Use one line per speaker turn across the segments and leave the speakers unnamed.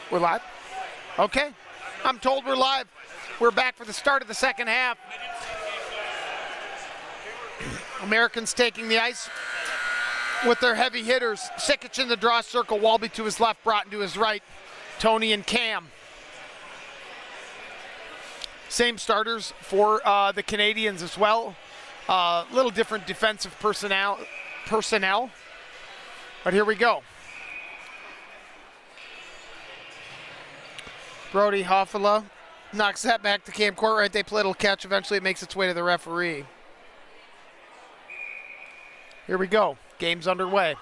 We're live? Okay. I'm told we're live. We're back for the start of the second half. Americans taking the ice with their heavy hitters. Sikic in the draw circle, Walby to his left, Broughton to his right, Tony and Cam. Same starters for the Canadians as well. Little different defensive personnel, but here we go. Brody Hoffala knocks that back to Cam Courtright. They play a little catch. Eventually it makes its way to the referee. Here we go. Game's underway.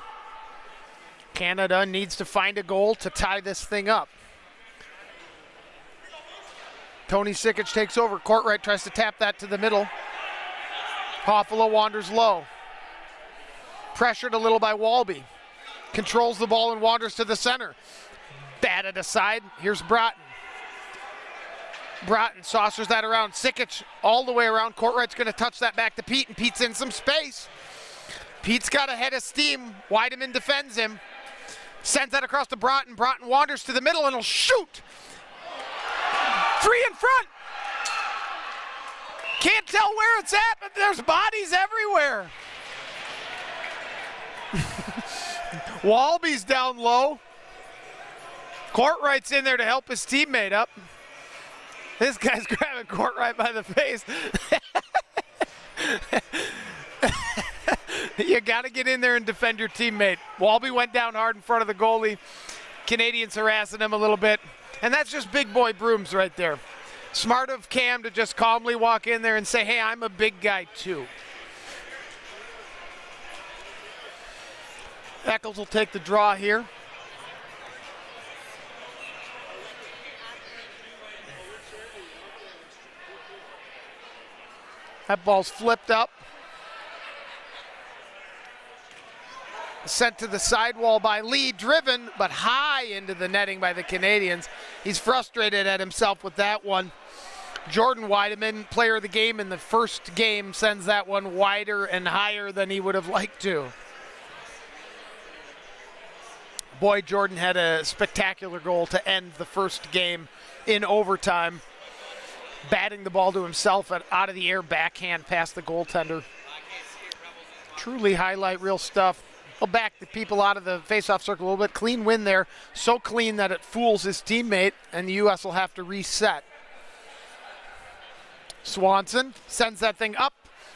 Canada needs to find a goal to tie this thing up. Tony Sikic takes over. Courtright tries to tap that to the middle. Hoffala wanders low. Pressured a little by Walby. Controls the ball and wanders to the center. Batted aside. Here's Broughton. Broughton saucers that around. Sikic all the way around. Courtright's going to touch that back to Pete, and Pete's in some space. Pete's got a head of steam. Weideman defends him. Sends that across to Broughton. Broughton wanders to the middle and he'll shoot. 3 in front. Can't tell where it's at, but there's bodies everywhere. Walby's down low. Courtright's in there to help his teammate up. This guy's grabbing Courtright by the face. You got to get in there and defend your teammate. Walby went down hard in front of the goalie. Canadians harassing him a little bit. And that's just big boy brooms right there. Smart of Cam to just calmly walk in there and say, hey, I'm a big guy too. Eccles will take the draw here. That ball's flipped up. Sent to the sidewall by Lee, driven but high into the netting by the Canadians. He's frustrated at himself with that one. Jordan Weideman, player of the game in the first game, sends that one wider and higher than he would have liked to. Boy, Jordan had a spectacular goal to end the first game in overtime. Batting the ball to himself out of the air, backhand past the goaltender. Truly highlight reel stuff. He'll back the people out of the faceoff circle a little bit. Clean win there. So clean that it fools his teammate, and the U.S. will have to reset. Swanson sends that thing up.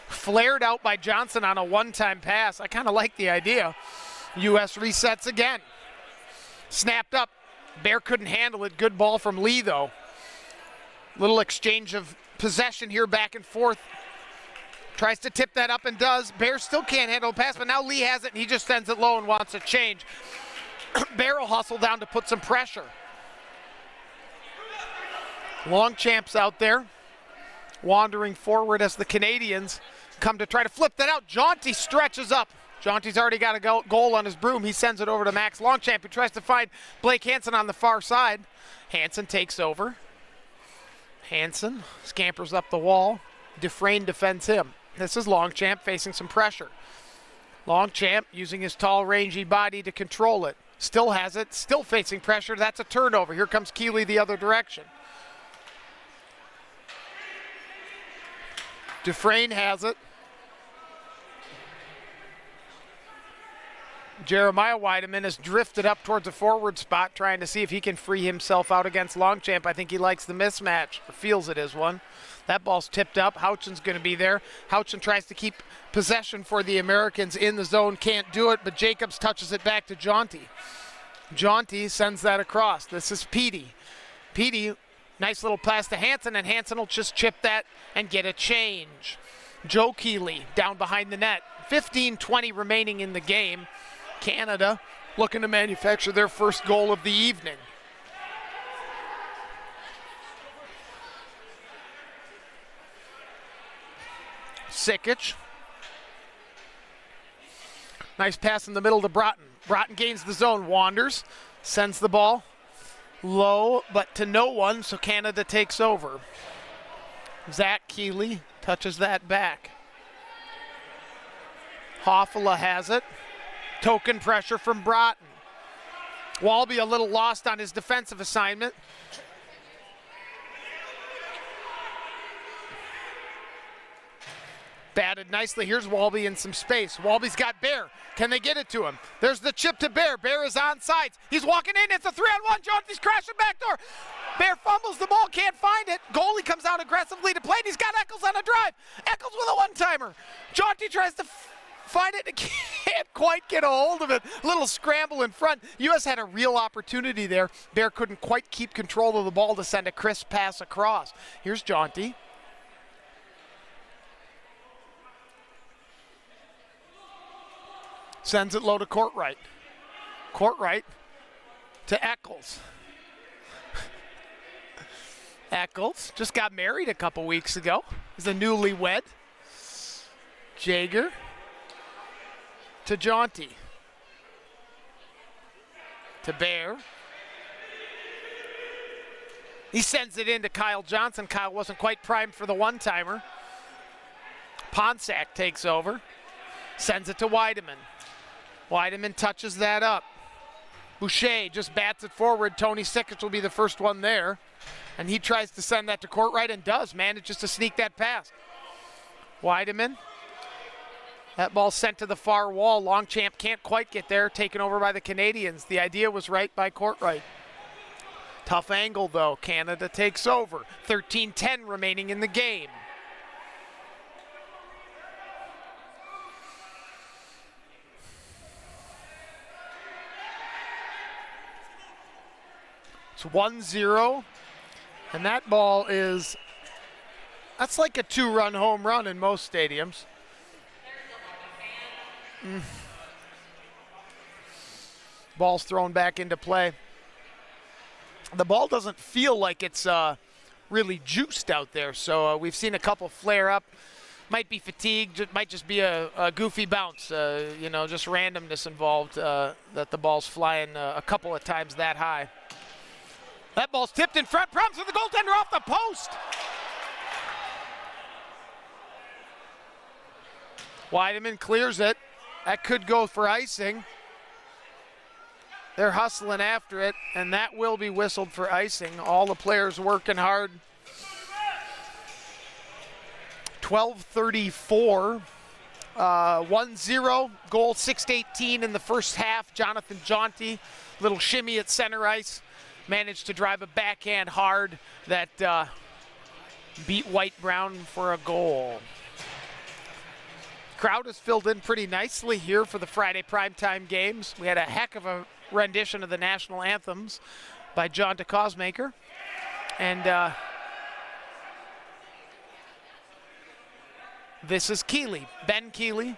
Flared out by Johnson on a one-time pass. I kind of like the idea. U.S. resets again. Snapped up. Bear couldn't handle it. Good ball from Lee, though. Little exchange of possession here back and forth. Tries to tip that up and does. Bear still can't handle a pass, but now Lee has it and he just sends it low and wants a change. Bear will hustle down to put some pressure. Longchamp's out there, wandering forward as the Canadians come to try to flip that out. Jaunty stretches up. Jaunty's already got a goal on his broom. He sends it over to Max Longchamp, who tries to find Blake Hansen on the far side. Hansen takes over. Hansen scampers up the wall. Dufresne defends him. This is Longchamp facing some pressure. Longchamp using his tall, rangy body to control it. Still has it, still facing pressure. That's a turnover. Here comes Keeley the other direction. Dufresne has it. Jeremiah Weideman has drifted up towards a forward spot, trying to see if he can free himself out against Longchamp. I think he likes the mismatch, or feels it is one. That ball's tipped up. Houchin's going to be there. Houchin tries to keep possession for the Americans in the zone. Can't do it, but Jacobs touches it back to Jaunty. Jaunty sends that across. This is Petey. Petey, nice little pass to Hansen, and Hansen will just chip that and get a change. Joe Keeley down behind the net. 15-20 remaining in the game. Canada looking to manufacture their first goal of the evening. Sikic. Nice pass in the middle to Broughton. Broughton gains the zone, wanders, sends the ball low, but to no one, so Canada takes over. Zach Keeley touches that back. Hoffala has it. Token pressure from Broughton. Walby a little lost on his defensive assignment. Batted nicely. Here's Walby in some space. Walby's got Bear. Can they get it to him? There's the chip to Bear. Bear is on sides. He's walking in. It's a 3-on-1. Jaunty's crashing back door. Bear fumbles the ball. Can't find it. Goalie comes out aggressively to play. And he's got Eccles on a drive. Eccles with a one-timer. Jaunty tries to find it and can't quite get a hold of it. A little scramble in front. U.S. had a real opportunity there. Bear couldn't quite keep control of the ball to send a crisp pass across. Here's Jaunty. Sends it low to Courtright. Courtright to Eccles. Eccles just got married a couple weeks ago. He's a newlywed. Jaeger to Jaunty. To Bear. He sends it in to Kyle Johnson. Kyle wasn't quite primed for the one-timer. Ponsack takes over. Sends it to Weideman. Weideman touches that up. Boucher just bats it forward. Tony Sickich will be the first one there. And he tries to send that to Courtright and does. Manages to sneak that past. Weideman. That ball sent to the far wall. Longchamp can't quite get there. Taken over by the Canadians. The idea was right by Courtright. Tough angle though. Canada takes over. 13-10 remaining in the game. It's 1-0, and that ball that's like a 2-run home run in most stadiums. Ball's thrown back into play. The ball doesn't feel like it's really juiced out there, so we've seen a couple flare up. Might be fatigued, it might just be a goofy bounce, just randomness involved that the ball's flying a couple of times that high. That ball's tipped in front. Problems with the goaltender off the post. Weideman clears it. That could go for icing. They're hustling after it, and that will be whistled for icing. All the players working hard. 12:34. 1-0. Goal 6:18 in the first half. Jonathan Jaunty, little shimmy at center ice. Managed to drive a backhand hard that beat White Brown for a goal. Crowd is filled in pretty nicely here for the Friday primetime games. We had a heck of a rendition of the national anthems by John DeCosmaker. And this is Keeley, Ben Keeley.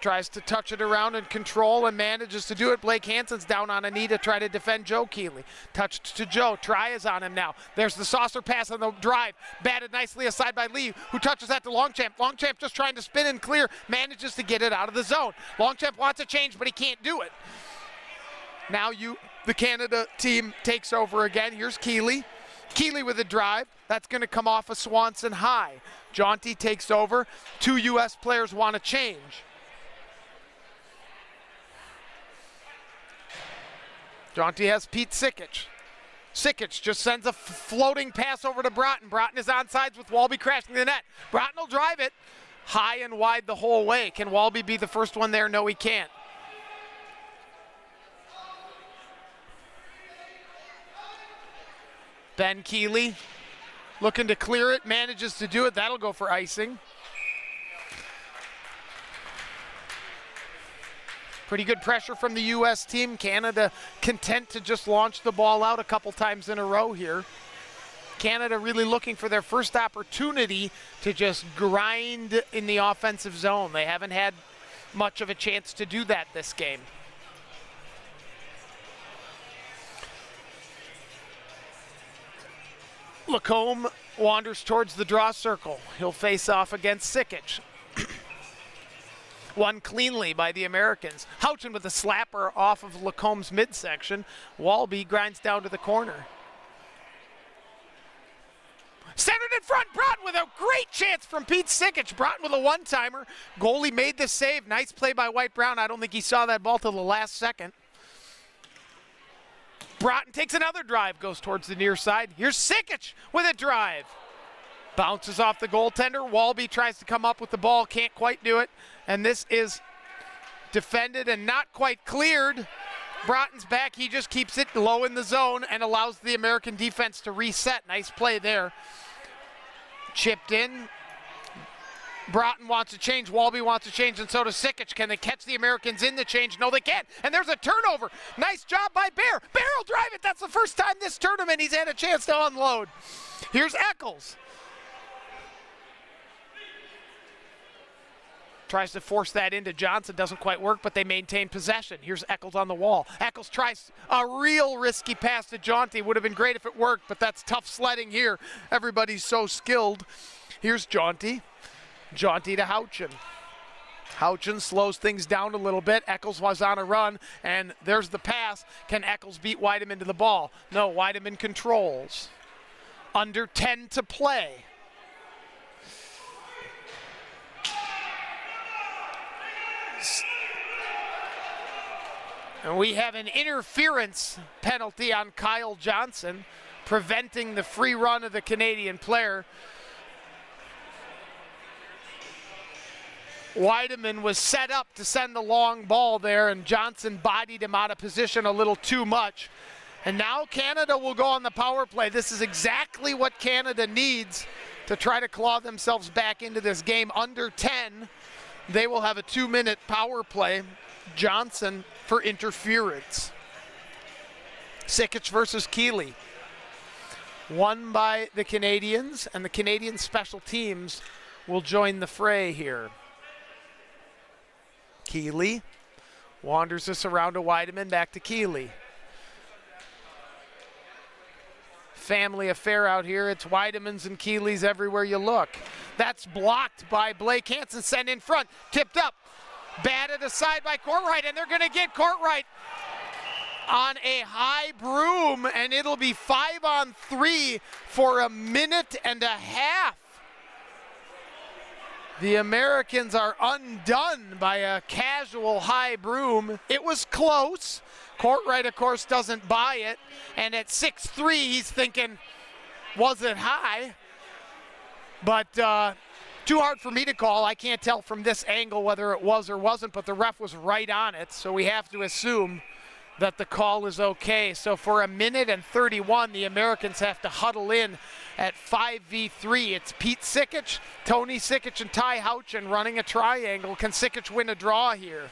Tries to touch it around and control and manages to do it. Blake Hansen's down on a knee to try to defend Joe Keeley. Touched to Joe. Try is on him now. There's the saucer pass on the drive. Batted nicely aside by Lee, who touches that to Longchamp. Longchamp just trying to spin and clear. Manages to get it out of the zone. Longchamp wants a change, but he can't do it. Now the Canada team takes over again. Here's Keeley. Keeley with a drive. That's going to come off of Swanson high. Jaunty takes over. 2 U.S. players want to change. Jaunty has Pete Sickich. Sickich just sends a floating pass over to Broughton. Broughton is on sides with Walby crashing the net. Broughton will drive it high and wide the whole way. Can Walby be the first one there? No, he can't. Ben Keeley looking to clear it, manages to do it. That'll go for icing. Pretty good pressure from the U.S. team. Canada content to just launch the ball out a couple times in a row here. Canada really looking for their first opportunity to just grind in the offensive zone. They haven't had much of a chance to do that this game. Lacombe wanders towards the draw circle. He'll face off against Sickich. Won cleanly by the Americans. Houchin with a slapper off of Lacombe's midsection. Walby grinds down to the corner. Centered in front, Broughton with a great chance from Pete Sikic. Broughton with a one-timer. Goalie made the save. Nice play by White Brown. I don't think he saw that ball till the last second. Broughton takes another drive, goes towards the near side. Here's Sikic with a drive. Bounces off the goaltender. Walby tries to come up with the ball, can't quite do it. And this is defended and not quite cleared. Broughton's back, he just keeps it low in the zone and allows the American defense to reset. Nice play there. Chipped in. Broughton wants a change, Walby wants a change, and so does Sikic. Can they catch the Americans in the change? No, they can't. And there's a turnover. Nice job by Bear. Bear will drive it. That's the first time this tournament he's had a chance to unload. Here's Eccles. Tries to force that into Johnson, doesn't quite work, but they maintain possession. Here's Eccles on the wall. Eccles tries a real risky pass to Jaunty. Would have been great if it worked, but that's tough sledding here. Everybody's so skilled. Here's Jaunty. Jaunty to Houchin. Houchin slows things down a little bit. Eccles was on a run, and there's the pass. Can Eccles beat Weideman to the ball? No, Weideman controls. Under 10 to play. And we have an interference penalty on Kyle Johnson, preventing the free run of the Canadian player. Weideman was set up to send the long ball there, and Johnson bodied him out of position a little too much. And now Canada will go on the power play. This is exactly what Canada needs to try to claw themselves back into this game. Under 10, they will have a 2-minute power play. Johnson for interference. Sikic versus Keeley. Won by the Canadians, and the Canadian special teams will join the fray here. Keeley wanders this around to Weideman, back to Keeley. Family affair out here. It's Weidemans and Keeleys everywhere you look. That's blocked by Blake Hansen, sent in front, tipped up, batted aside by Courtright, and they're going to get Courtright on a high broom, and it'll be 5-on-3 for a minute and a half. The Americans are undone by a casual high broom. It was close. Courtright, of course, doesn't buy it. And at 6'3", he's thinking, was it high? But too hard for me to call. I can't tell from this angle whether it was or wasn't, but the ref was right on it. So we have to assume that the call is okay. So for a minute and 31, the Americans have to huddle in at 5v3. It's Pete Sikic, Tony Sikic, and Ty Houchin running a triangle. Can Sikic win a draw here?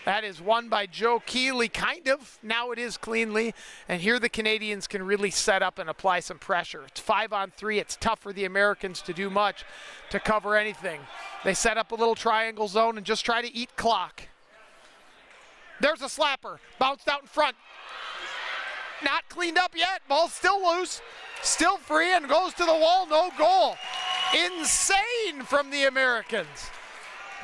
That is won by Joe Keeley, kind of. Now it is cleanly. And here the Canadians can really set up and apply some pressure. It's 5-on-3. It's tough for the Americans to do much to cover anything. They set up a little triangle zone and just try to eat clock. There's a slapper, bounced out in front. Not cleaned up yet, ball's still loose, still free, and goes to the wall, no goal. Insane from the Americans.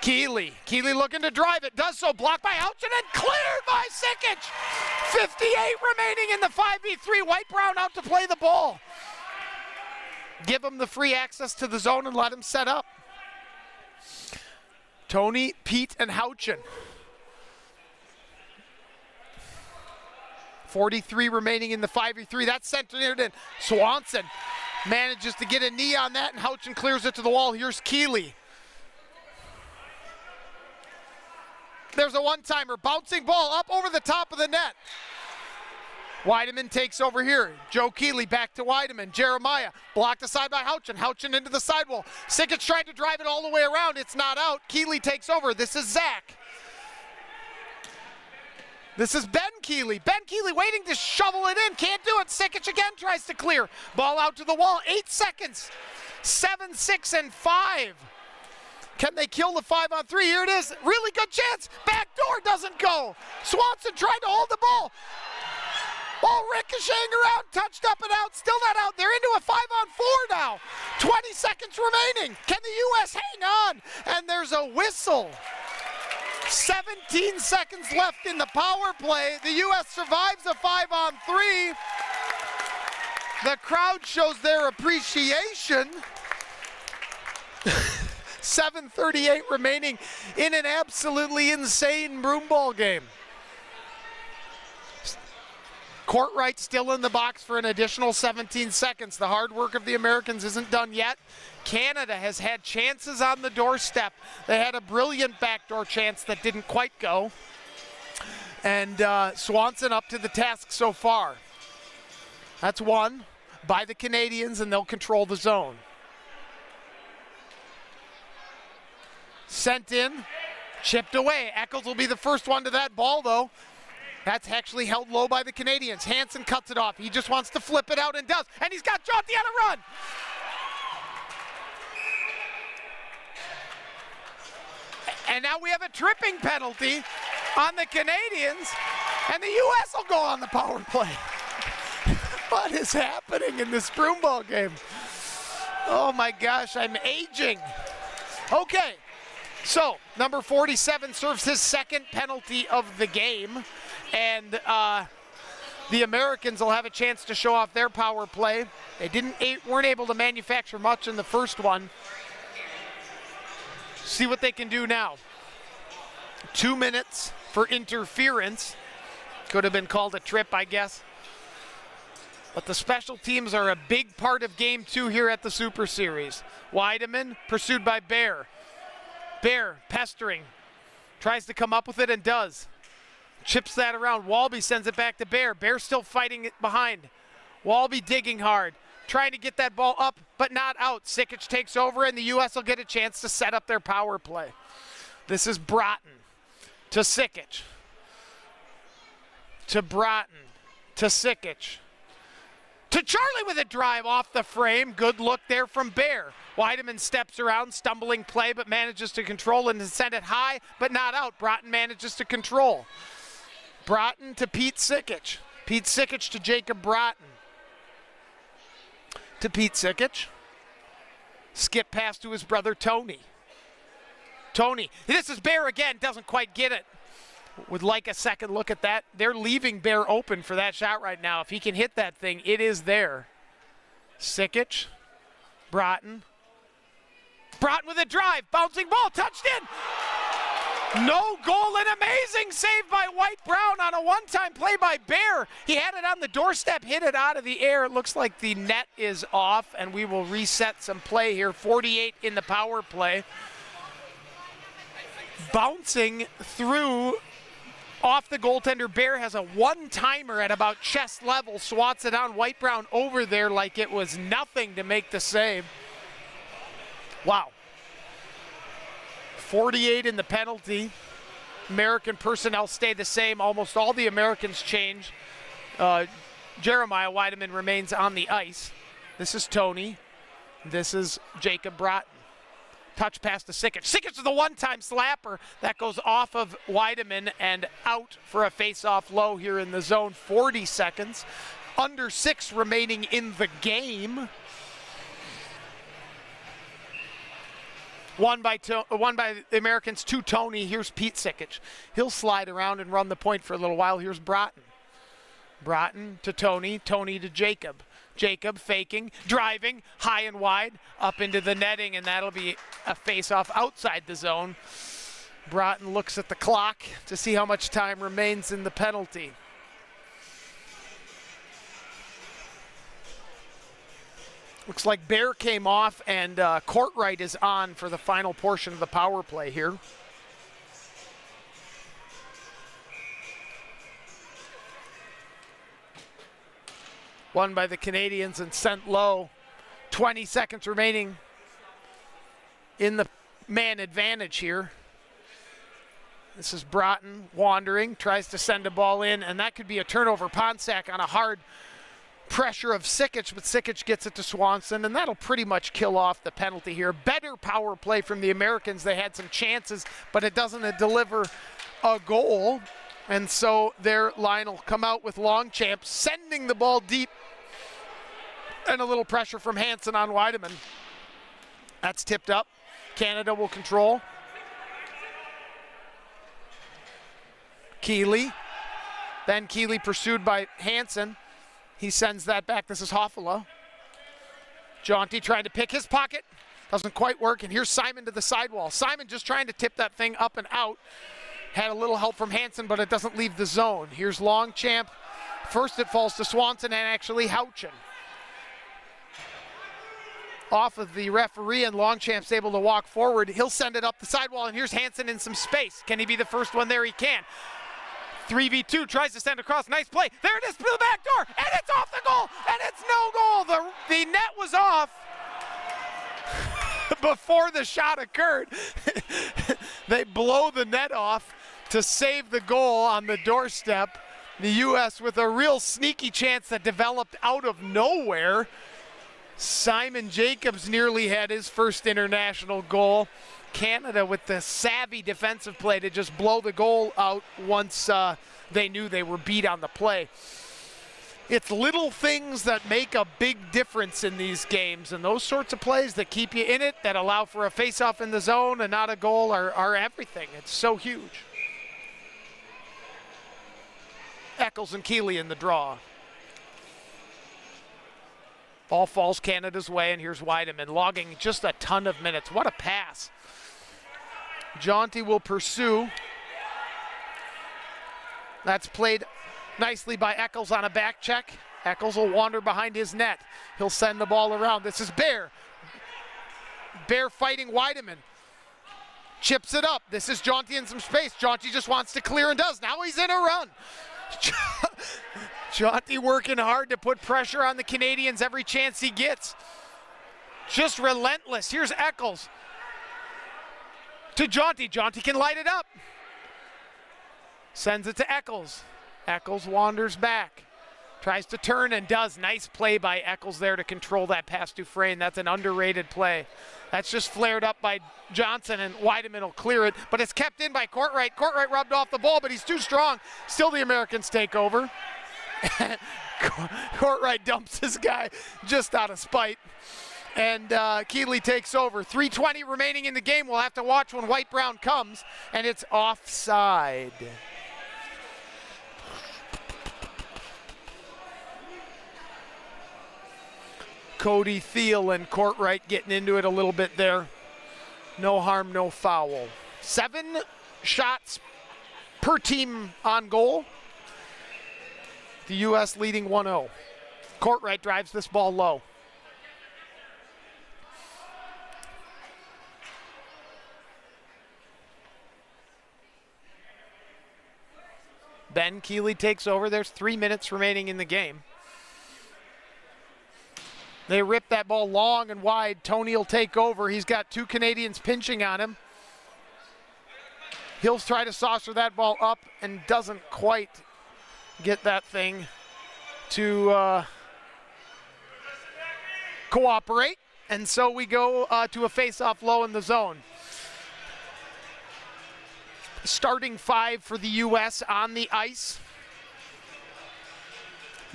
Keeley looking to drive it, does so, blocked by Houchin and cleared by Sikic. 58 remaining in the 5v3, White Brown out to play the ball. Give him the free access to the zone and let him set up. Tony, Pete, and Houchin. 43 remaining in the 5v3. That's centered in. Swanson manages to get a knee on that, and Houchin clears it to the wall. Here's Keeley. There's a one-timer. Bouncing ball up over the top of the net. Weideman takes over here. Joe Keeley back to Weideman. Jeremiah blocked aside by Houchin. Houchin into the sidewall. Sikic tried to drive it all the way around. It's not out. Keeley takes over. This is Zach. This is Ben Keeley. Ben Keeley waiting to shovel it in. Can't do it. Sikic again tries to clear. Ball out to the wall. 8 seconds. 7, 6, and 5. Can they kill the 5-on-3? Here it is. Really good chance. Back door doesn't go. Swanson tried to hold the ball. Ball ricocheting around. Touched up and out. Still not out. They're into a 5-on-4 now. 20 seconds remaining. Can the U.S. hang on? And there's a whistle. 17 seconds left in the power play. The U.S. survives a 5-on-3. The crowd shows their appreciation. 7:38 remaining in an absolutely insane broomball game. Courtwright still in the box for an additional 17 seconds. The hard work of the Americans isn't done yet. Canada has had chances on the doorstep. They had a brilliant backdoor chance that didn't quite go. And Swanson up to the task so far. That's one by the Canadians, and they'll control the zone. Sent in, chipped away. Eccles will be the first one to that ball, though. That's actually held low by the Canadians. Hansen cuts it off. He just wants to flip it out and does. And he's got Jonty on a run. And now we have a tripping penalty on the Canadians, and the U.S. will go on the power play. What is happening in this broomball game? Oh my gosh, I'm aging. Okay, so number 47 serves his second penalty of the game, and the Americans will have a chance to show off their power play. They weren't able to manufacture much in the first one. See what they can do now. 2 minutes for interference. Could have been called a trip, I guess. But the special teams are a big part of Game 2 here at the Super Series. Weideman pursued by Bear. Bear pestering. Tries to come up with it and does. Chips that around. Walby sends it back to Bear. Bear still fighting it behind. Walby digging hard. Trying to get that ball up, but not out. Sikic takes over, and the U.S. will get a chance to set up their power play. This is Broughton to Sikic. To Broughton. To Sikic. To Charlie with a drive off the frame. Good look there from Bear. Weideman steps around, stumbling play, but manages to control and to send it high, but not out. Broughton manages to control. Broughton to Pete Sikic. Pete Sikic to Jacob Broughton. To Pete Sikic. Skip pass to his brother Tony. Tony, this is Bear again, doesn't quite get it. Would like a second look at that. They're leaving Bear open for that shot right now. If he can hit that thing, it is there. Sikic, Broughton. Broughton with a drive, bouncing ball, touched in. No goal, an amazing save by White Brown on a one-time play by Bear. He had it on the doorstep, hit it out of the air. It looks like the net is off, and we will reset some play here. 48 in the power play. Bouncing through off the goaltender. Bear has a one-timer at about chest level, swats it on. White Brown over there like it was nothing to make the save. Wow. 48 in the penalty. American personnel stay the same. Almost all the Americans change. Jeremiah Weideman remains on the ice. This is Tony. This is Jacob Broughton. Touch pass to Sikic. Sikic is the one-time slapper. That goes off of Weideman and out for a face-off low here in the zone. 40 seconds. Under 6 remaining in the game. One by the Americans to Tony. Here's Pete Sikic. He'll slide around and run the point for a little while. Here's Broughton. Broughton to Tony. Tony to Jacob. Jacob faking, driving, high and wide, up into the netting, and that'll be a face-off outside the zone. Broughton looks at the clock to see how much time remains in the penalty. Looks like Bear came off, and Courtwright is on for the final portion of the power play here. Won by the Canadians and sent low. 20 seconds remaining in the man advantage here. This is Broughton wandering, tries to send a ball in, and that could be a turnover. Ponsack on a hard pressure of Sikic, but Sikic gets it to Swanson, and that'll pretty much kill off the penalty here. Better power play from the Americans. They had some chances, but it doesn't deliver a goal, and so their line will come out with Longchamp sending the ball deep, and a little pressure from Hansen on Weideman. That's tipped up. Canada will control. Keeley. Then Keeley pursued by Hansen. He sends that back. This is Hoffala. Jaunty trying to pick his pocket. Doesn't quite work, and here's Simon to the sidewall. Simon just trying to tip that thing up and out. Had a little help from Hansen, but it doesn't leave the zone. Here's Longchamp. First it falls to Swanson and actually Houchin. Off of the referee, and Longchamp's able to walk forward. He'll send it up the sidewall, and here's Hansen in some space. Can he be the first one there? He can. 3v2, tries to send across. Nice play. There it is to the back door, and it's off the goal, and it's no goal. The net was off before the shot occurred. They blow the net off to save the goal on the doorstep. The U.S. with a real sneaky chance that developed out of nowhere. Simon Jacobs nearly had his first international goal. Canada with the savvy defensive play to just blow the goal out once they knew they were beat on the play. It's little things that make a big difference in these games, and those sorts of plays that keep you in it, that allow for a face-off in the zone and not a goal are everything. It's so huge. Eccles and Keeley in the draw. Ball falls Canada's way, and here's Weideman logging just a ton of minutes. What a pass. Jaunty will pursue. That's played nicely by Eccles on a back check. Eccles will wander behind his net. He'll send the ball around. This is Bear. Bear fighting Weideman. Chips it up. This is Jaunty in some space. Jaunty just wants to clear and does. Now he's in a run. Jaunty working hard to put pressure on the Canadians every chance he gets. Just relentless. Here's Eccles to Jaunty. Jaunty can light it up. Sends it to Eccles. Eccles wanders back. Tries to turn and does. Nice play by Eccles there to control that pass to Frayne. That's an underrated play. That's just flared up by Johnson, and Weideman will clear it, but it's kept in by Courtright. Courtright rubbed off the ball, but he's too strong. Still the Americans take over. Courtright dumps his guy just out of spite. And Keeley takes over. 3:20 remaining in the game. We'll have to watch when White-Brown comes, and it's offside. Cody Thiel and Courtright getting into it a little bit there. No harm, no foul. 7 shots per team on goal. The U.S. leading 1-0. Courtright drives this ball low. Ben Keeley takes over. There's 3 minutes remaining in the game. They rip that ball long and wide. Tony will take over. He's got 2 Canadians pinching on him. He'll try to saucer that ball up and doesn't quite get that thing to cooperate. And so we go to a face-off low in the zone. Starting 5 for the U.S. on the ice.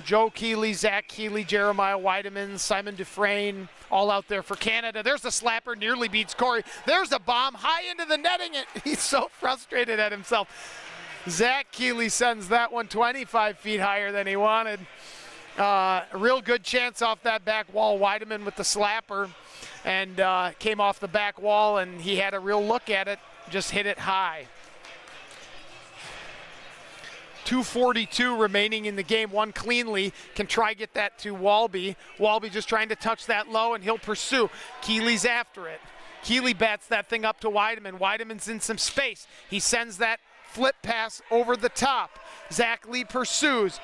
Joe Keeley, Zach Keeley, Jeremiah Weideman, Simon Dufresne, all out there for Canada. There's the slapper, nearly beats Corey. There's a bomb, high into the netting. He's so frustrated at himself. Zach Keeley sends that one 25 feet higher than he wanted. A real good chance off that back wall. Weideman with the slapper, and came off the back wall, and he had a real look at it, just hit it high. 2:42 remaining in the game. One cleanly can try get that to Walby. Walby just trying to touch that low, and he'll pursue. Keeley's after it. Keeley bats that thing up to Weideman. Weideman's in some space. He sends that flip pass over the top. Zach Lee pursues.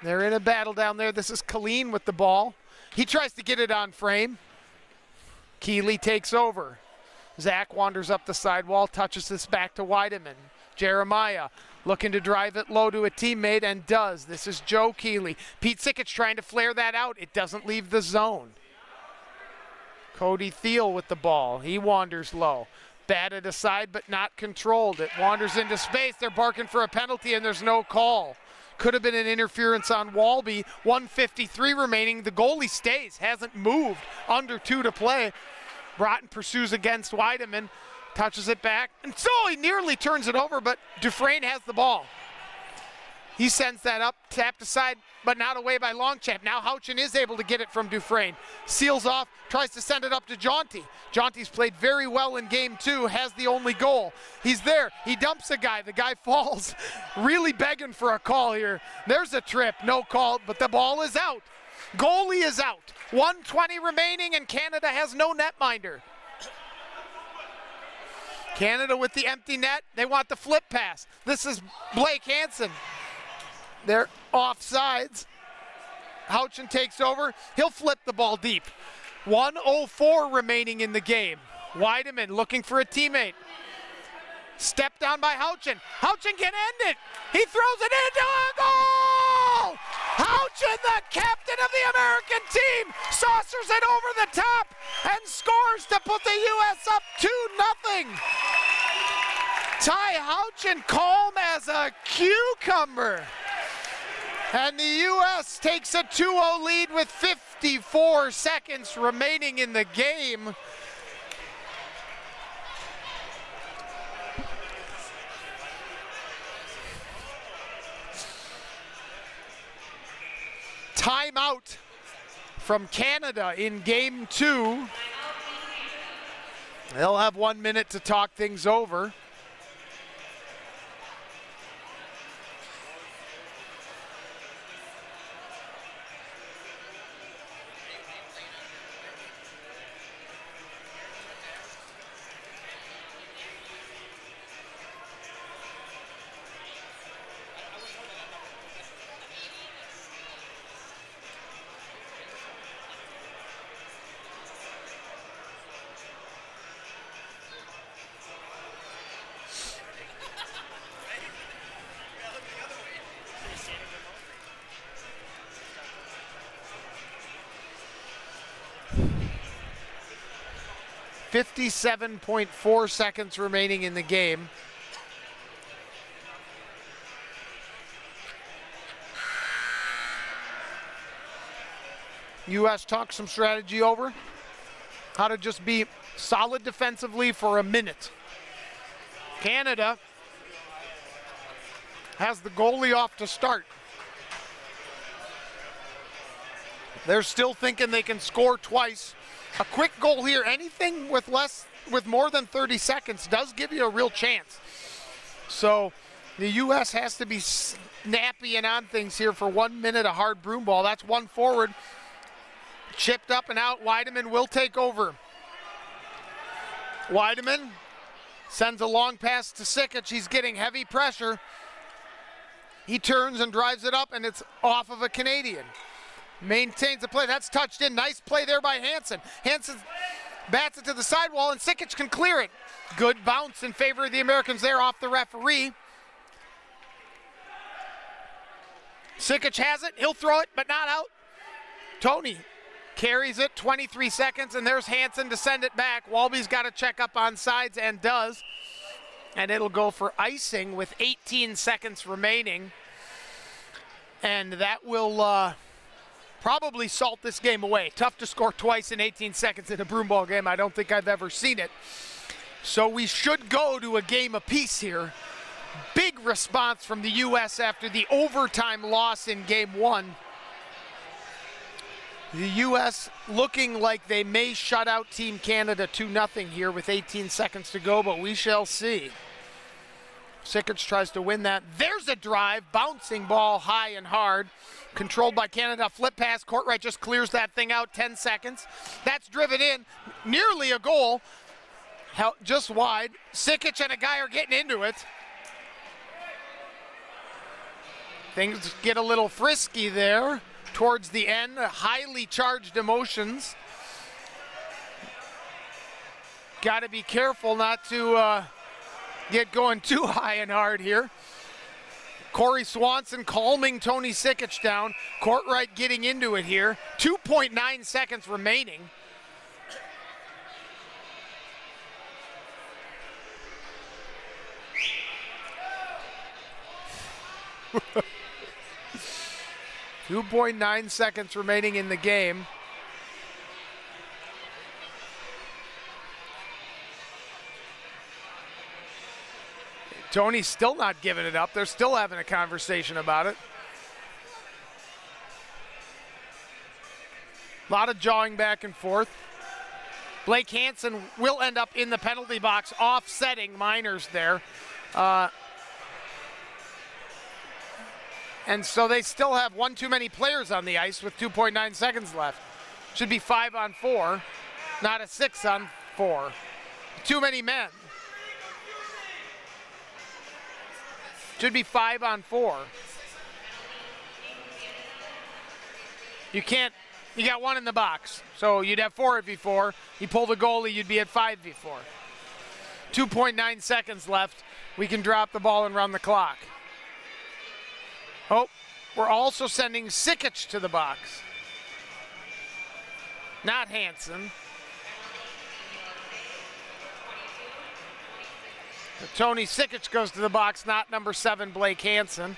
They're in a battle down there. This is Colleen with the ball. He tries to get it on frame. Keeley takes over. Zach wanders up the sidewall, touches this back to Weideman. Jeremiah looking to drive it low to a teammate, and does. This is Joe Keeley. Pete Sikich trying to flare that out. It doesn't leave the zone. Cody Thiel with the ball. He wanders low. Batted aside but not controlled. It wanders into space. They're barking for a penalty, and there's no call. Could have been an interference on Walby. 1:53 remaining. The goalie stays. Hasn't moved. Under 2 to play. Broughton pursues against Weideman, touches it back, and so he nearly turns it over, but Dufresne has the ball. He sends that up, tapped aside, but not away by Longchamp. Now Houchin is able to get it from Dufresne. Seals off, tries to send it up to Jaunty. Jaunty's played very well in game 2, has the only goal. He's there, he dumps a guy, the guy falls. Really begging for a call here. There's a trip, no call, but the ball is out. Goalie is out. 1:20 remaining and Canada has no netminder. Canada with the empty net, they want the flip pass. This is Blake Hansen. They're offsides. Houchin takes over. He'll flip the ball deep. 1:04 remaining in the game. Weideman looking for a teammate. Step down by Houchin. Houchin can end it. He throws it into a goal! Houchin, the captain of the American team, saucers it over the top and scores to put the U.S. up 2-0. Ty Houchin calm as a cucumber. And the U.S. takes a 2-0 lead with 54 seconds remaining in the game. Timeout from Canada in game 2. They'll have 1 minute to talk things over. .4 seconds remaining in the game. U.S. talks some strategy over. How to just be solid defensively for a minute. Canada has the goalie off to start. They're still thinking they can score twice. A quick goal here, anything with more than 30 seconds does give you a real chance. So the U.S. has to be snappy and on things here for 1 minute, a hard broom ball. That's one forward. Chipped up and out, Weideman will take over. Weideman sends a long pass to Sikic. He's getting heavy pressure. He turns and drives it up and it's off of a Canadian. Maintains the play, that's touched in. Nice play there by Hansen. Hansen bats it to the sidewall and Sikic can clear it. Good bounce in favor of the Americans there off the referee. Sikic has it, he'll throw it, but not out. Tony carries it, 23 seconds, and there's Hansen to send it back. Walby's got to check up on sides and does. And it'll go for icing with 18 seconds remaining. And that will probably salt this game away. Tough to score twice in 18 seconds in a broomball game. I don't think I've ever seen it. So we should go to a game apiece here. Big response from the U.S. after the overtime loss in game 1. The U.S. looking like they may shut out Team Canada 2-0 here with 18 seconds to go, but we shall see. Sikic tries to win that. There's a drive, bouncing ball high and hard. Controlled by Canada, flip pass, Courtright just clears that thing out, 10 seconds. That's driven in, nearly a goal. Just wide. Sikic and a guy are getting into it. Things get a little frisky there towards the end, highly charged emotions. Got to be careful not to get going too high and hard here. Corey Swanson calming Tony Sikic down. Courtright getting into it here. 2.9 seconds remaining. .9 seconds remaining in the game. Tony's still not giving it up. They're still having a conversation about it. A lot of jawing back and forth. Blake Hansen will end up in the penalty box, offsetting Miners there. And so they still have one too many players on the ice with 2.9 seconds left. Should be 5-on-4, not a 6-on-4. Too many men. Should be 5-on-4. You can't, you got one in the box. So you'd have 4v4. You pull the goalie, you'd be at 5v4. 2.9 seconds left. We can drop the ball and run the clock. Oh, we're also sending Sikic to the box. Not Hansen. Tony Sikic goes to the box, not number 7, Blake Hansen.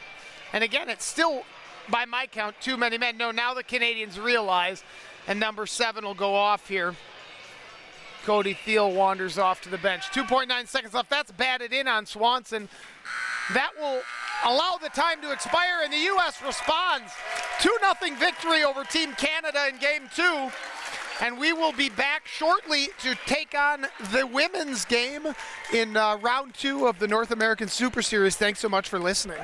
And again, it's still, by my count, too many men. No, now the Canadians realize, and number 7 will go off here. Cody Thiel wanders off to the bench. 2.9 seconds left. That's batted in on Swanson. That will allow the time to expire, and the U.S. responds. 2-0 victory over Team Canada in Game 2. And we will be back shortly to take on the women's game in round 2 of the North American Super Series. Thanks so much for listening.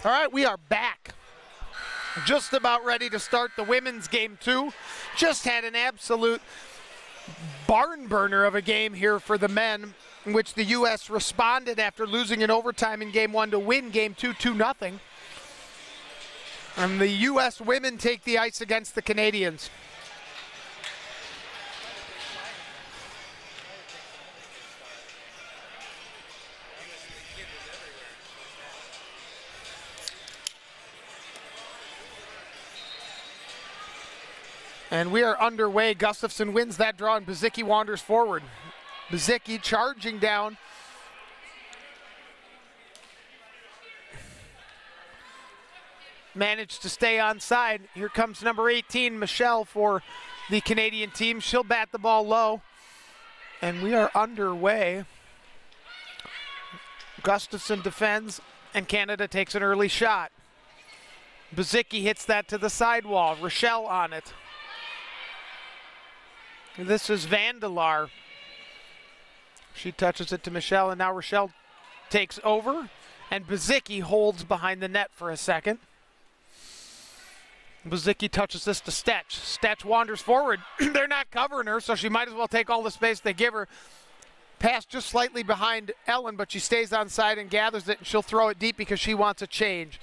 All right, we are back. Just about ready to start the women's game 2. Just had an absolute barn burner of a game here for the men, in which the U.S. responded after losing in overtime in game 1 to win game 2, 2-0. And the U.S. women take the ice against the Canadians. And we are underway. Gustafson wins that draw, and Bezicki wanders forward. Bezicki charging down. Managed to stay onside. Here comes number 18, Michelle, for the Canadian team. She'll bat the ball low. And we are underway. Gustafson defends, and Canada takes an early shot. Bezicki hits that to the sidewall. Rochelle on it. This is Vandelaar. She touches it to Michelle, and now Rochelle takes over, and Bezicki holds behind the net for a second. Bezicki touches this to Stetch. Stetch wanders forward. They're not covering her, so she might as well take all the space they give her. Pass just slightly behind Ellen, but she stays onside and gathers it, and she'll throw it deep because she wants a change.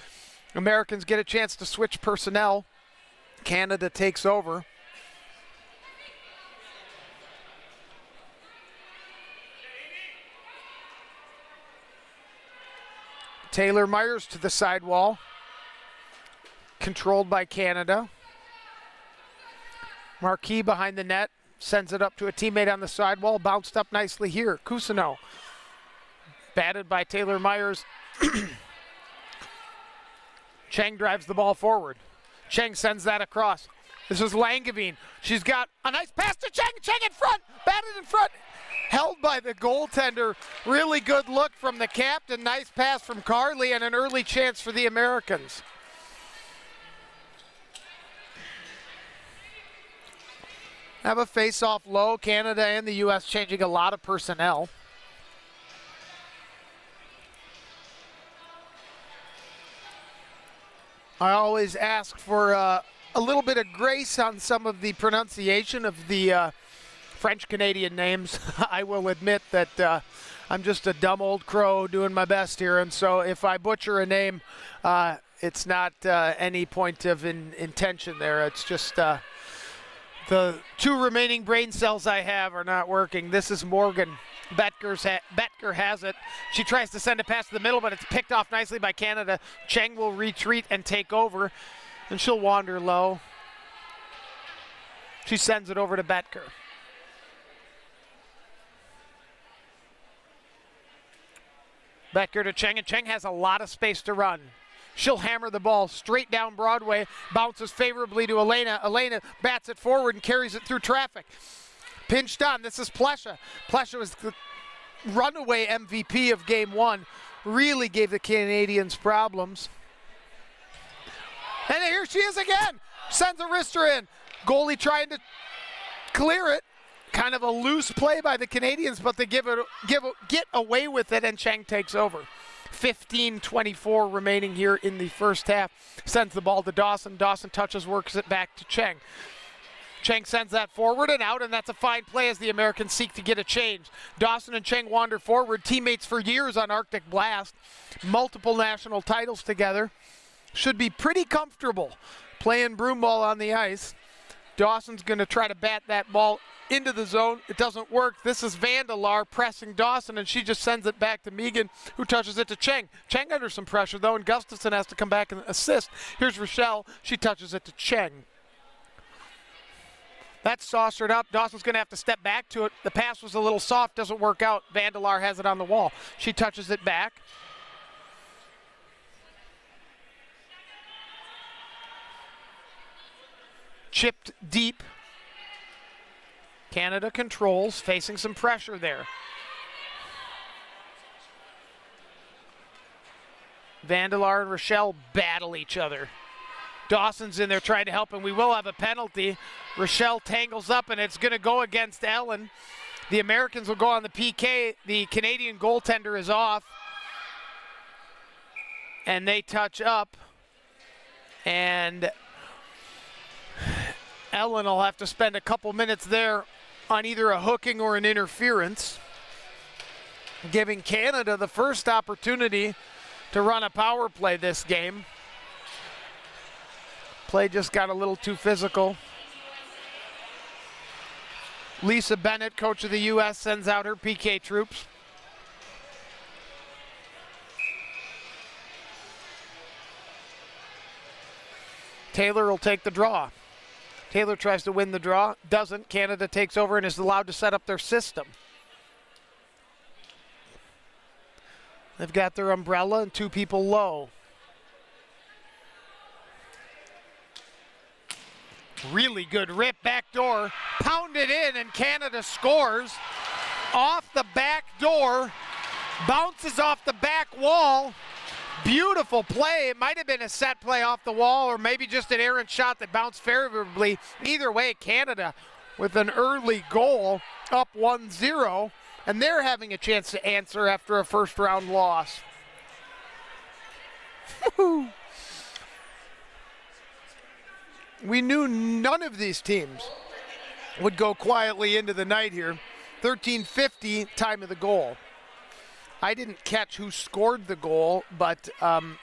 Americans get a chance to switch personnel. Canada takes over. Taylor Myers to the sidewall. Controlled by Canada. Marquis behind the net. Sends it up to a teammate on the sidewall. Bounced up nicely here. Cousineau. Batted by Taylor Myers. Cheng drives the ball forward. Cheng sends that across. This is Langevin. She's got a nice pass to Cheng. Cheng in front. Batted in front. Held by the goaltender. Really good look from the captain. Nice pass from Carly, and an early chance for the Americans. Have a face-off low. Canada and the U.S. changing a lot of personnel. I always ask for a little bit of grace on some of the pronunciation of the French-Canadian names. I will admit that I'm just a dumb old crow doing my best here, and so if I butcher a name, it's not any point of intention there. It's just the two remaining brain cells I have are not working. This is Morgan. Betker has it. She tries to send a pass to the middle, but it's picked off nicely by Canada. Cheng will retreat and take over, and she'll wander low. She sends it over to Betker. Betker to Cheng, and Cheng has a lot of space to run. She'll hammer the ball straight down Broadway, bounces favorably to Elena. Elena bats it forward and carries it through traffic. Pinched on, this is Plesha. Plesha was the runaway MVP of game 1. Really gave the Canadians problems. And here she is again. Sends a wrister in. Goalie trying to clear it. Kind of a loose play by the Canadians, but they get away with it, and Cheng takes over. 15:24 remaining here in the first half. Sends the ball to Dawson. Dawson touches, works it back to Cheng. Cheng sends that forward and out, and that's a fine play as the Americans seek to get a change. Dawson and Cheng wander forward, teammates for years on Arctic Blast. Multiple national titles together. Should be pretty comfortable playing broom ball on the ice. Dawson's going to try to bat that ball into the zone. It doesn't work. This is Vandelaar pressing Dawson, and she just sends it back to Megan, who touches it to Cheng. Cheng under some pressure, though, and Gustafson has to come back and assist. Here's Rochelle. She touches it to Cheng. That's saucered up. Dawson's going to have to step back to it. The pass was a little soft. Doesn't work out. Vandelaar has it on the wall. She touches it back. Chipped deep. Canada controls, facing some pressure there. Vandelaar and Rochelle battle each other. Dawson's in there trying to help, and we will have a penalty. Rochelle tangles up, and it's going to go against Ellen. The Americans will go on the PK. The Canadian goaltender is off. and they touch up, and Ellen will have to spend a couple minutes there on either a hooking or an interference, giving Canada the first opportunity to run a power play this game. Play just got a little too physical. Lisa Bennett, coach of the U.S., sends out her PK troops. Taylor will take the draw. Taylor tries to win the draw, doesn't. Canada takes over and is allowed to set up their system. They've got their umbrella and two people low. Really good rip, back door, pounded in, and Canada scores off the back door, bounces off the back wall. Beautiful play. It might have been a set play off the wall or maybe just an errant shot that bounced favorably. Either way, Canada with an early goal, up 1-0, and they're having a chance to answer after a first-round loss. We knew none of these teams would go quietly into the night here. 13:50, time of the goal. I didn't catch who scored the goal, but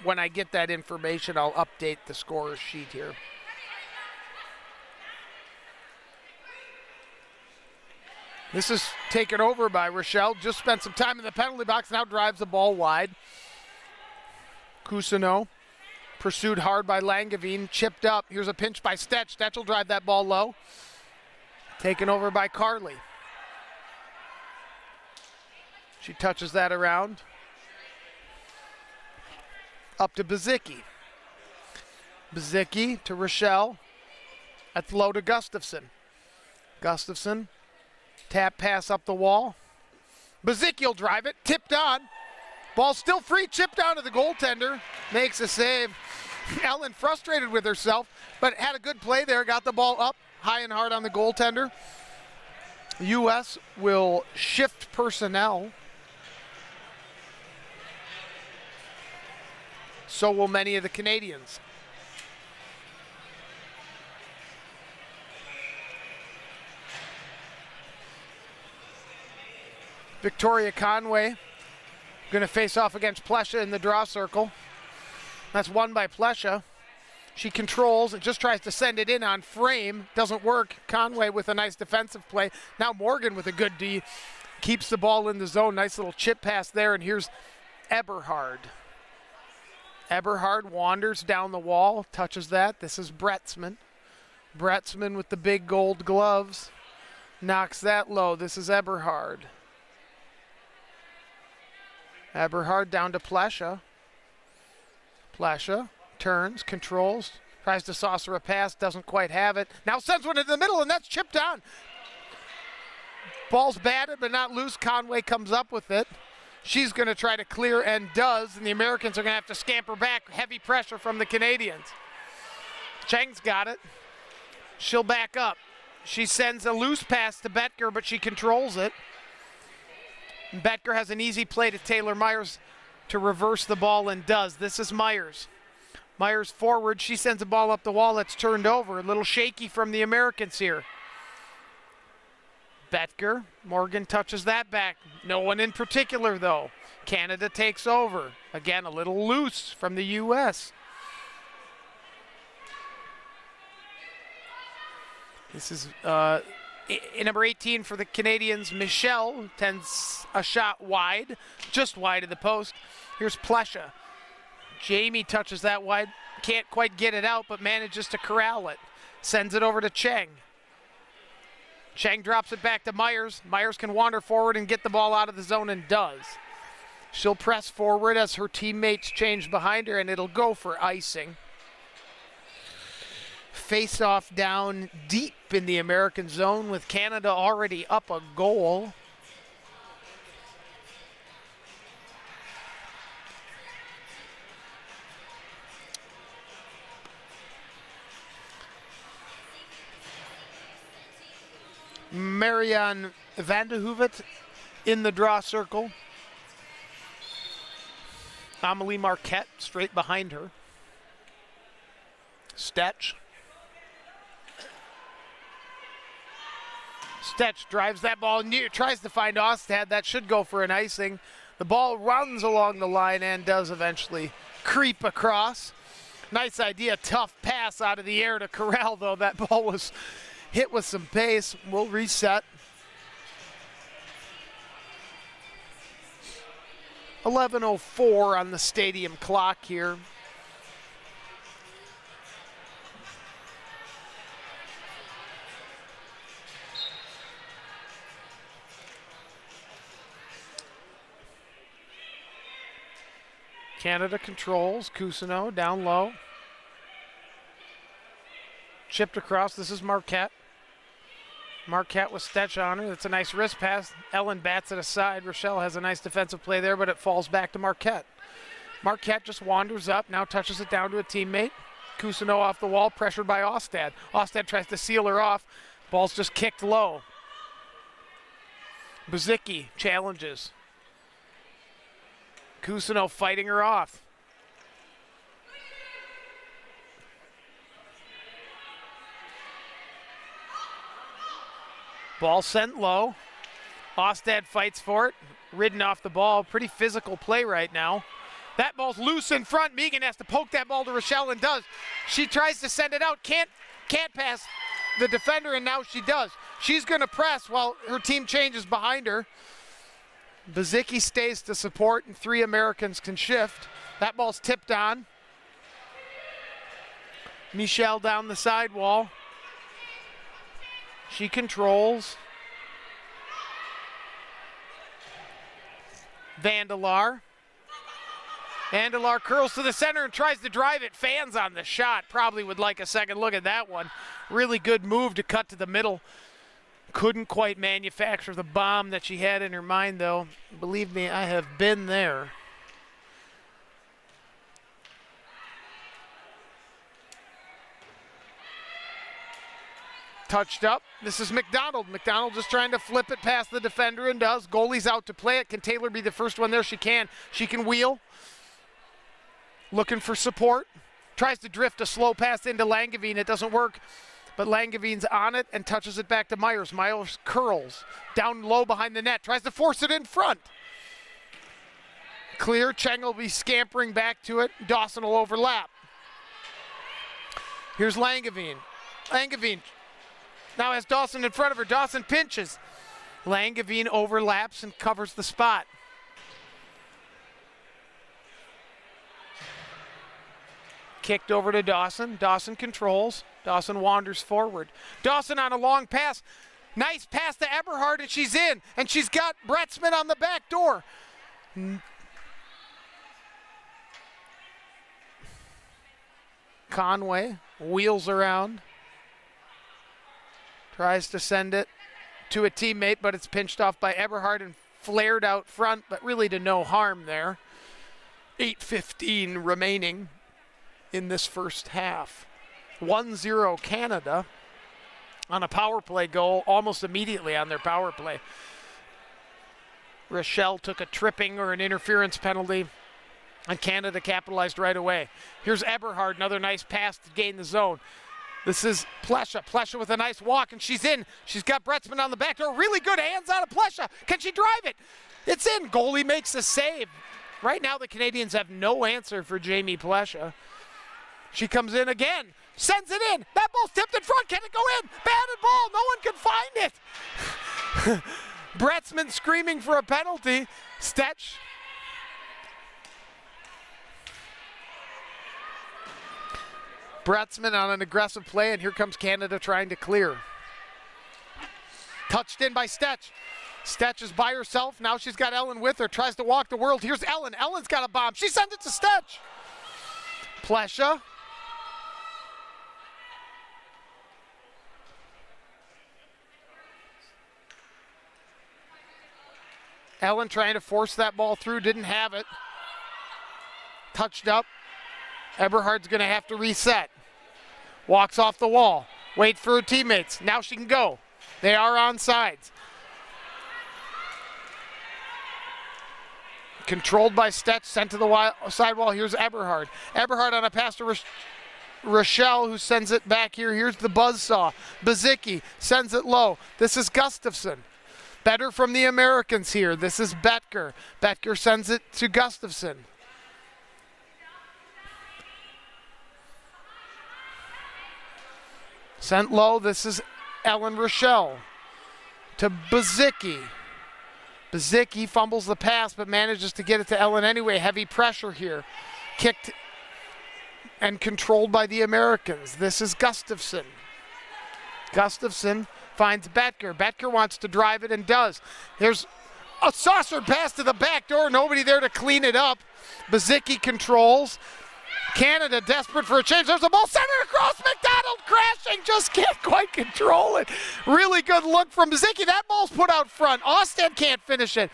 when I get that information, I'll update the scorer's sheet here. This is taken over by Rochelle. Just spent some time in the penalty box, now drives the ball wide. Cousineau pursued hard by Langevin, chipped up. Here's a pinch by Stetch. Stetch will drive that ball low. Taken over by Carly. She touches that around. Up to Bazicki. Bazicki to Rochelle. That's low to Gustafson. Gustafson, tap pass up the wall. Bazicki will drive it, tipped on. Ball still free, chipped down to the goaltender. Makes a save. Ellen frustrated with herself, but had a good play there. Got the ball up high and hard on the goaltender. U.S. will shift personnel. So will many of the Canadians. Victoria Conway going to face off against Plesha in the draw circle. That's won by Plesha. She controls and just tries to send it in on frame. Doesn't work. Conway with a nice defensive play. Now Morgan with a good D. Keeps the ball in the zone. Nice little chip pass there. And here's Eberhard. Eberhard wanders down the wall. Touches that. This is Bretzman. Bretzman with the big gold gloves. Knocks that low. This is Eberhard. Eberhard down to Plesha. Plesha turns, controls, tries to saucer a pass, doesn't quite have it. Now sends one into the middle, and that's chipped on. Ball's batted, but not loose. Conway comes up with it. She's going to try to clear and does, and the Americans are going to have to scamper back. Heavy pressure from the Canadians. Cheng's got it. She'll back up. She sends a loose pass to Betker, but she controls it. Betker has an easy play to Taylor Myers to reverse the ball and does. This is Myers. Myers forward. She sends a ball up the wall that's turned over. A little shaky from the Americans here. Betker. Morgan touches that back. No one in particular, though. Canada takes over. Again, a little loose from the U.S. This is number 18 for the Canadians. Michelle tends a shot wide, just wide of the post. Here's Plesha. Jamie touches that wide. Can't quite get it out, but manages to corral it. Sends it over to Cheng. Cheng drops it back to Myers. Myers can wander forward and get the ball out of the zone and does. She'll press forward as her teammates change behind her, and it'll go for icing. Face-off down deep in the American zone with Canada already up a goal. Marianne Vandehoevet in the draw circle. Amelie Marquette straight behind her. Stetch. Stetch drives that ball near, tries to find Ostad. That should go for an icing. The ball runs along the line and does eventually creep across. Nice idea, tough pass out of the air to Corral, though. That ball was hit with some pace. We'll reset. 11:04 on the stadium clock here. Canada controls. Cousineau down low. Chipped across. This is Marquette. Marquette with Stetch on her. That's a nice wrist pass. Ellen bats it aside. Rochelle has a nice defensive play there, but it falls back to Marquette. Marquette just wanders up, now touches it down to a teammate. Cousineau off the wall, pressured by Ostad. Ostad tries to seal her off. Ball's just kicked low. Buzicki challenges. Cousineau fighting her off. Ball sent low. Ostad fights for it. Ridden off the ball. Pretty physical play right now. That ball's loose in front. Megan has to poke that ball to Rochelle and does. She tries to send it out. Can't pass the defender, and now she does. She's going to press while her team changes behind her. Buzicki stays to support, and 3 Americans can shift. That ball's tipped on. Michelle down the sidewall. She controls. Vandelar. Vandelar curls to the center and tries to drive it. Fans on the shot. Probably would like a second look at that one. Really good move to cut to the middle. Couldn't quite manufacture the bomb that she had in her mind, though. Believe me, I have been there. Touched up. This is McDonald. McDonald just trying to flip it past the defender and does. Goalie's out to play it. Can Taylor be the first one there? She can. She can wheel. Looking for support. Tries to drift a slow pass into Langevin. It doesn't work. But Langevin's on it and touches it back to Myers. Myers curls down low behind the net. Tries to force it in front. Clear. Cheng will be scampering back to it. Dawson will overlap. Here's Langevin. Langevin now has Dawson in front of her. Dawson pinches. Langevin overlaps and covers the spot. Kicked over to Dawson. Dawson controls. Dawson wanders forward. Dawson on a long pass. Nice pass to Eberhard, and she's in. And she's got Bretzman on the back door. Conway wheels around. Tries to send it to a teammate, but it's pinched off by Eberhard and flared out front, but really to no harm there. 8:15 remaining in this first half. 1-0 Canada on a power play goal almost immediately on their power play. Rochelle took a tripping or an interference penalty, and Canada capitalized right away. Here's Eberhard, another nice pass to gain the zone. This is Plesha. Plesha with a nice walk, and she's in. She's got Bretzman on the back door. Really good hands out of Plesha. Can she drive it? It's in. Goalie makes a save. Right now the Canadians have no answer for Jamie Plesha. She comes in again. Sends it in. That ball's tipped in front. Can it go in? Batted ball. No one can find it. Bretzman screaming for a penalty. Stetch. Bretzman on an aggressive play, and here comes Canada trying to clear. Touched in by Stetch. Stetch is by herself. Now she's got Ellen with her. Tries to walk the world. Here's Ellen. Ellen's got a bomb. She sends it to Stetch. Plesha. Ellen trying to force that ball through. Didn't have it. Touched up. Eberhard's going to have to reset. Walks off the wall. Wait for her teammates. Now she can go. They are on sides. Controlled by Stetch, sent to the sidewall. Here's Eberhard. Eberhard on a pass to Rochelle, who sends it back here. Here's the buzzsaw. Bazicki sends it low. This is Gustafson. Better from the Americans here. This is Betker. Betker sends it to Gustafson. Sent low. This is Ellen Rochelle to Bazicki. Bazicki fumbles the pass but manages to get it to Ellen anyway. Heavy pressure here. Kicked and controlled by the Americans. This is Gustafson. Gustafson finds Betker. Betker wants to drive it and does. There's a saucer pass to the back door. Nobody there to clean it up. Bazicki controls. Canada desperate for a change. There's a ball centered across. McDonald crashing. Just can't quite control it. Really good look from Bazicki. That ball's put out front. Ostad can't finish it.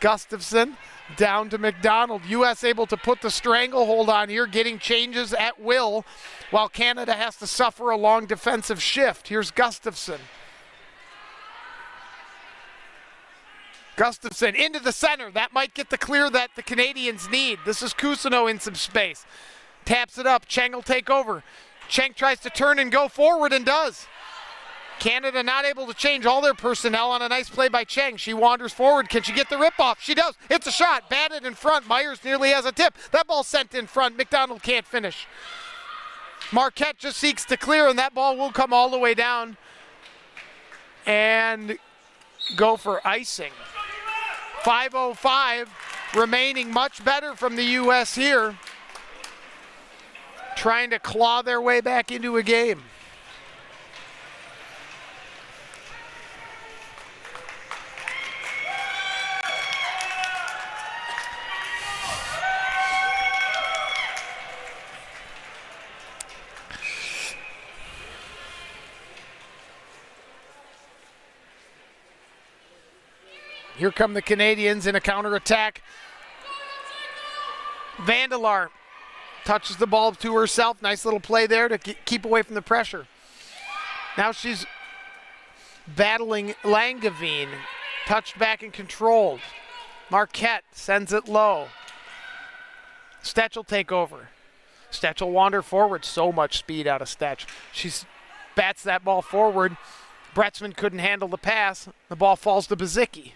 Gustafson down to McDonald. U.S. able to put the stranglehold on here, getting changes at will, while Canada has to suffer a long defensive shift. Here's Gustafson. Gustafson into the center. That might get the clear that the Canadians need. This is Cousineau in some space. Taps it up. Cheng will take over. Cheng tries to turn and go forward and does. Canada not able to change all their personnel on a nice play by Cheng. She wanders forward. Can she get the rip off? She does. It's a shot. Batted in front. Myers nearly has a tip. That ball sent in front. McDonald can't finish. Marquette just seeks to clear, and that ball will come all the way down and go for icing. 5:05 remaining. Much better from the U.S. here, trying to claw their way back into a game. Here come the Canadians in a counterattack. Vandelar touches the ball to herself. Nice little play there to keep away from the pressure. Now she's battling Langevin. Touched back and controlled. Marquette sends it low. Stetch will take over. Stetch will wander forward. So much speed out of Stetch. She bats that ball forward. Bretzman couldn't handle the pass. The ball falls to Bazicki.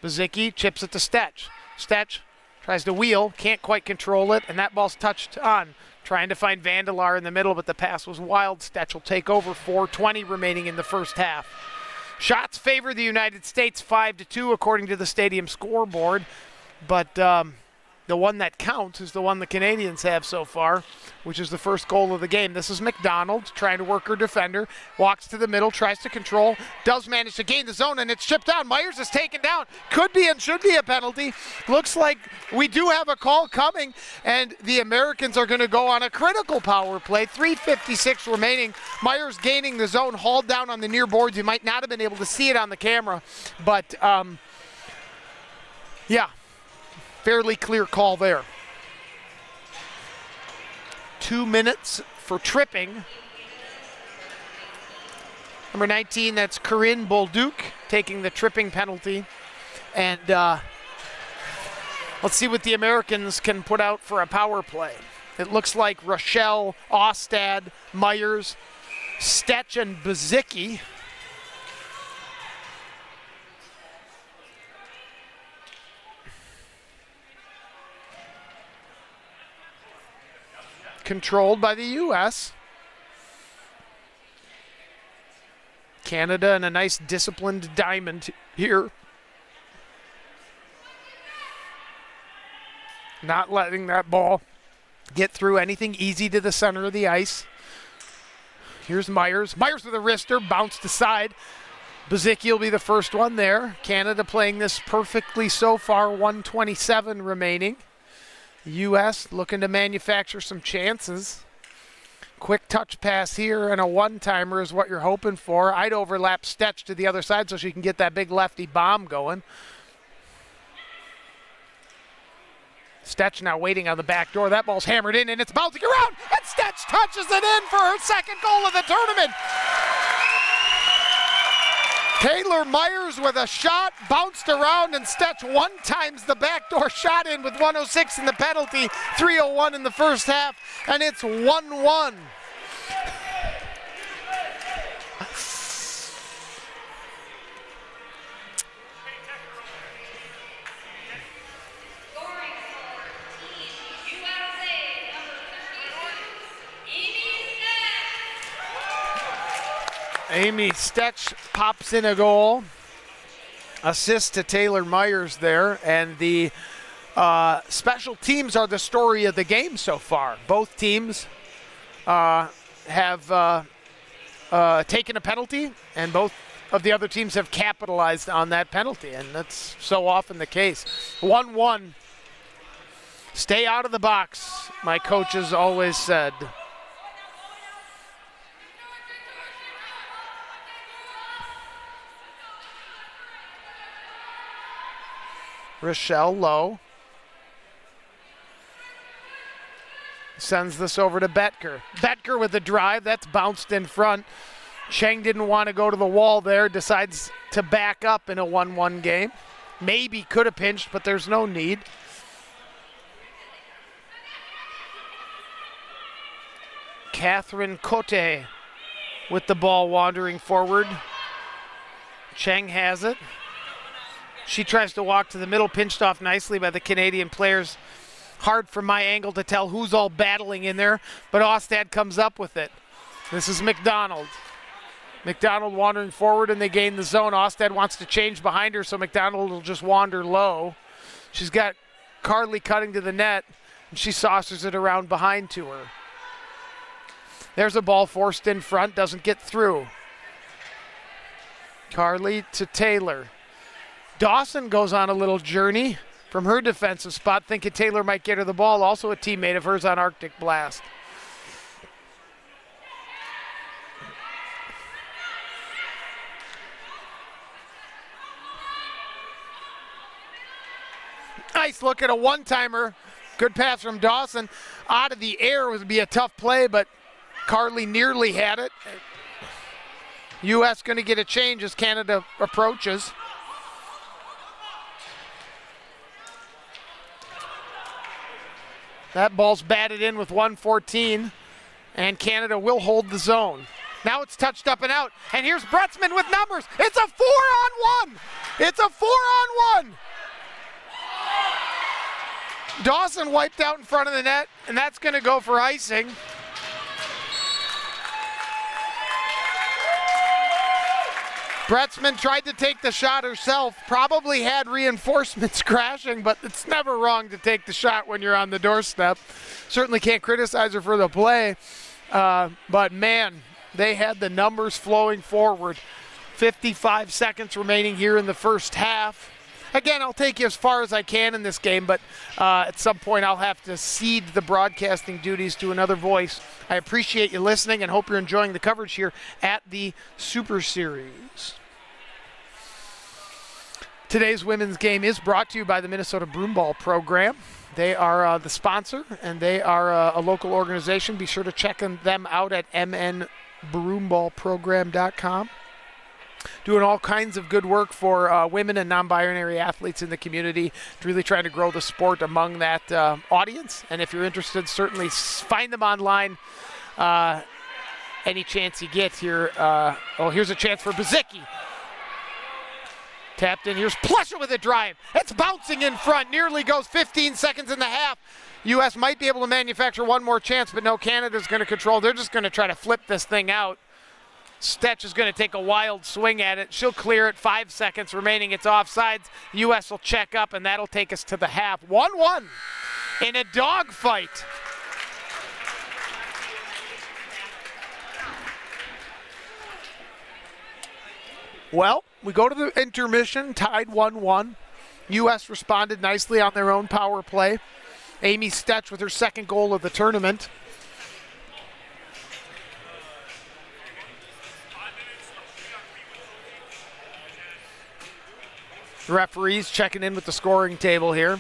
Bazicki chips it to Stetch. Stetch tries to wheel, can't quite control it, and that ball's touched on. Trying to find Vandelar in the middle, but the pass was wild. Stetch will take over. 4:20 remaining in the first half. Shots favor the United States 5-2 according to the stadium scoreboard, but the one that counts is the one the Canadians have so far, which is the first goal of the game. This is McDonald trying to work her defender, walks to the middle, tries to control, does manage to gain the zone, and it's chipped down. Myers is taken down. Could be and should be a penalty. Looks like we do have a call coming, and the Americans are going to go on a critical power play. 3:56 remaining. Myers gaining the zone, hauled down on the near boards. You might not have been able to see it on the camera, but yeah. Fairly clear call there. 2 minutes for tripping. Number 19, that's Corinne Bolduc taking the tripping penalty. And let's see what the Americans can put out for a power play. It looks like Rochelle, Ostad, Myers, Stetch, and Bazicki. Controlled by the U.S. Canada in a nice disciplined diamond here. Not letting that ball get through anything easy to the center of the ice. Here's Myers. Myers with a wrister, bounced aside. Bazicki will be the first one there. Canada playing this perfectly so far, 1:27 remaining. U.S. looking to manufacture some chances. Quick touch pass here and a one-timer is what you're hoping for. I'd overlap Stetch to the other side so she can get that big lefty bomb going. Stetch now waiting on the back door. That ball's hammered in and it's bouncing around, and Stetch touches it in for her second goal of the tournament. Taylor Myers with a shot, bounced around, and Stetch one times the backdoor shot in with 106 in the penalty, 3:01 in the first half, and it's 1-1. Amy Stetch pops in a goal. Assist to Taylor Myers there. And the special teams are the story of the game so far. Both teams have taken a penalty, and both of the other teams have capitalized on that penalty. And that's so often the case. 1-1. Stay out of the box, my coaches always said. Rochelle Lowe sends this over to Betker. Betker with the drive, that's bounced in front. Cheng didn't want to go to the wall there, decides to back up in a 1-1 game. Maybe could have pinched, but there's no need. Catherine Cote with the ball wandering forward. Cheng has it. She tries to walk to the middle, pinched off nicely by the Canadian players. Hard from my angle to tell who's all battling in there, but Ostad comes up with it. This is McDonald. McDonald wandering forward, and they gain the zone. Ostad wants to change behind her, so McDonald will just wander low. She's got Carly cutting to the net, and she saucers it around behind to her. There's a ball forced in front, doesn't get through. Carly to Taylor. Dawson goes on a little journey from her defensive spot, thinking Taylor might get her the ball. Also a teammate of hers on Arctic Blast. Nice look at a one-timer. Good pass from Dawson. Out of the air would be a tough play, but Carly nearly had it. U.S. going to get a change as Canada approaches. That ball's batted in with 1:14, and Canada will hold the zone. Now it's touched up and out, and here's Bretzman with numbers. It's a 4-on-1. It's a 4-on-1. Dawson wiped out in front of the net, and that's going to go for icing. Bretzman tried to take the shot herself, probably had reinforcements crashing, but it's never wrong to take the shot when you're on the doorstep. Certainly can't criticize her for the play, but man, they had the numbers flowing forward. 55 seconds remaining here in the first half. Again, I'll take you as far as I can in this game, but at some point I'll have to cede the broadcasting duties to another voice. I appreciate you listening and hope you're enjoying the coverage here at the Super Series. Today's women's game is brought to you by the Minnesota Broomball Program. They are the sponsor, and they are a local organization. Be sure to check them out at mnbroomballprogram.com. Doing all kinds of good work for women and non-binary athletes in the community, really trying to grow the sport among that audience. And if you're interested, certainly find them online any chance you get here. Here's a chance for Bazicki. Tapped in. Here's Plusher with a drive. It's bouncing in front. Nearly goes 15 seconds in the half. U.S. might be able to manufacture one more chance, but no, Canada's going to control. They're just going to try to flip this thing out. Stetch is going to take a wild swing at it. She'll clear it. 5 seconds remaining. It's offsides. U.S. will check up, and that'll take us to the half. 1-1 in a dogfight. Well, we go to the intermission, tied 1-1. U.S. responded nicely on their own power play. Amy Stetch with her second goal of the tournament. Referees checking in with the scoring table here.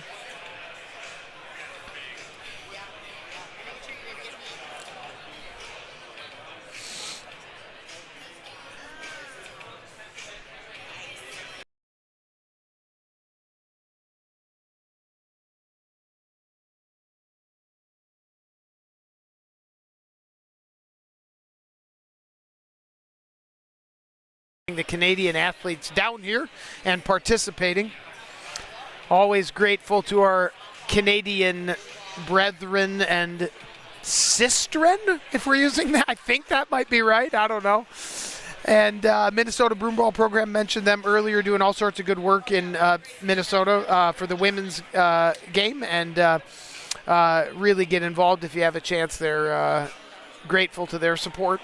the Canadian athletes down here and participating. Always grateful to our Canadian brethren and sistren, if we're using that. I think that might be right. I don't know. And Minnesota Broomball Program mentioned them earlier, doing all sorts of good work in Minnesota for the women's game. And really get involved if you have a chance. They're grateful to their support.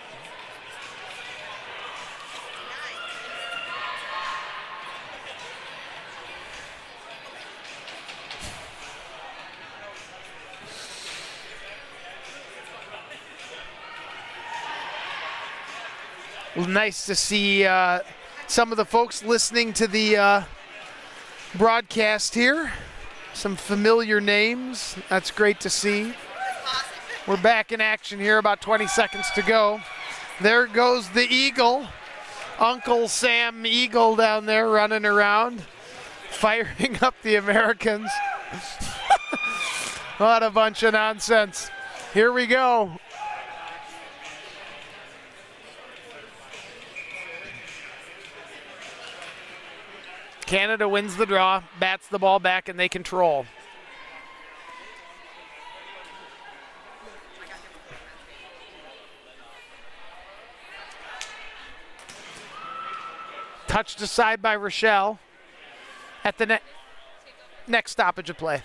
Nice to see some of the folks listening to the broadcast here. Some familiar names. That's great to see. We're back in action here, about 20 seconds to go. There goes the Eagle. Uncle Sam Eagle down there running around, firing up the Americans. What a bunch of nonsense. Here we go. Canada wins the draw, bats the ball back, and they control. Touched aside by Rochelle at the next stoppage of play.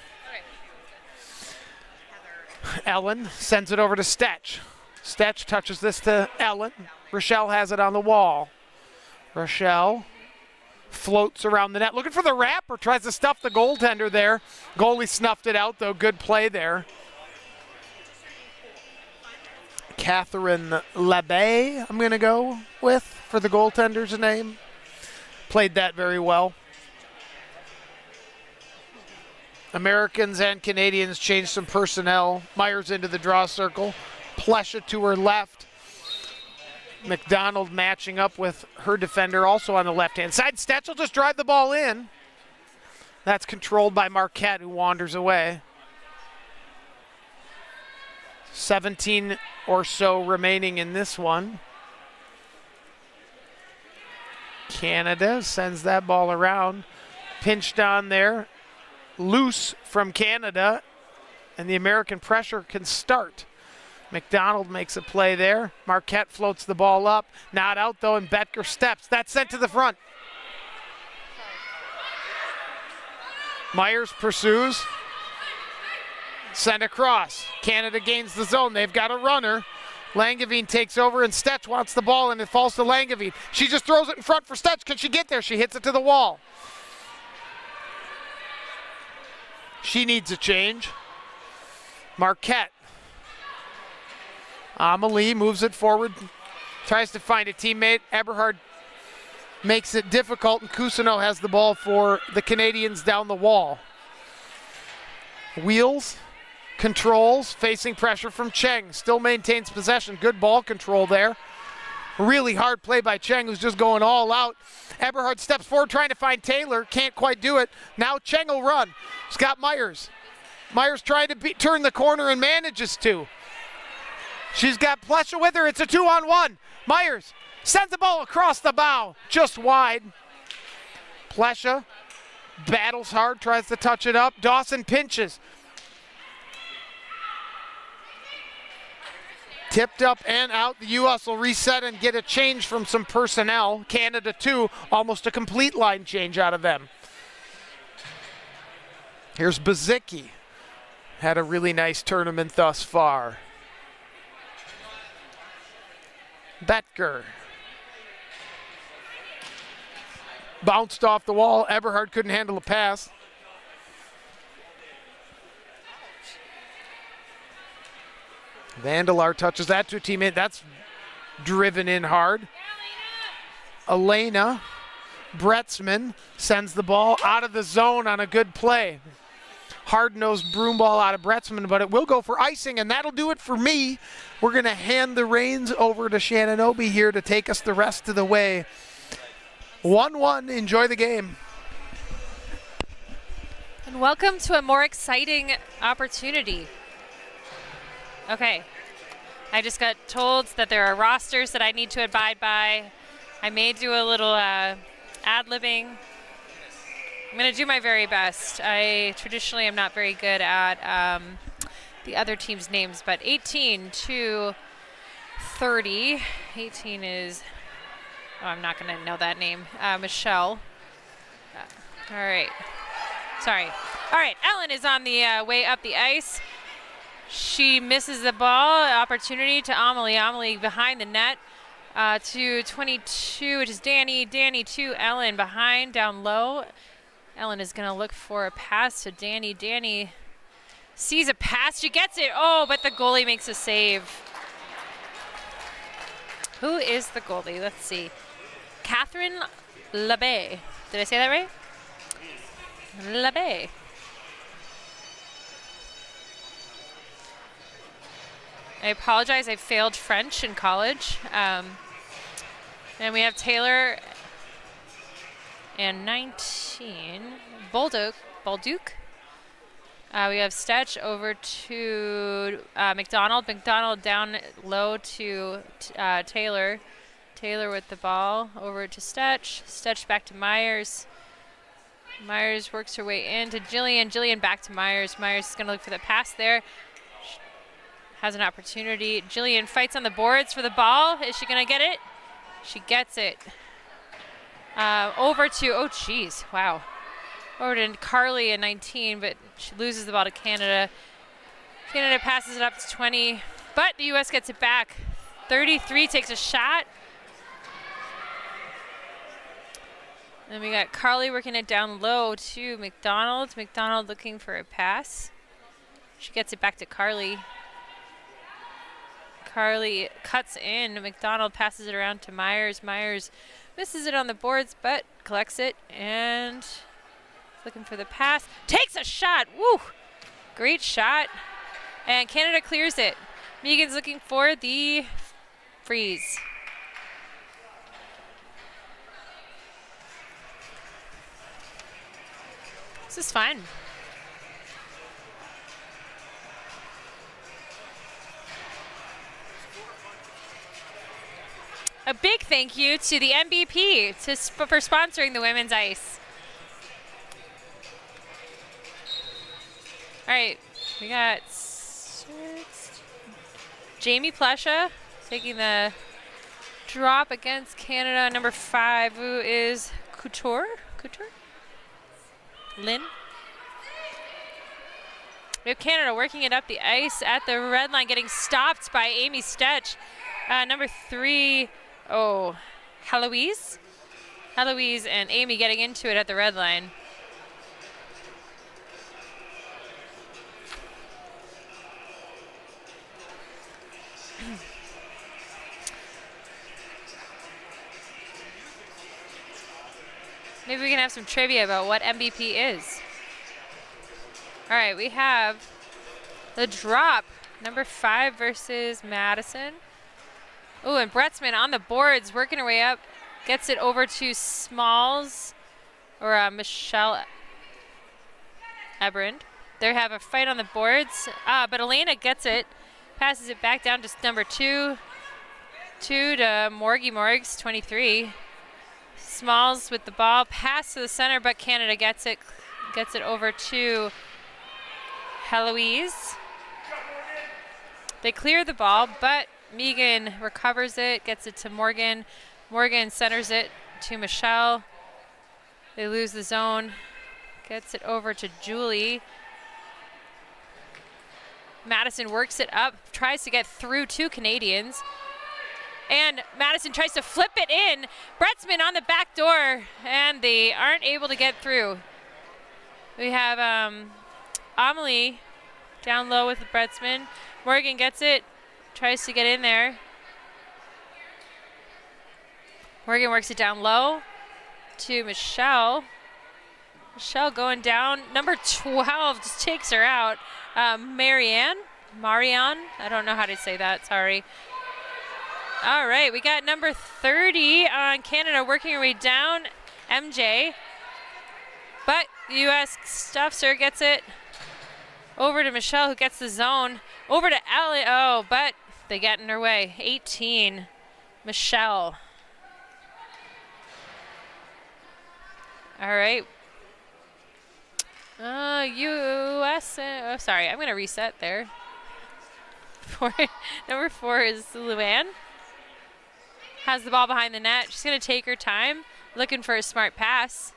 Ellen sends it over to Stetch. Stetch touches this to Ellen. Rochelle has it on the wall. Rochelle floats around the net, looking for the wrapper, tries to stuff the goaltender there. Goalie snuffed it out, though. Good play there. Catherine Labay, I'm going to go with for the goaltender's name. Played that very well. Americans and Canadians changed some personnel. Myers into the draw circle. Plesha to her left. McDonald matching up with her defender also on the left-hand side. Stetch will just drive the ball in. That's controlled by Marquette, who wanders away. 17 or so remaining in this one. Canada sends that ball around. Pinched on there. Loose from Canada. And the American pressure can start. McDonald makes a play there. Marquette floats the ball up. Not out, though, and Betker steps. That's sent to the front. Myers pursues. Sent across. Canada gains the zone. They've got a runner. Langevin takes over, and Stetch wants the ball, and it falls to Langevin. She just throws it in front for Stetch. Can she get there? She hits it to the wall. She needs a change. Marquette. Amelie moves it forward, tries to find a teammate. Eberhard makes it difficult, and Cousineau has the ball for the Canadians down the wall. Wheels, controls, facing pressure from Cheng. Still maintains possession. Good ball control there. Really hard play by Cheng, who's just going all out. Eberhard steps forward trying to find Taylor. Can't quite do it. Now Cheng will run. He's got Myers. Myers trying to turn the corner and manages to. She's got Plesha with her. It's a 2-on-1. Myers sends the ball across the bow, just wide. Plesha battles hard, tries to touch it up. Dawson pinches. Tipped up and out. The U.S. will reset and get a change from some personnel. Canada, too, almost a complete line change out of them. Here's Bazicki. Had a really nice tournament thus far. Betker. Bounced off the wall. Eberhard couldn't handle the pass. Vandelar touches that to a teammate. That's driven in hard. Elena Bretzman sends the ball out of the zone on a good play. Hard-nosed broom ball out of Bretzman, but it will go for icing, and that'll do it for me. We're going to hand the reins over to Shannon Obi here to take us the rest of the way. 1-1, enjoy the game.
And welcome to a more exciting opportunity. Okay, I just got told that there are rosters that I need to abide by. I may do a little ad-libbing. I'm going to do my very best. I traditionally am not very good at the other team's names, but 18-30. 18 is, oh, I'm not going to know that name. Michelle. All right. Sorry. All right, Ellen is on the way up the ice. She misses the ball. Opportunity to Amelie. Amelie behind the net to 22, which is Danny. Danny to Ellen behind, down low. Ellen is going to look for a pass to Danny. Danny sees a pass. She gets it. Oh, but the goalie makes a save. Who is the goalie? Let's see. Catherine Labbé. Did I say that right? Labbé. I apologize. I failed French in college. And we have Taylor and 19. Balduc. We have Stetch over to McDonald. McDonald down low to Taylor. Taylor with the ball over to Stetch. Stetch back to Myers. Myers works her way in to Jillian. Jillian back to Myers. Myers is going to look for the pass there. Has an opportunity. Jillian fights on the boards for the ball. Is she going to get it? She gets it. Over to, oh geez, wow. Over to Carly at 19, but she loses the ball to Canada. Canada passes it up to 20, but the U.S. gets it back. 33 takes a shot. Then we got Carly working it down low to McDonald. McDonald looking for a pass. She gets it back to Carly. Carly cuts in. McDonald passes it around to Myers. Myers misses it on the boards, but collects it and looking for the pass. Takes a shot. Woo! Great shot. And Canada clears it. Megan's looking for the freeze. This is fun. A big thank you to the MVP for sponsoring the women's ice. All right, we got Jamie Plesha taking the drop against Canada. Number 5, who is Couture? Lynn? We have Canada working it up the ice at the red line, getting stopped by Amy Stetch. Number 3, oh, Heloise and Amy getting into it at the red line. Maybe we can have some trivia about what MVP is. All right, we have the drop. Number 5 versus Madison. Oh, and Bretzman on the boards, working her way up. Gets it over to Smalls, or Michelle Ebrand. They have a fight on the boards, but Elena gets it. Passes it back down to number 2. 2 to Morgs, 23. Smalls with the ball, pass to the center, but Canada gets it over to Heloise. They clear the ball, but Megan recovers it, gets it to Morgan. Morgan centers it to Michelle. They lose the zone, gets it over to Julie. Madison works it up, tries to get through 2 Canadians. And Madison tries to flip it in. Bretzman on the back door, and they aren't able to get through. We have Amelie down low with the Bretzman. Morgan gets it, tries to get in there. Morgan works it down low to Michelle. Michelle going down. Number 12 just takes her out. Marianne, I don't know how to say that, sorry. All right, we got number 30 on Canada working her way down, MJ. But the U.S. stuffs her, gets it over to Michelle, who gets the zone. Over to Ellie, oh, but they get in her way. 18, Michelle. All right. U.S. Sorry, I'm going to reset there. Number 4 is Luann. Has the ball behind the net. She's going to take her time, looking for a smart pass.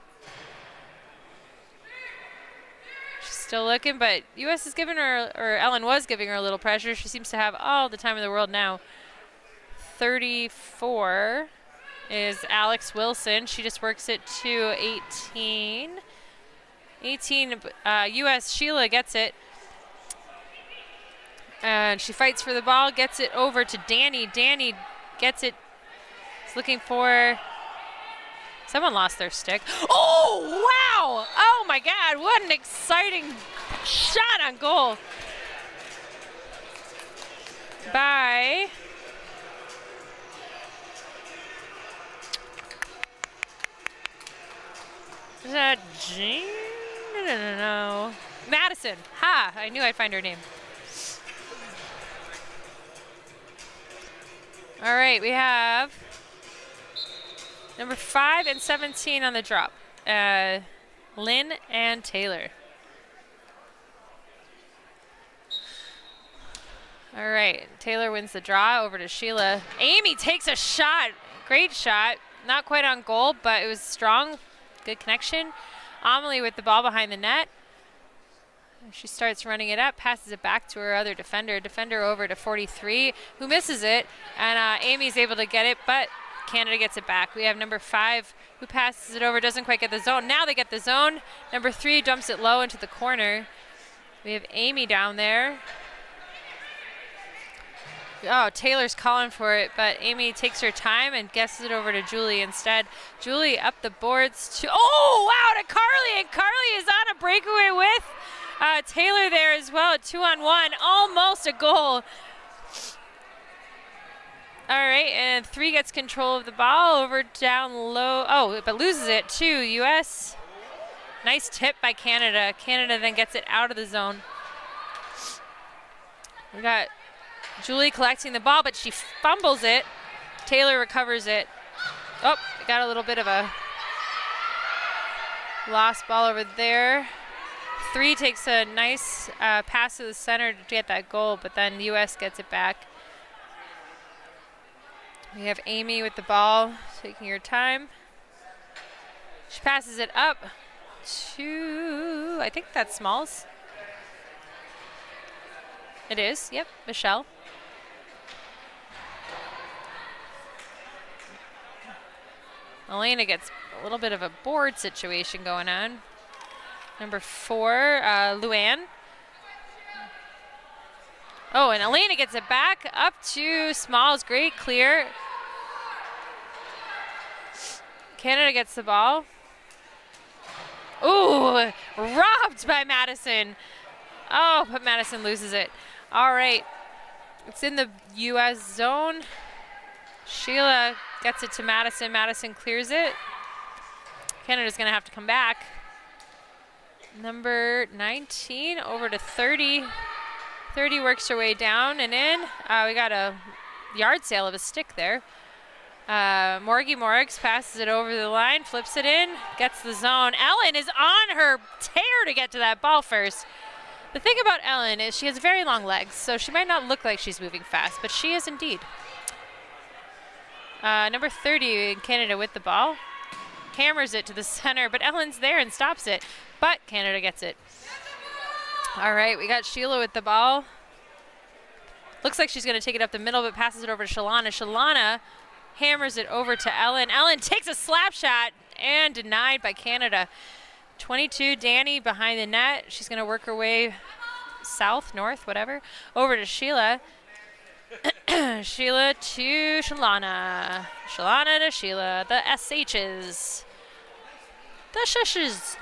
She's still looking, but U.S. is giving her, or Ellen was giving her a little pressure. She seems to have all the time in the world now. 34 is Alex Wilson. She just works it to 18. 18, U.S. Sheila gets it. And she fights for the ball, gets it over to Danny. Danny gets it. Is looking for... Someone lost their stick. Oh, wow! Oh, my God. What an exciting shot on goal by... Is that Jean? No. Madison. Ha! I knew I'd find her name. All right, we have number 5 and 17 on the drop. Lynn and Taylor. All right, Taylor wins the draw over to Sheila. Amy takes a shot. Great shot. Not quite on goal, but it was strong. Good connection. Amelie with the ball behind the net. She starts running it up, passes it back to her other defender. Defender over to 43, who misses it. And Amy's able to get it, but Canada gets it back. We have number 5 who passes it over, doesn't quite get the zone. Now they get the zone. Number 3 dumps it low into the corner. We have Amy down there. Oh, Taylor's calling for it, but Amy takes her time and guesses it over to Julie instead. Julie up the boards to, oh, wow, to Carly, and Carly is on a breakaway with Taylor there as well, 2-on-1, almost a goal. All right, and 3 gets control of the ball over down low. Oh, but loses it to U.S. Nice tip by Canada. Canada then gets it out of the zone. We got Julie collecting the ball, but she fumbles it. Taylor recovers it. Oh, got a little bit of a lost ball over there. 3 takes a nice pass to the center to get that goal, but then U.S. gets it back. We have Amy with the ball, taking her time. She passes it up to, I think that's Smalls. It is, yep, Michelle. Elena gets a little bit of a board situation going on. Number 4, Luann. Oh, and Elena gets it back up to Smalls. Great clear. Canada gets the ball. Ooh, robbed by Madison. Oh, but Madison loses it. All right, it's in the U.S. zone. Sheila gets it to Madison. Madison clears it. Canada's going to have to come back. Number 19 over to 30. 30 works her way down and in. We got a yard sale of a stick there. Morgie Morgs passes it over the line, flips it in, gets the zone. Ellen is on her tear to get to that ball first. The thing about Ellen is she has very long legs, so she might not look like she's moving fast, but she is indeed. Number 30 in Canada with the ball. Hammers it to the center, but Ellen's there and stops it. But Canada gets it. All right, we got Sheila with the ball. Looks like she's going to take it up the middle, but passes it over to Shalana. Shalana hammers it over to Ellen. Ellen takes a slap shot and denied by Canada. 22, Danny behind the net. She's going to work her way south, north, whatever, over to Sheila. Sheila to Shalana. Shalana to Sheila. The SHs. The shushes.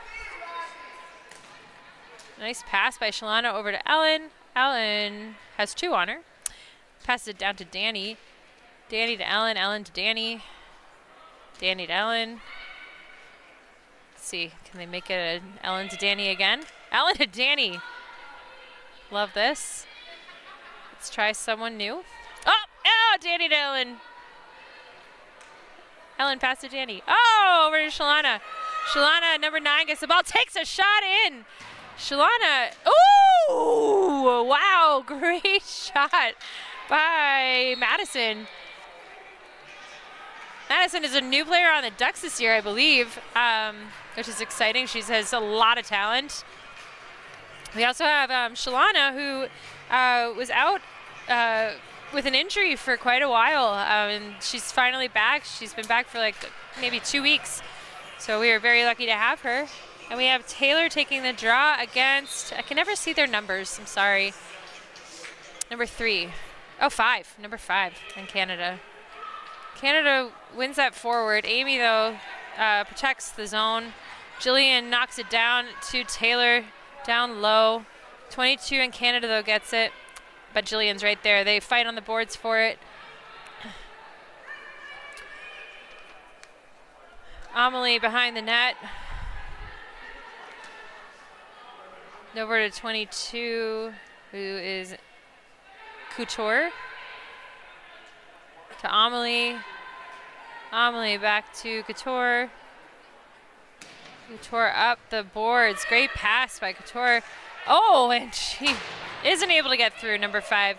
Nice pass by Shalana over to Ellen. Ellen has 2 on her. Passes it down to Danny. Danny to Ellen. Ellen to Danny. Danny to Ellen. Let's see. Can they make it an Ellen to Danny again? Ellen to Danny. Love this. Let's try someone new. Oh, Danny to Ellen. Ellen passed to Danny. Oh, over to Shalana. Shalana, number 9, gets the ball, takes a shot in. Shalana, ooh, wow, great shot by Madison. Madison is a new player on the Ducks this year, I believe, which is exciting. She has a lot of talent. We also have Shalana, who was out with an injury for quite a while, and she's finally back. She's been back for like maybe 2 weeks, so we are very lucky to have her. And we have Taylor taking the draw against, I can never see their numbers, I'm sorry. Number 3. Oh, 5. Number 5 in Canada. Canada wins that forward. Amy, though, protects the zone. Jillian knocks it down to Taylor, down low. 22 in Canada, though, gets it. But Jillian's right there. They fight on the boards for it. Amelie behind the net. Over to 22, who is Couture. To Amelie. Amelie back to Couture. Couture up the boards. Great pass by Couture. Oh, and she isn't able to get through, number 5.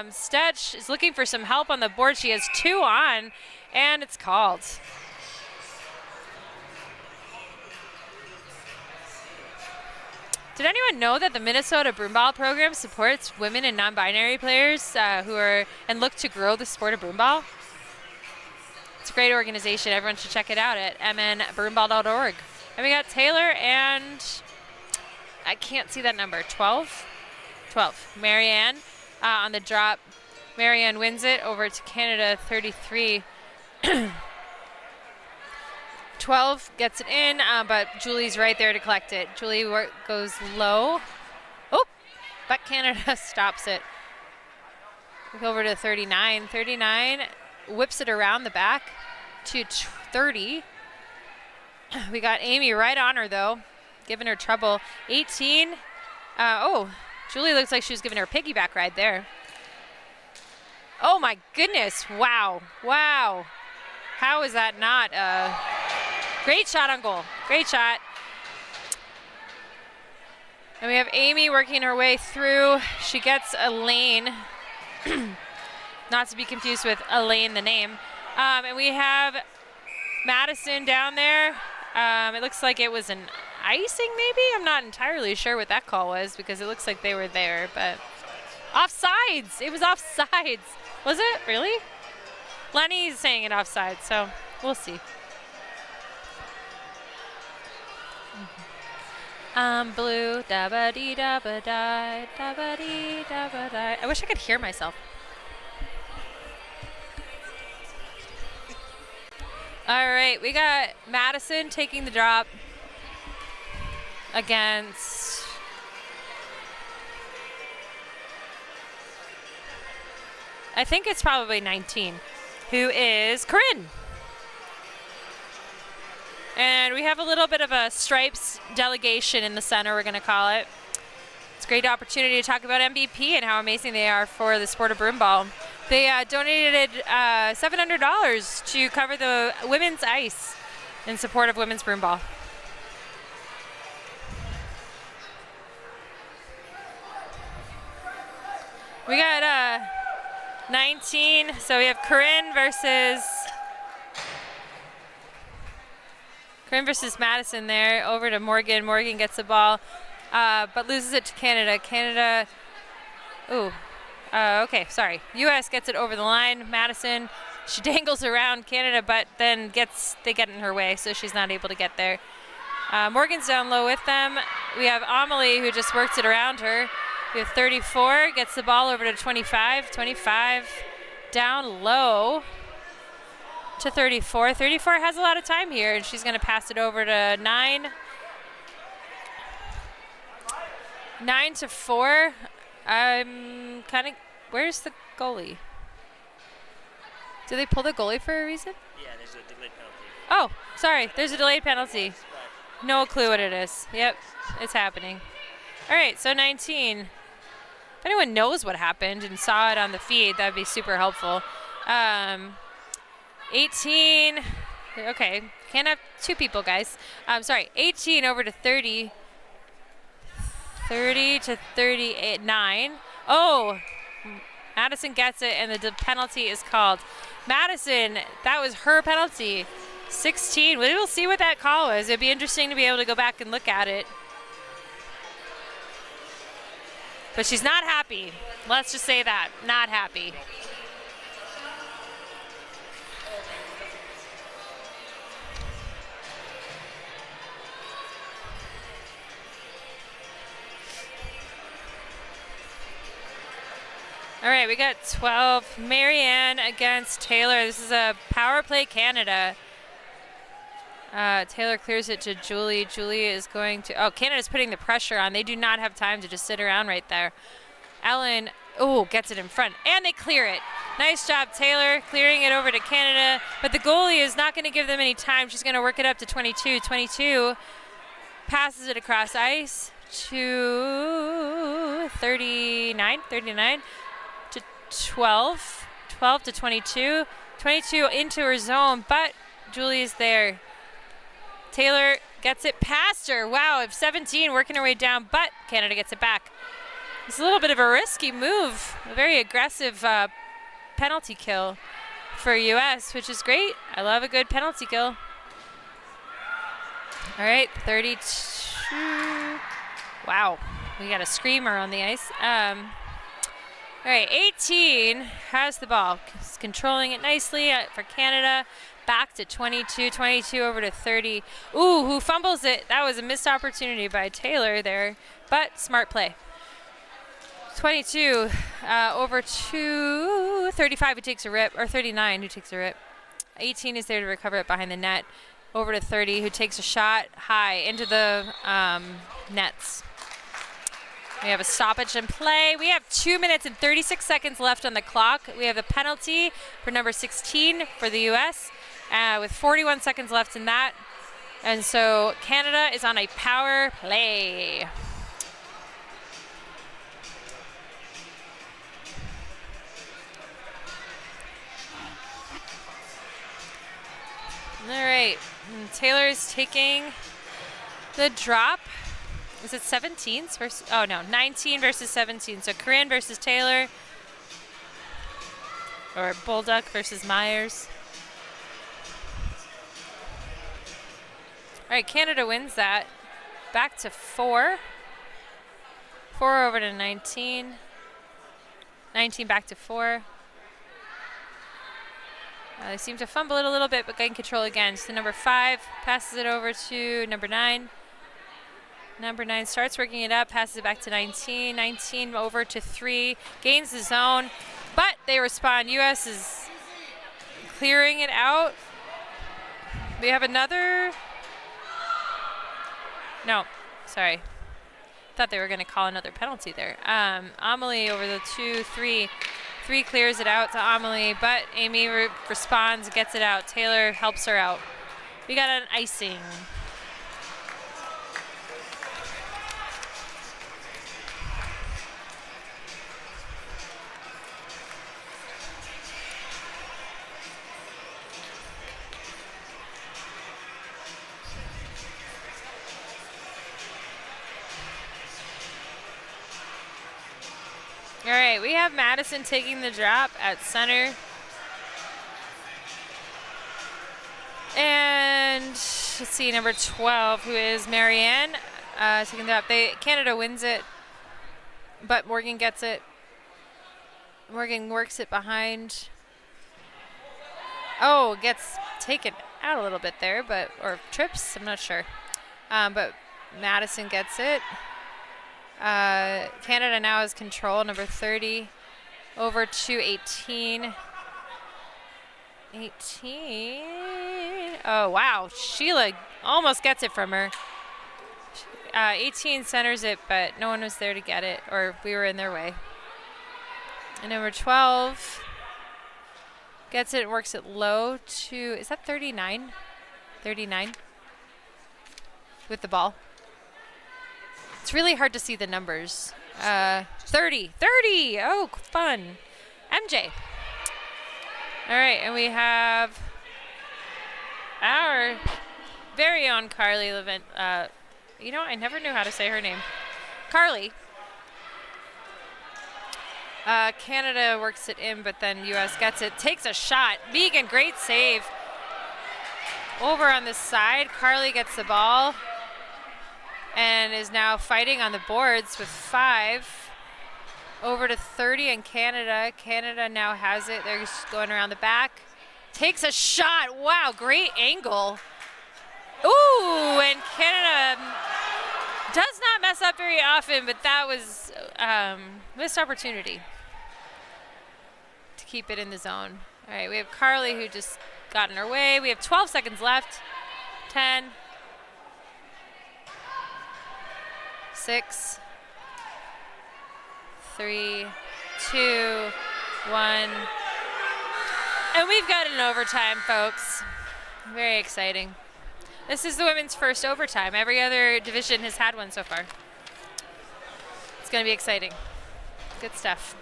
Stetch is looking for some help on the board. She has 2 on, and it's called. Did anyone know that the Minnesota Broomball program supports women and non-binary players who are and look to grow the sport of broomball? It's a great organization. Everyone should check it out at mnbroomball.org. And we got Taylor and I can't see that number. 12? 12. Marianne on the drop. Marianne wins it over to Canada 33. 12 gets it in, but Julie's right there to collect it. Julie goes low. Oh, but Canada stops it. We go over to 39. 39 whips it around the back to 30. We got Amy right on her, though, giving her trouble. 18. Oh, Julie looks like she was giving her a piggyback ride there. Oh, my goodness. Wow. Wow. How is that not great shot on goal. Great shot. And we have Amy working her way through. She gets Elaine. Not to be confused with Elaine, the name. And we have Madison down there. It looks like it was an icing, maybe? I'm not entirely sure what that call was because it looks like they were there, but offsides. It was offsides. Was it? Really? Lenny's saying it offside, so we'll see. I'm blue, da ba dee da ba die, da ba dee da ba die. I wish I could hear myself. All right, we got Madison taking the drop against I think it's probably 19, who is Corinne. And we have a little bit of a Stripes delegation in the center, we're going to call it. It's a great opportunity to talk about MVP and how amazing they are for the sport of broomball. They donated $700 to cover the women's ice in support of women's broomball. We got 19, so we have Corinne versus Madison there. Over to Morgan. Morgan gets the ball, but loses it to Canada. Canada, okay, sorry. U.S. gets it over the line. Madison, she dangles around Canada, but then they get in her way, so she's not able to get there. Morgan's down low with them. We have Amelie, who just works it around her. We have 34, gets the ball over to 25. 25 down low to 34. 34 has a lot of time here, and she's going to pass it over to 9. 9 to 4. I'm kind of, where's the goalie? Do they pull the goalie for a reason?
Yeah, there's a delayed penalty.
Oh, sorry, there's a delayed penalty. No clue what it is. Yep, it's happening. All right, so 19. If anyone knows what happened and saw it on the feed, that would be super helpful. 18. Okay, Can't have two people, guys. Sorry, 18 over to 30. 30 to 39. Oh, Madison gets it, and the penalty is called. Madison, that was her penalty. 16. We will see what that call was. It'd be interesting to be able to go back and look at it. But she's not happy. Let's just say that. Not happy. All right, we got 12. Marianne against Taylor. This is a power play Canada. Taylor clears it to Julie. Julie is going to, Canada's putting the pressure on. They do not have time to just sit around right there. Ellen, gets it in front, and they clear it. Nice job, Taylor, clearing it over to Canada, but the goalie is not going to give them any time. She's going to work it up to 22. 22 passes it across ice to 39 to 12 to 22. 22 into her zone, but Julie is there. Taylor gets it past her. Wow, 17 working her way down, but Canada gets it back. It's a little bit of a risky move, a very aggressive penalty kill for U.S., which is great. I love a good penalty kill. All right, 32. Wow, we got a screamer on the ice. All right, 18 has the ball. He's controlling it nicely for Canada. Back to 22 over to 30. Who fumbles it? That was a missed opportunity by Taylor there, but smart play. 22 over to 35 who takes a rip, or 39 who takes a rip. 18 is there to recover it behind the net. Over to 30 who takes a shot high into the nets. We have a stoppage in play. We have 2 minutes and 36 seconds left on the clock. We have a penalty for number 16 for the U.S. With 41 seconds left in that. And so Canada is on a power play. All right, and Taylor's taking the drop. Is it 17s versus, 19 versus 17. So Corinne versus Taylor, or Bulldog versus Myers. All right, Canada wins that. Back to 4. 4 over to 19. 19 back to 4. They seem to fumble it a little bit, but gain control again. So number 5 passes it over to number 9. Number 9 starts working it up, passes it back to 19. 19 over to 3, gains the zone, but they respond. U.S. is clearing it out. We have another. No, sorry. Thought they were going to call another penalty there. Amelie over the 2, 3. 3 clears it out to Amelie, but Amy responds, gets it out. Taylor helps her out. We got an icing. All right, we have Madison taking the drop at center. And let's see, number 12, who is Marianne, taking the drop. Canada wins it, but Morgan gets it. Morgan works it behind. Gets taken out a little bit there, or trips, I'm not sure. But Madison gets it. Canada now has control, number 30 over to 18. 18. Oh, wow. Sheila almost gets it from her. 18 centers it, but no one was there to get it, or we were in their way. And number 12 gets it and works it low to, is that 39? 39 with the ball. It's really hard to see the numbers. 30. Oh, fun. MJ. All right, and we have our very own Carly Levent. You know, I never knew how to say her name. Carly. Canada works it in, but then U.S. gets it. Takes a shot. Megan, great save. Over on this side, Carly gets the ball and is now fighting on the boards with 5. Over to 30 in Canada. Canada now has it. They're just going around the back. Takes a shot. Wow, great angle. Ooh, and Canada does not mess up very often, but that was missed opportunity to keep it in the zone. All right, we have Carly who just got in her way. We have 12 seconds left. 10, 6, 3, 2, 1. And we've got an overtime, folks. Very exciting. This is the women's first overtime. Every other division has had one so far. It's going to be exciting. Good stuff.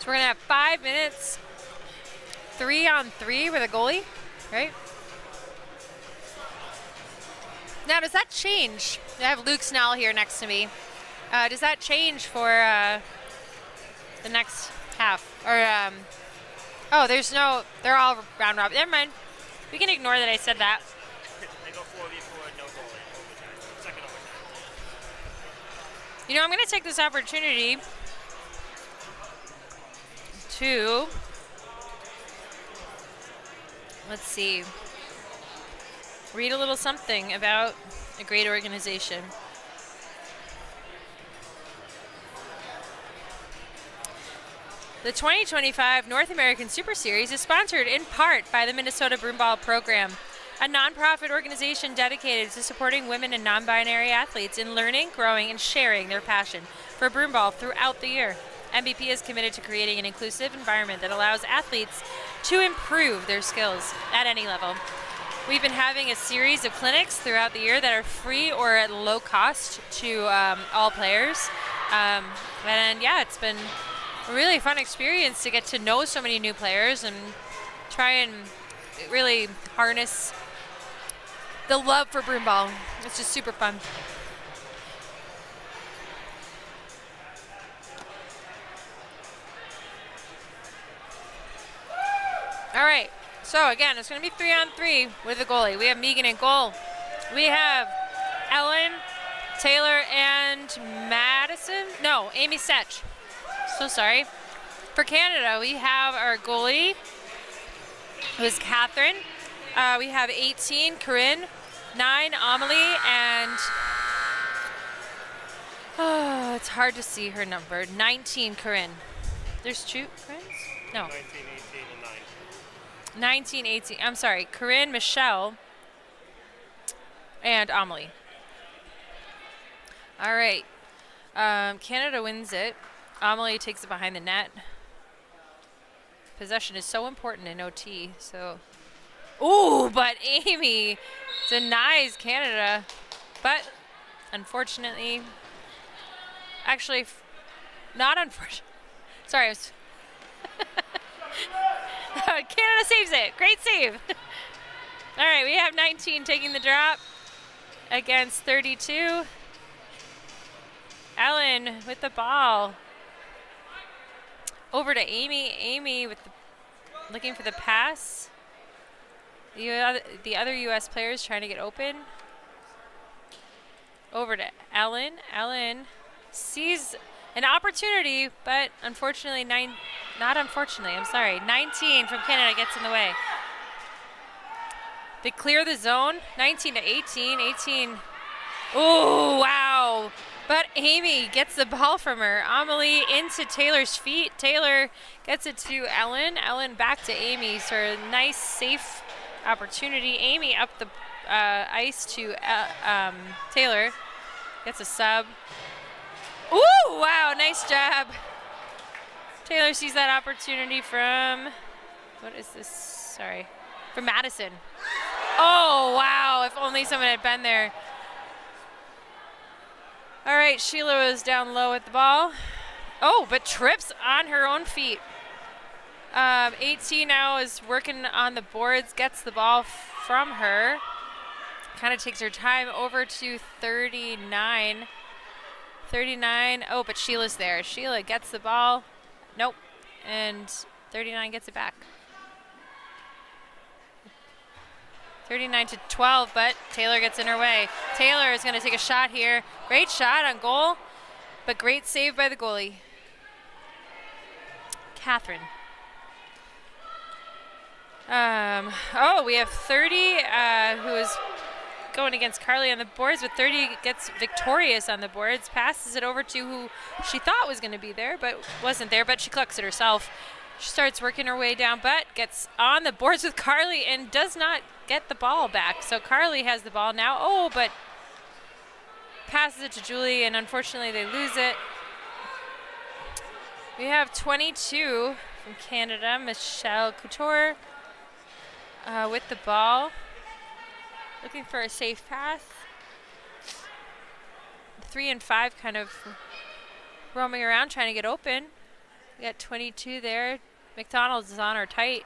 So we're going to have 5 minutes, 3-on-3 with a goalie, right? Now, does that change? I have Luke Snell here next to me. Does that change for the next half? Or, oh, there's no, they're all round robin. Never mind. We can ignore that I said that.
They go 4v4, no goalie, overtime. Second overtime.
You know, I'm going to take this opportunity to, let's see, read a little something about a great organization. The 2025 North American Super Series is sponsored in part by the Minnesota Broomball Program, a nonprofit organization dedicated to supporting women and non-binary athletes in learning, growing, and sharing their passion for broomball throughout the year. MVP is committed to creating an inclusive environment that allows athletes to improve their skills at any level. We've been having a series of clinics throughout the year that are free or at low cost to all players. And yeah, it's been a really fun experience to get to know so many new players and try and really harness the love for broomball. It's just super fun. All right, so again, it's going to be 3-on-3 with the goalie. We have Megan in goal. We have Ellen, Taylor, and Madison. No, Amy Setch. So sorry. For Canada, we have our goalie, who is Catherine. We have 18, Corinne, 9, Amelie, and it's hard to see her number, 19, Corinne. There's 2 Corinnes? No.
19, 18, and 9.
19, 18, I'm sorry, Corinne, Michelle, and Amelie. All right, Canada wins it. Amelie takes it behind the net. Possession is so important in OT, so. Ooh, but Amy denies Canada, but unfortunately, actually, not unfortunately, sorry, I was Canada saves it. Great save. All right, we have 19 taking the drop against 32. Ellen with the ball. Over to Amy. Amy with looking for the pass. The other U.S. players trying to get open. Over to Ellen. Ellen sees an opportunity, but unfortunately, 19 from Canada gets in the way. They clear the zone, 19 to 18. 18. Oh, wow. But Amy gets the ball from her. Amelie into Taylor's feet. Taylor gets it to Ellen. Ellen back to Amy. So a nice, safe opportunity. Amy up the ice to Taylor. Gets a sub. Ooh, wow, nice job. Taylor sees that opportunity from, what is this? Sorry. for Madison. Oh, wow, if only someone had been there. All right, Sheila was down low at the ball. Oh, but trips on her own feet. 18 now is working on the boards, gets the ball from her. Kind of takes her time over to 39. 39, oh, but Sheila's there. Sheila gets the ball. Nope, and 39 gets it back. 39-12, but Taylor gets in her way. Taylor is going to take a shot here. Great shot on goal, but great save by the goalie. Catherine. Oh, we have 30 who is going against Carly on the boards, but 30 gets victorious on the boards, passes it over to who she thought was going to be there, but wasn't there, but she clucks it herself. She starts working her way down, but gets on the boards with Carly and does not get the ball back. So Carly has the ball now. Oh, but passes it to Julie, and unfortunately they lose it. We have 22 from Canada, Michelle Couture with the ball. Looking for a safe pass. 3 and 5 kind of roaming around trying to get open. We got 22 there. McDonald's is on her tight.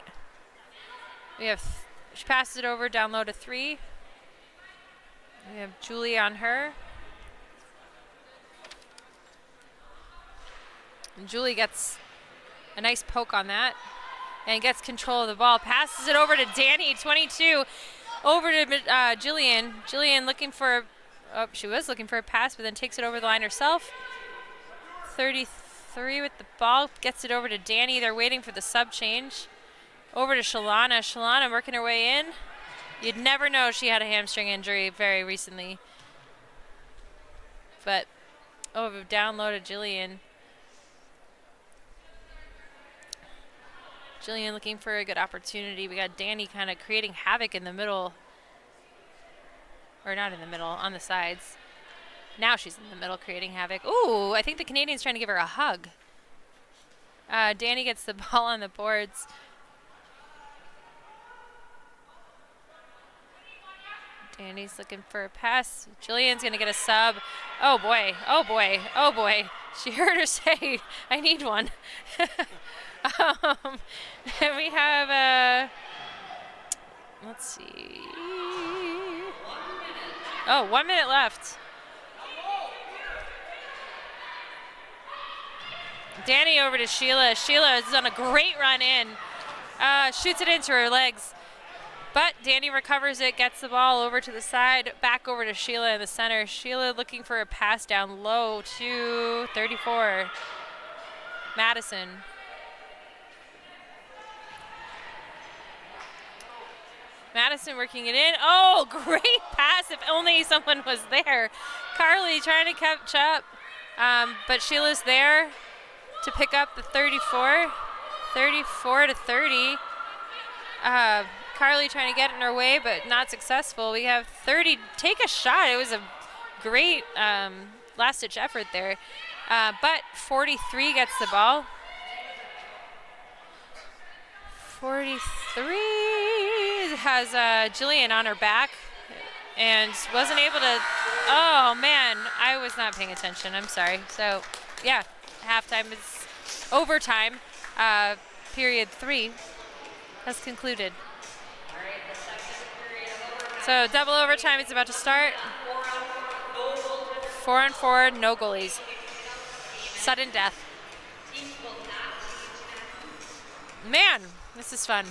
We have, she passes it over down low to 3. We have Julie on her. And Julie gets a nice poke on that and gets control of the ball. Passes it over to Danny, 22. Over to Jillian. Jillian looking for, she was looking for a pass, but then takes it over the line herself. 33 with the ball, gets it over to Danny. They're waiting for the sub change. Over to Shalana. Shalana working her way in. You'd never know she had a hamstring injury very recently. But over down low to Jillian. Jillian looking for a good opportunity. We got Danny kind of creating havoc in the middle. Or not in the middle, on the sides. Now she's in the middle creating havoc. Ooh, I think the Canadian's trying to give her a hug. Danny gets the ball on the boards. Danny's looking for a pass. Jillian's going to get a sub. Oh, boy. Oh, boy. Oh, boy. She heard her say, I need one. And we have, let's see. Oh, 1 minute left. Danny over to Sheila. Sheila has done a great run in. Shoots it into her legs. But Danny recovers it, gets the ball over to the side, back over to Sheila in the center. Sheila looking for a pass down low to 34. Madison. Madison working it in. Oh, great pass. If only someone was there. Carly trying to catch up. But Sheila's there to pick up the 34. 34-30. Carly trying to get in her way, but not successful. We have 30. Take a shot. It was a great last-ditch effort there. But 43 gets the ball. 43 has Jillian on her back and wasn't able to. Oh, man, I was not paying attention. I'm sorry. So, yeah, halftime is overtime. Period 3 has concluded. So double overtime is about to start. 4-on-4, no goalies. Sudden death. Man, this is fun.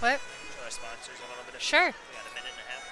What?
To our sponsors a little bit of
Sure.
We got a minute and a half.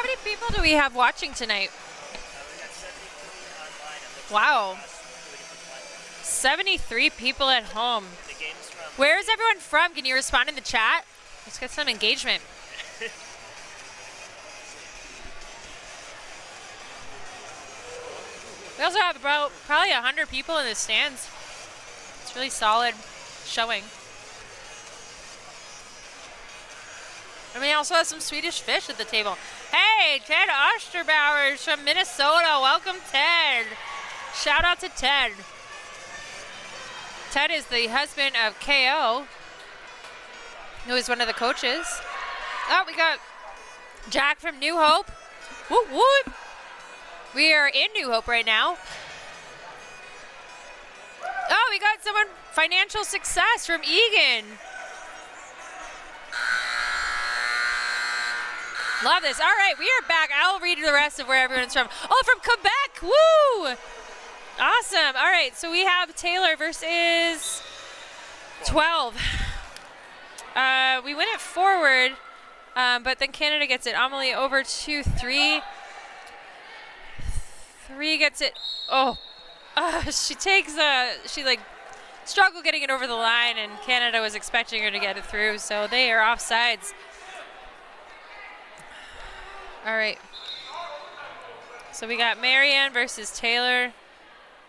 many people do we have watching tonight?
We got 73 online. It looks
Wow.
like across 2 different platforms.
73 people at home.
The game's from
Where is everyone from? Can you respond in the chat? Let's get some engagement. We also have about probably 100 people in the stands. It's really solid showing. And we also have some Swedish fish at the table. Hey, Ted Osterbauer from Minnesota. Welcome, Ted. Shout out to Ted. Ted is the husband of KO, who is one of the coaches. Oh, we got Jack from New Hope. Woot woot. We are in New Hope right now. Oh, we got someone, financial success from Egan. Love this. All right, we are back. I'll read the rest of where everyone's from. Oh, from Quebec. Woo! Awesome. All right, so we have Taylor versus 12. We win it forward, but then Canada gets it. Amelie over 2-3. 3 gets it. Oh, she takes she like struggled getting it over the line, and Canada was expecting her to get it through, so they are offsides. All right. So we got Marianne versus Taylor.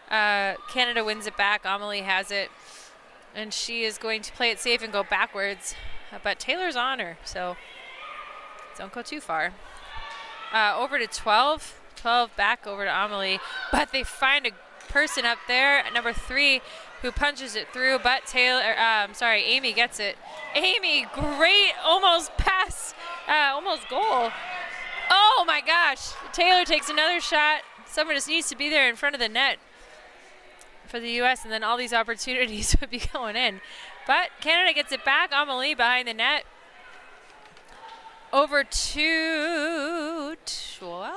Canada wins it back. Amelie has it, and she is going to play it safe and go backwards, but Taylor's on her, so don't go too far. Over to 12. 12 back over to Amelie, but they find a person up there at number 3 who punches it through, but Amy gets it. Amy, great almost pass, almost goal. Oh my gosh, Taylor takes another shot. Someone just needs to be there in front of the net for the U.S., and then all these opportunities would be going in. But Canada gets it back. Amelie behind the net. Over to 12.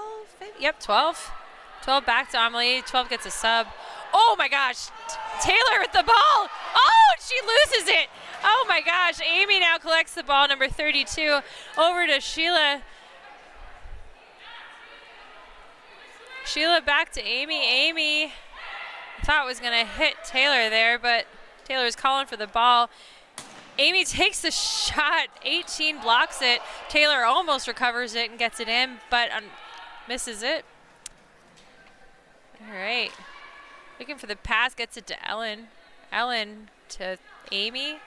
Yep, 12. 12 back to Amelie. 12 gets a sub. Oh my gosh. Taylor with the ball. Oh, she loses it. Oh my gosh. Amy now collects the ball, number 32. Over to Sheila. Sheila back to Amy. Amy thought was going to hit Taylor there, but Taylor was calling for the ball. Amy takes the shot. 18 blocks it. Taylor almost recovers it and gets it in, but misses it. All right. Looking for the pass, gets it to Ellen. Ellen to Amy.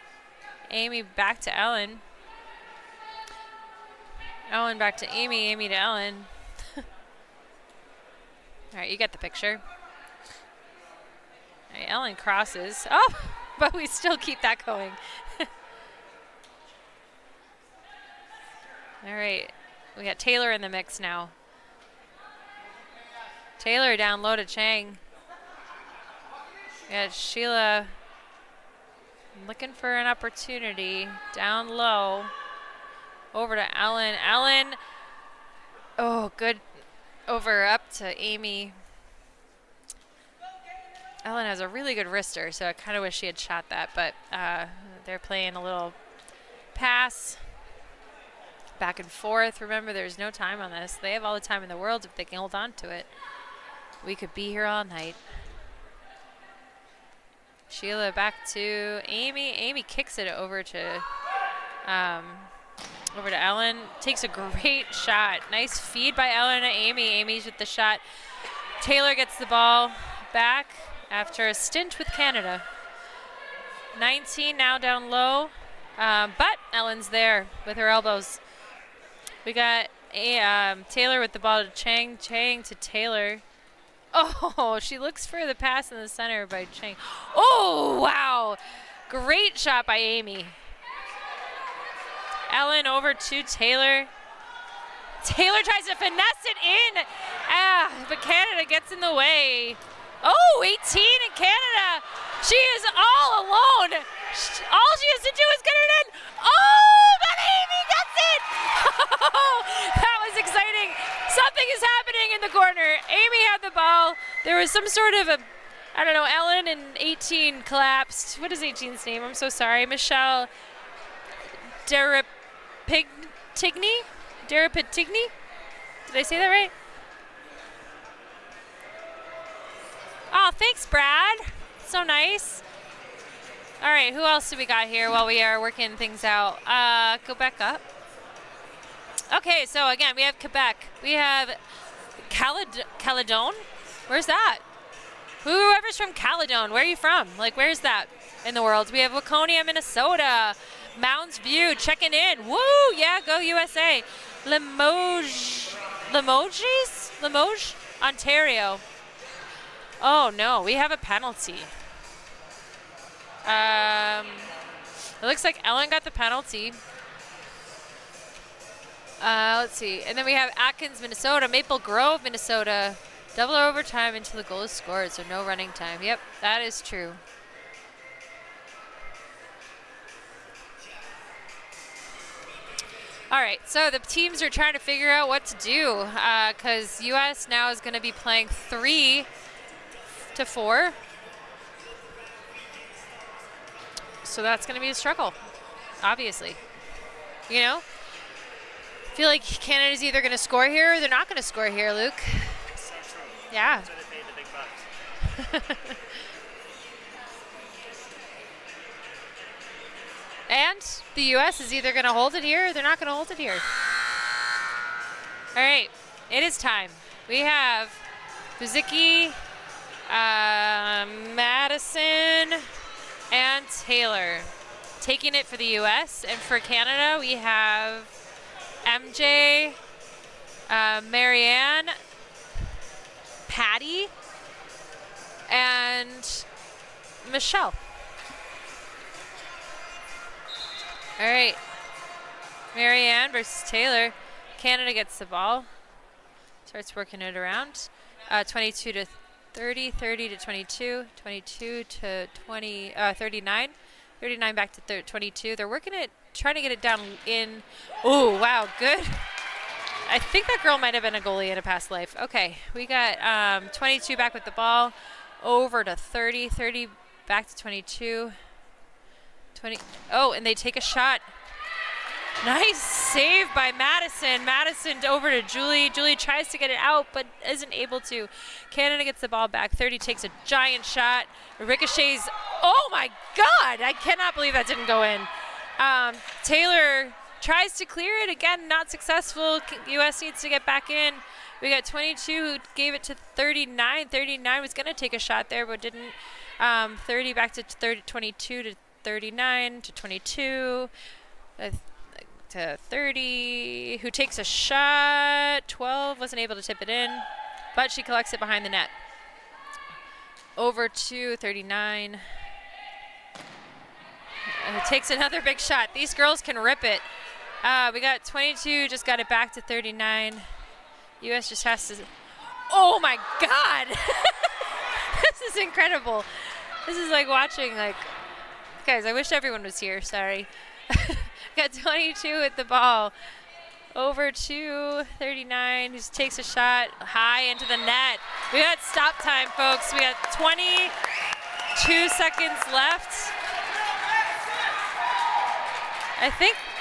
Amy back to Ellen. Ellen back to Amy. Amy to Ellen. All right, you get the picture. All right, Ellen crosses. Oh, but we still keep that going. All right, we got Taylor in the mix now. Taylor down low to Chang. We got Sheila looking for an opportunity. Down low. Over to Ellen. Ellen, oh, good. Over up to Amy. Ellen has a really good wrister, so I kind of wish she had shot that, but they're playing a little pass. Back and forth. Remember, there's no time on this. They have all the time in the world if they can hold on to it. We could be here all night. Sheila back to Amy. Amy kicks it over to Ellen. Takes a great shot. Nice feed by Ellen to Amy. Amy's with the shot. Taylor gets the ball back after a stint with Canada. 19 now down low, but Ellen's there with her elbows. We got Taylor with the ball to Chang. Chang to Taylor. Oh, she looks for the pass in the center by Chang. Oh, wow. Great shot by Amy. Ellen over to Taylor. Taylor tries to finesse it in, but Canada gets in the way. Oh, 18 in Canada. She is all alone. All she has to do is get it in. Oh, but Amy gets it. That was exciting. Something is happening in the corner. Amy had the ball. There was some sort of I don't know, Ellen and 18 collapsed. What is 18's name? I'm so sorry. Michelle Derapitigny? Did I say that right? Oh, thanks, Brad. So nice. All right, who else do we got here while we are working things out? Go back up. Okay, so again, we have Quebec. We have Caledon. Where's that? Whoever's from Caledon, where are you from? Like, where's that in the world? We have Waconia, Minnesota. Mounds View checking in. Woo! Yeah, go USA. Limoges, Ontario. Oh no, we have a penalty. It looks like Ellen got the penalty. Let's see. And then we have Atkins, Minnesota. Maple Grove, Minnesota. Double overtime until the goal is scored, so no running time. Yep, that is true. All right, so the teams are trying to figure out what to do because U.S. now is going to be playing 3-4. So that's going to be a struggle, obviously. You know? I feel like Canada's either going to score here or they're not going to score here, Luke.
So true.
Yeah.
That's why they paid the big bucks.
And the U.S. is either going to hold it here or they're not going to hold it here. All right, it is time. We have Buzicki, Madison, and Taylor taking it for the U.S. And for Canada, we have MJ, Marianne, Patty, and Michelle. All right, Marianne versus Taylor. Canada gets the ball, starts working it around. 22 to 30, 30 to 22, 22 to 20, 39, 39 back to 22. They're working it, trying to get it down in. Oh, wow, good. I think that girl might have been a goalie in a past life. Okay, we got 22 back with the ball, over to 30, 30 back to 22. 20. Oh, and they take a shot. Nice save by Madison. Madison over to Julie. Julie tries to get it out, but isn't able to. Canada gets the ball back. 30 takes a giant shot. Ricochets. Oh my God! I cannot believe that didn't go in. Taylor tries to clear it again, not successful. U.S. needs to get back in. We got 22 who gave it to 39. 39 was going to take a shot there, but didn't. 30 back to 22 to 39 to 22 to 30, who takes a shot. 12 wasn't able to tip it in, but she collects it behind the net. Over to 39. Takes another big shot. These girls can rip it. We got 22, just got it back to 39. U.S. just has to. Oh my God! This is incredible. This is like watching like. Guys, I wish everyone was here. Sorry. Got 22 with the ball. Over to 39. Just takes a shot high into the net. We got stop time, folks. We got 22 seconds left. I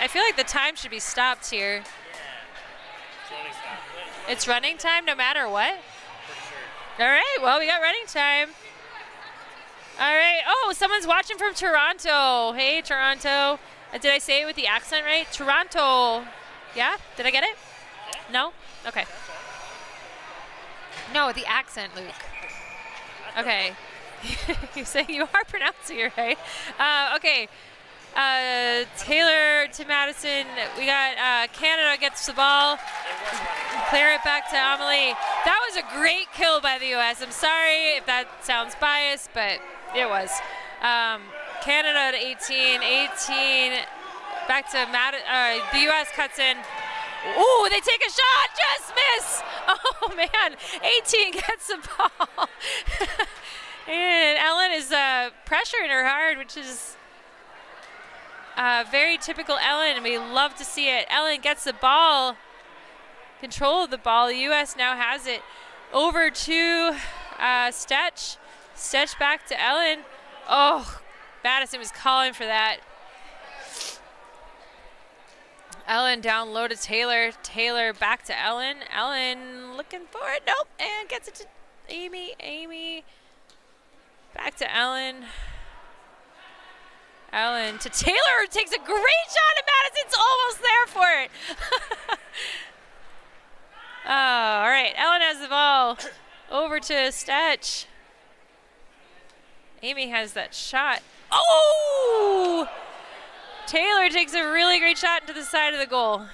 feel like the time should be stopped here.
Yeah. Slowly stop.
It's running time no matter what?
Pretty sure.
All right, well, we got running time. All right. Oh, someone's watching from Toronto. Hey, Toronto. Did I say it with the accent right? Toronto. Yeah? Did I get it?
Yeah.
No? Okay. No, with the accent, Luke. Okay. You're saying you are pronouncing it right. Okay. Taylor to Madison. We got Canada gets the ball. Clear it back to Amelie. That was a great kill by the U.S. I'm sorry if that sounds biased, but it was. Canada to 18. 18 back to the U.S. cuts in. Ooh, they take a shot. Just miss. Oh, man. 18 gets the ball. And Ellen is pressuring her hard, which is very typical Ellen, and we love to see it. Ellen gets the ball. Control of the ball. The U.S. now has it. Over to Stetch. Stetch back to Ellen. Oh, Madison was calling for that. Ellen down low to Taylor. Taylor back to Ellen. Ellen looking for it. Nope. And gets it to Amy. Amy back to Ellen. Ellen to Taylor, who takes a great shot at Madison's almost there for it. Oh, all right. Ellen has the ball. Over to Stetch. Amy has that shot. Oh! Taylor takes a really great shot into the side of the goal.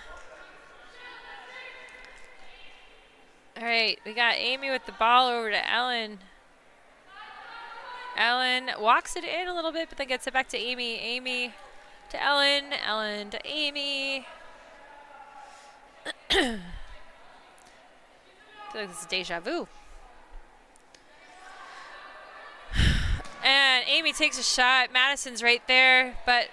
All right, we got Amy with the ball over to Ellen. Ellen walks it in a little bit, but then gets it back to Amy. Amy to Ellen. Ellen to Amy. I feel like this is deja vu. And Amy takes a shot. Madison's right there, but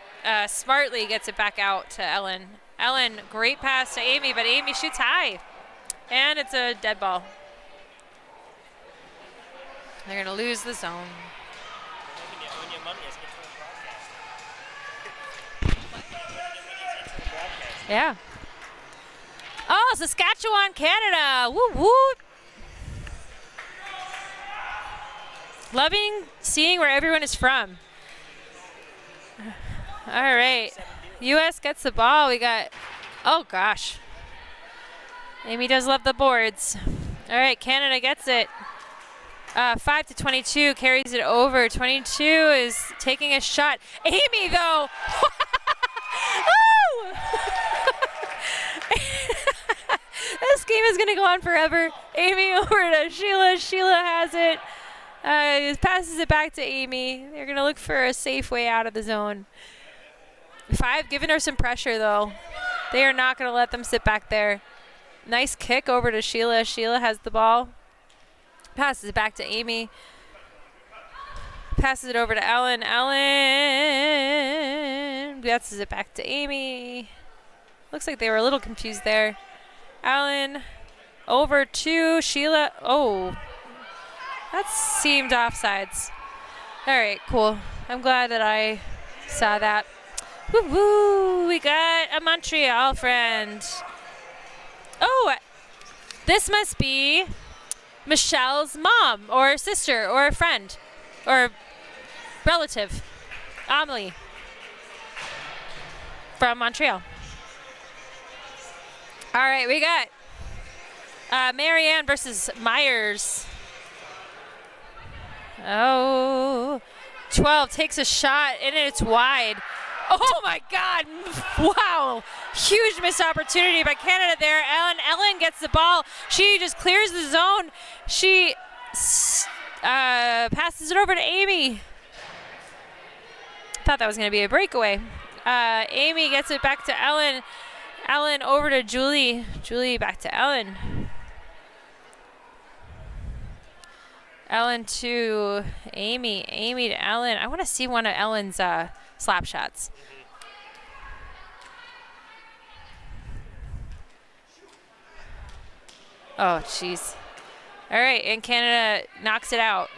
smartly gets it back out to Ellen. Ellen, great pass to Amy, but Amy shoots high. And it's a dead ball. They're going to lose the zone. Yeah. Oh, Saskatchewan, Canada. Woo woo. Loving seeing where everyone is from. All right. U.S. gets the ball. We got, oh gosh. Amy does love the boards. All right, Canada gets it. 5-22, carries it over. 22 is taking a shot. Amy, though. This game is going to go on forever. Amy over to Sheila. Sheila has it. Passes it back to Amy. They're going to look for a safe way out of the zone. 5 giving her some pressure, though. They are not going to let them sit back there. Nice kick over to Sheila. Sheila has the ball. Passes it back to Amy. Passes it over to Ellen. Ellen passes it back to Amy. Looks like they were a little confused there. Ellen over to Sheila. Oh, that seemed offsides. All right, cool. I'm glad that I saw that. Woo-hoo, we got a Montreal friend. Oh, this must be Michelle's mom or sister or friend or relative, Amelie from Montreal. All right, we got Marianne versus Myers. Oh, 12 takes a shot and it's wide. Oh my God, wow. Huge missed opportunity by Canada there. Ellen gets the ball. She just clears the zone. She passes it over to Amy. Thought that was gonna be a breakaway. Amy gets it back to Ellen. Ellen over to Julie. Julie back to Ellen. Ellen to Amy. Amy to Ellen. I want to see one of Ellen's slap shots. Oh, jeez. All right, and Canada knocks it out.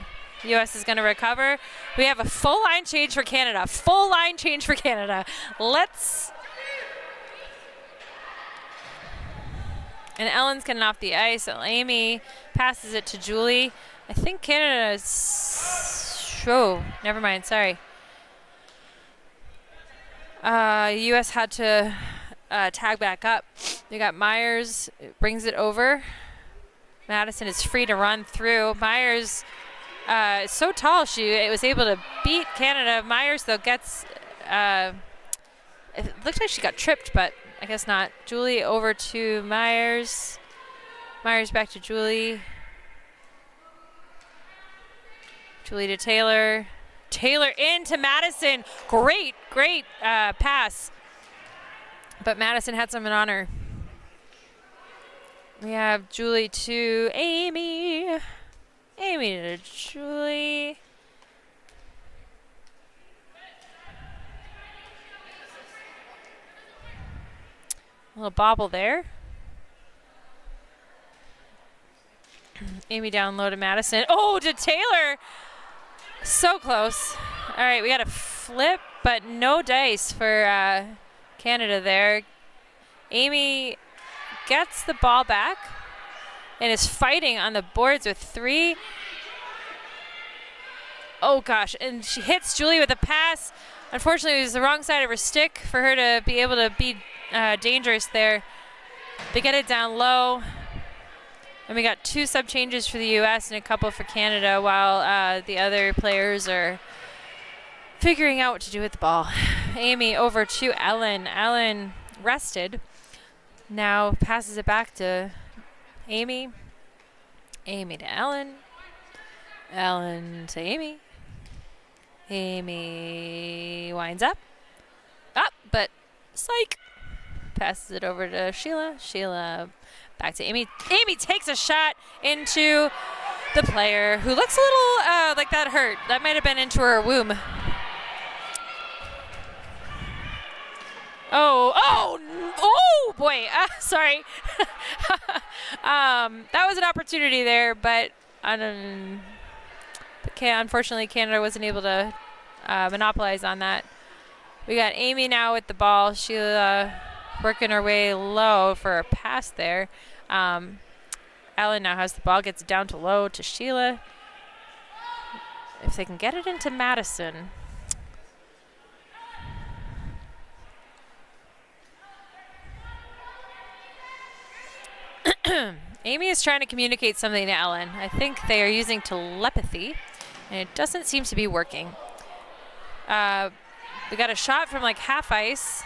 U.S. is going to recover. We have a full line change for Canada. Full line change for Canada. Let's... And Ellen's getting off the ice. Amy passes it to Julie. I think Canada's... Oh, never mind. Sorry. U.S. had to tag back up. We got Myers. Brings it over. Madison is free to run through. Myers is so tall. She was able to beat Canada. Myers, though, gets... it looks like she got tripped, but I guess not. Julie over to Myers. Myers back to Julie. Julie to Taylor. Taylor into Madison. Great pass. But Madison had something on her. We have Julie to Amy. Amy to Julie. A little bobble there. Amy down low to Madison. Oh, to Taylor. So close. All right, we got a flip, but no dice for Canada there. Amy gets the ball back and is fighting on the boards with 3. Oh gosh, and she hits Julie with a pass. Unfortunately, it was the wrong side of her stick for her to be able to be dangerous there. They get it down low. And we got 2 sub changes for the U.S. and a couple for Canada while the other players are figuring out what to do with the ball. Amy over to Ellen. Ellen rested. Now passes it back to Amy. Amy to Ellen. Ellen to Amy. Amy winds up. Up, but psych. Passes it over to Sheila. Sheila back to Amy. Amy takes a shot into the player who looks a little like that hurt. That might have been into her womb. Oh boy. Sorry. That was an opportunity there, but unfortunately Canada wasn't able to monopolize on that. We got Amy now with the ball. Sheila working her way low for a pass there. Ellen now has the ball, gets it down to low to Sheila. If they can get it into Madison. Amy is trying to communicate something to Ellen. I think they are using telepathy, and it doesn't seem to be working. We got a shot from like half ice.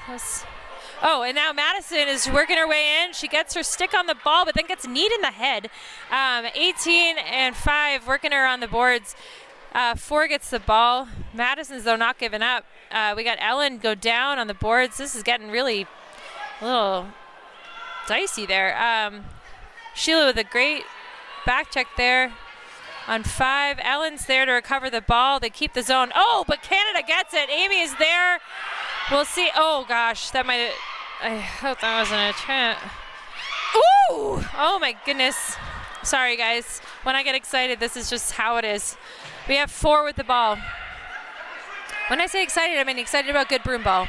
Oh, and now Madison is working her way in. She gets her stick on the ball, but then gets kneed in the head. 18 and 5 working her on the boards. 4 gets the ball. Madison's, though, not giving up. We got Ellen go down on the boards. This is getting really a little dicey there. Sheila with a great back check there on 5. Ellen's there to recover the ball. They keep the zone. Oh, but Canada gets it. Amy is there. We'll see. Oh, gosh. That might have... I hope that wasn't a chance. Ooh! Oh, my goodness. Sorry, guys. When I get excited, this is just how it is. We have 4 with the ball. When I say excited, I mean excited about good broom ball.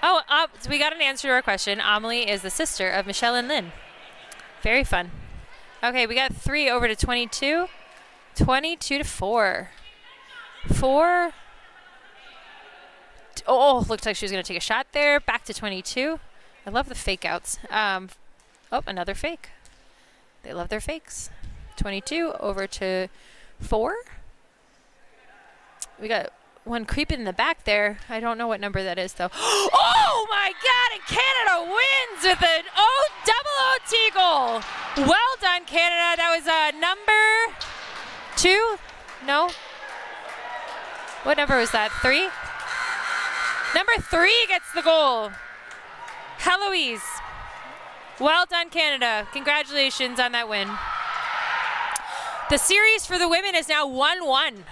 Oh, so we got an answer to our question. Amelie is the sister of Michelle and Lynn. Very fun. Okay, we got 3 over to 22. 22 to 4. 4. Oh, looked like she was going to take a shot there. Back to 22. I love the fake outs. Oh, another fake. They love their fakes. 22 over to 4. We got one creeping in the back there. I don't know what number that is, though. Oh, my God, and Canada wins with an double OT goal. Well done, Canada. That was number 2? No? What number was that? 3? Number 3 gets the goal. Heloise. Well done, Canada. Congratulations on that win. The series for the women is now 1-1.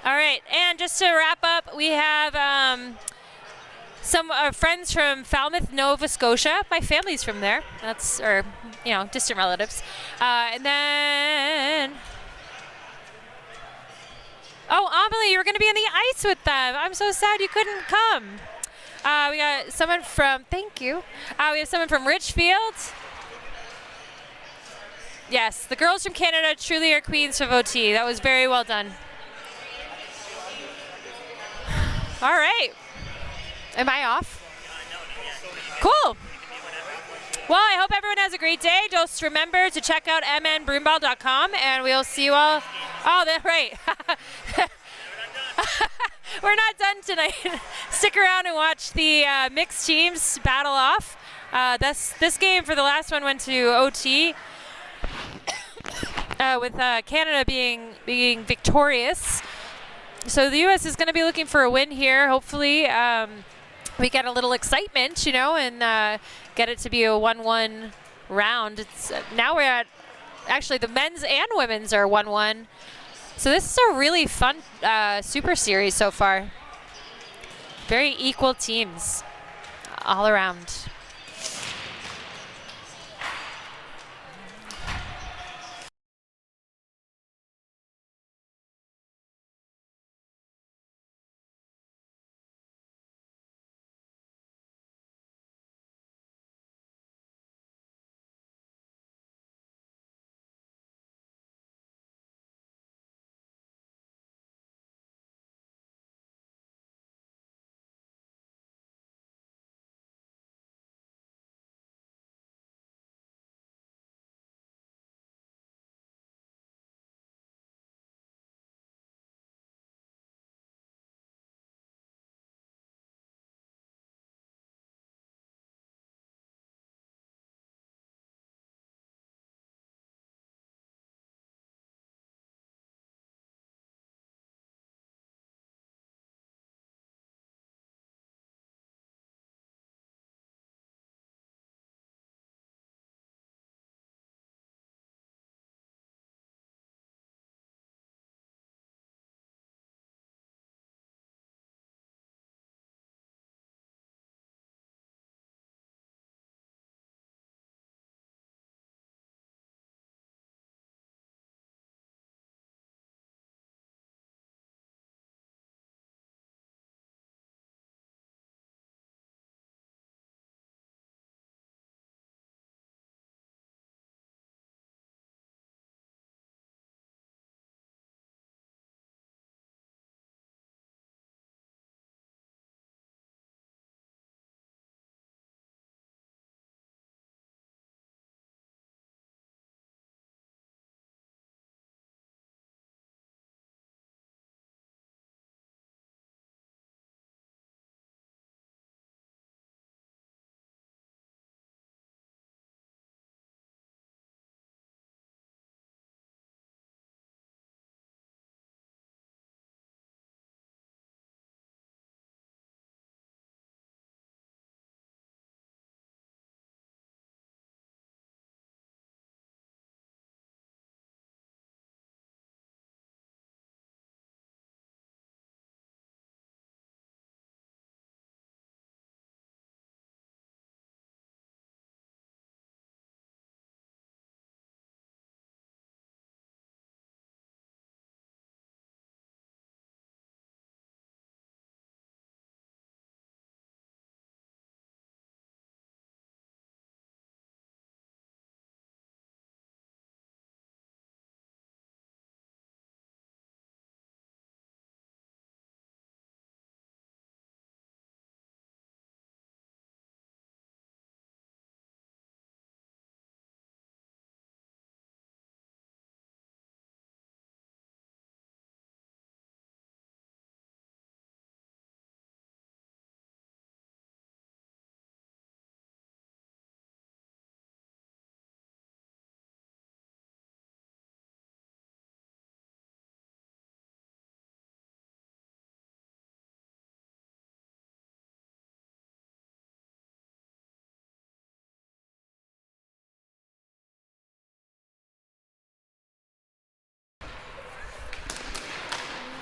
All right, and just to wrap up, we have some friends from Falmouth, Nova Scotia. My family's from there. Distant relatives. And then... Oh, Amelie, you were going to be on the ice with them. I'm so sad you couldn't come. We got someone from, thank you. We have someone from Richfield. Yes, the girls from Canada truly are queens of OT. That was very well done. All right. Am I off? Cool. Well, I hope everyone has a great day. Just remember to check out mnbroomball.com, and we'll see you all. Oh, that's right. We're not done tonight. Stick around and watch the mixed teams battle off. This game for the last one went to OT, with Canada being victorious. So the U.S. is going to be looking for a win here. Hopefully, we get a little excitement, and get it to be a 1-1 round. Now we're at, actually, the men's and women's are 1-1. So this is a really fun super series so far. Very equal teams all around.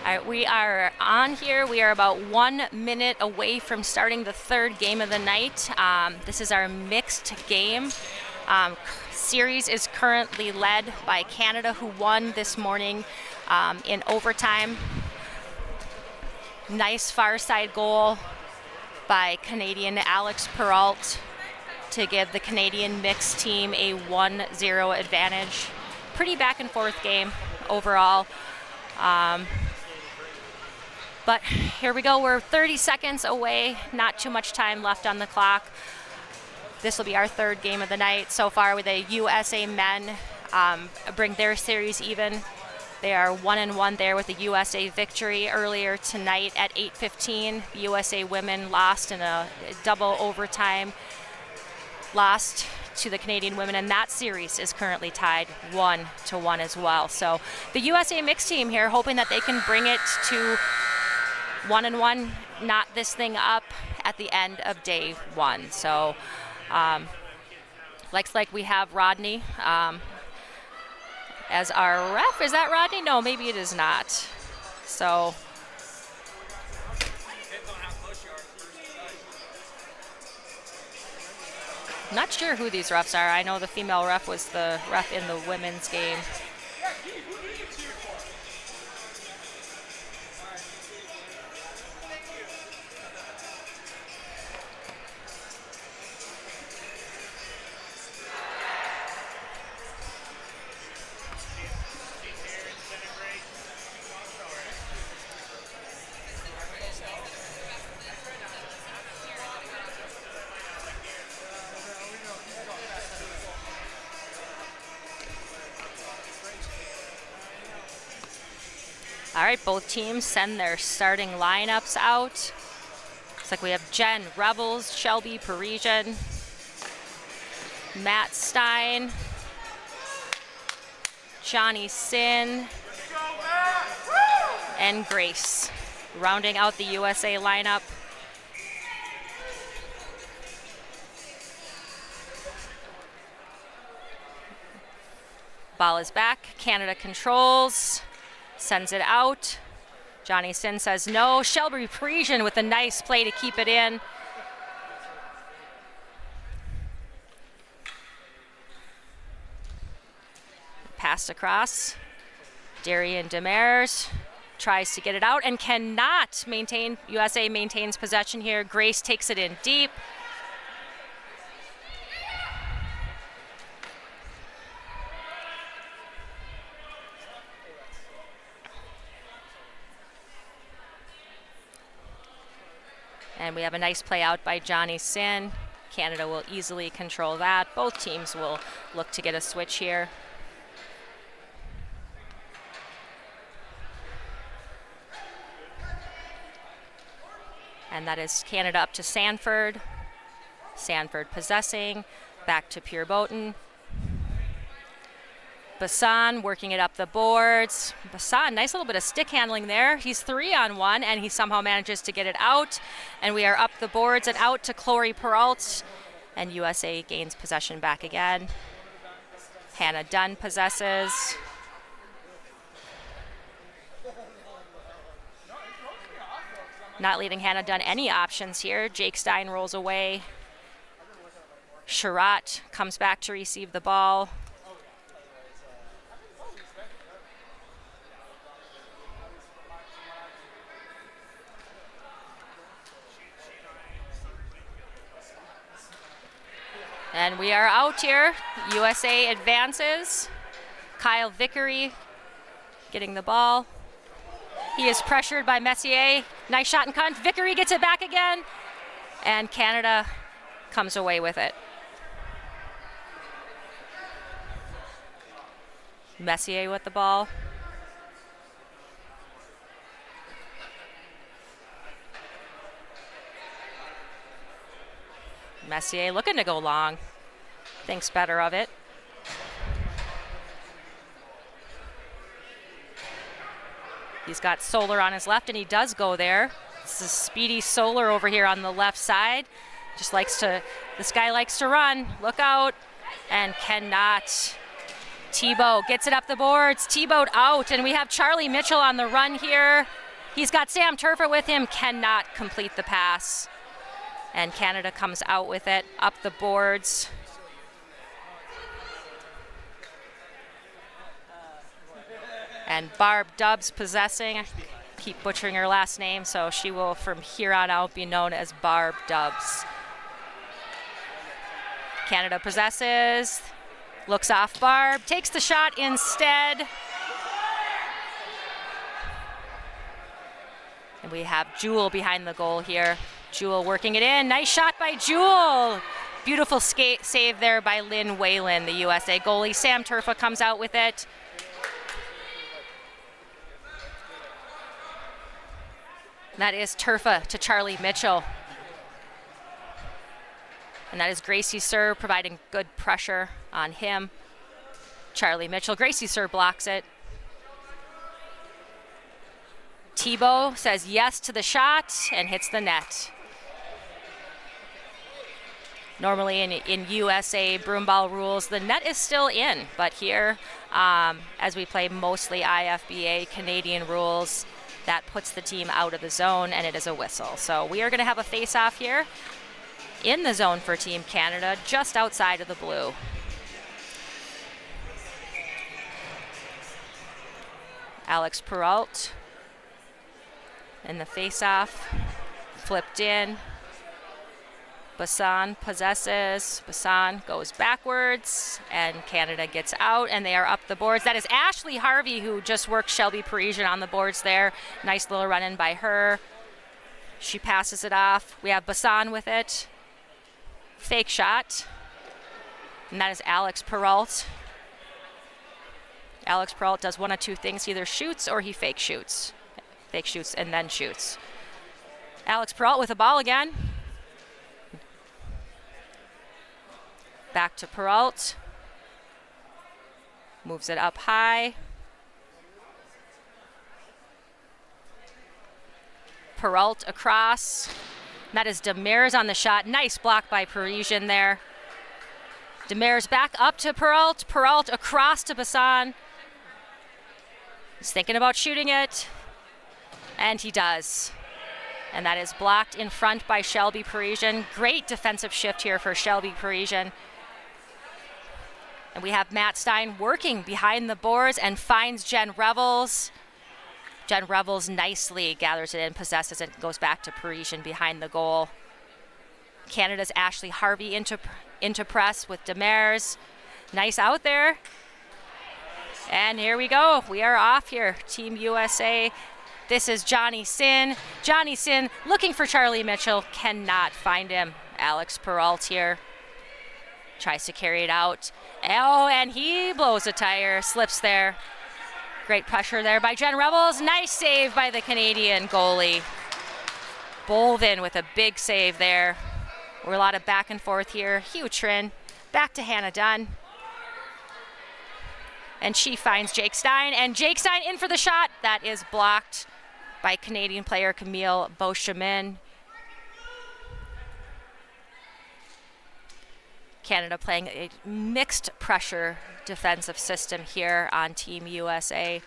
All right, we are on here. We are about 1 minute away from starting the third game of the night. This is our mixed game. Series is currently led by Canada, who won this morning in overtime. Nice far side goal by Canadian Alex Perrault to give the Canadian mixed team a 1-0 advantage. Pretty back and forth game overall. But here we go, we're 30 seconds away, not too much time left on the clock. This will be our third game of the night. So far with the USA men bring their series even. They are 1-1 there with the USA victory earlier tonight at 8:15. The USA women lost in a double overtime, lost to the Canadian women, and that series is currently tied 1-1 as well. So the USA mixed team here hoping that they can bring it to 1-1, knot this thing up at the end of day one. So looks like we have Rodney as our ref. Is that Rodney? No, maybe it is not. So not sure who these refs are. I know the female ref was the ref in the women's game. All right, both teams send their starting lineups out. Looks like we have Jen Revels, Shelby Parisian, Matt Stein, Johnny Sin, and Grace, rounding out the USA lineup. Ball is back, Canada controls. Sends it out. Johnny Sin says no. Shelby Parisian with a nice play to keep it in. Passed across. Darian Demers tries to get it out and cannot maintain. USA maintains possession here. Grace takes it in deep. And we have a nice play out by Johnny Sin. Canada will easily control that. Both teams will look to get a switch here. And that is Canada up to Sanford. Sanford possessing, back to Pure Boaton. Bassan working it up the boards. Bassan, nice little bit of stick handling there. He's 3-on-1, and he somehow manages to get it out. And we are up the boards and out to Chloe Perrault. And USA gains possession back again. Hannah Dunn possesses. Not leaving Hannah Dunn any options here. Jake Stein rolls away. Sherratt comes back to receive the ball. And we are out here. USA advances. Kyle Vickery getting the ball. He is pressured by Messier. Nice shot and cut. Vickery gets it back again. And Canada comes away with it. Messier with the ball. Messier looking to go long. Thinks better of it. He's got Solar on his left, and he does go there. This is speedy Solar over here on the left side. This guy likes to run. Look out. And cannot Tebow gets it up the boards. Tebowed out, and we have Charlie Mitchell on the run here. He's got Sam Turfer with him, cannot complete the pass. And Canada comes out with it up the boards. And Barb Dubs possessing. I keep butchering her last name, so she will from here on out be known as Barb Dubs. Canada possesses, looks off Barb, takes the shot instead. And we have Jewel behind the goal here. Jewel working it in. Nice shot by Jewel. Beautiful save there by Lynn Whalen, the USA goalie. Sam Turfa comes out with it. That is Turfa to Charlie Mitchell. And that is Gracie Sir providing good pressure on him. Charlie Mitchell. Gracie Sir blocks it. Tebow says yes to the shot and hits the net. Normally in USA broomball rules, the net is still in, but here, as we play mostly IFBA Canadian rules, that puts the team out of the zone and it is a whistle. So we are going to have a face-off here in the zone for Team Canada, just outside of the blue. Alex Perrault in the face-off, flipped in. Bassan possesses, Bassan goes backwards, and Canada gets out, and they are up the boards. That is Ashley Harvey, who just worked Shelby Parisian on the boards there. Nice little run-in by her. She passes it off. We have Bassan with it. Fake shot, and that is Alex Perrault. Alex Perrault does one of two things. He either shoots or he fake shoots. Fake shoots and then shoots. Alex Perrault with the ball again. Back to Perrault. Moves it up high. Perrault across. That is Demers on the shot. Nice block by Parisian there. Demers back up to Perrault. Perrault across to Bassan. He's thinking about shooting it. And he does. And that is blocked in front by Shelby Parisian. Great defensive shift here for Shelby Parisian. And we have Matt Stein working behind the boards and finds Jen Revels. Jen Revels nicely gathers it in, possesses it, goes back to Parisian behind the goal. Canada's Ashley Harvey into press with Demers. Nice out there. And here we go. We are off here. Team USA. This is Johnny Sin. Johnny Sin looking for Charlie Mitchell. Cannot find him. Alex Perrault here. Tries to carry it out. Oh, and he blows a tire. Slips there. Great pressure there by Jen Revels. Nice save by the Canadian goalie. Bolvin with a big save there. We're a lot of back and forth here. Hugh Trin. Back to Hannah Dunn. And she finds Jake Stein. And Jake Stein in for the shot. That is blocked by Canadian player Camille Beauchemin. Canada playing a mixed pressure defensive system here on Team USA.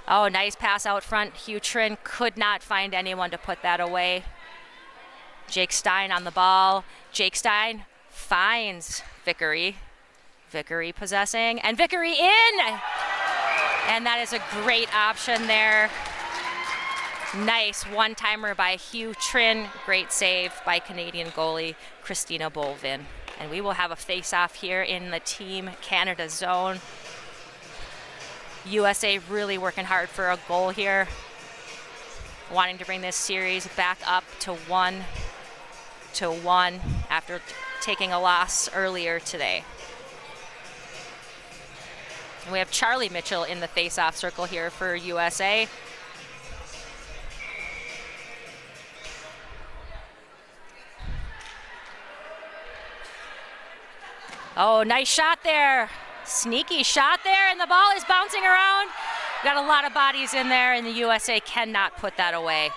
Oh, nice pass out front. Hugh Trin could not find anyone to put that away. Jake Stein on the ball. Jake Stein finds Vickery. Vickery possessing, and Vickery in! And that is a great option there. Nice one-timer by Hugh Trin. Great save by Canadian goalie Christina Bolvin. And we will have a face-off here in the Team Canada zone. USA really working hard for a goal here. Wanting to bring this series back up to 1-1 after taking a loss earlier today. And we have Charlie Mitchell in the face-off circle here for USA. Oh, nice shot there. Sneaky shot there, and the ball is bouncing around. Got a lot of bodies in there, and the USA cannot put that away.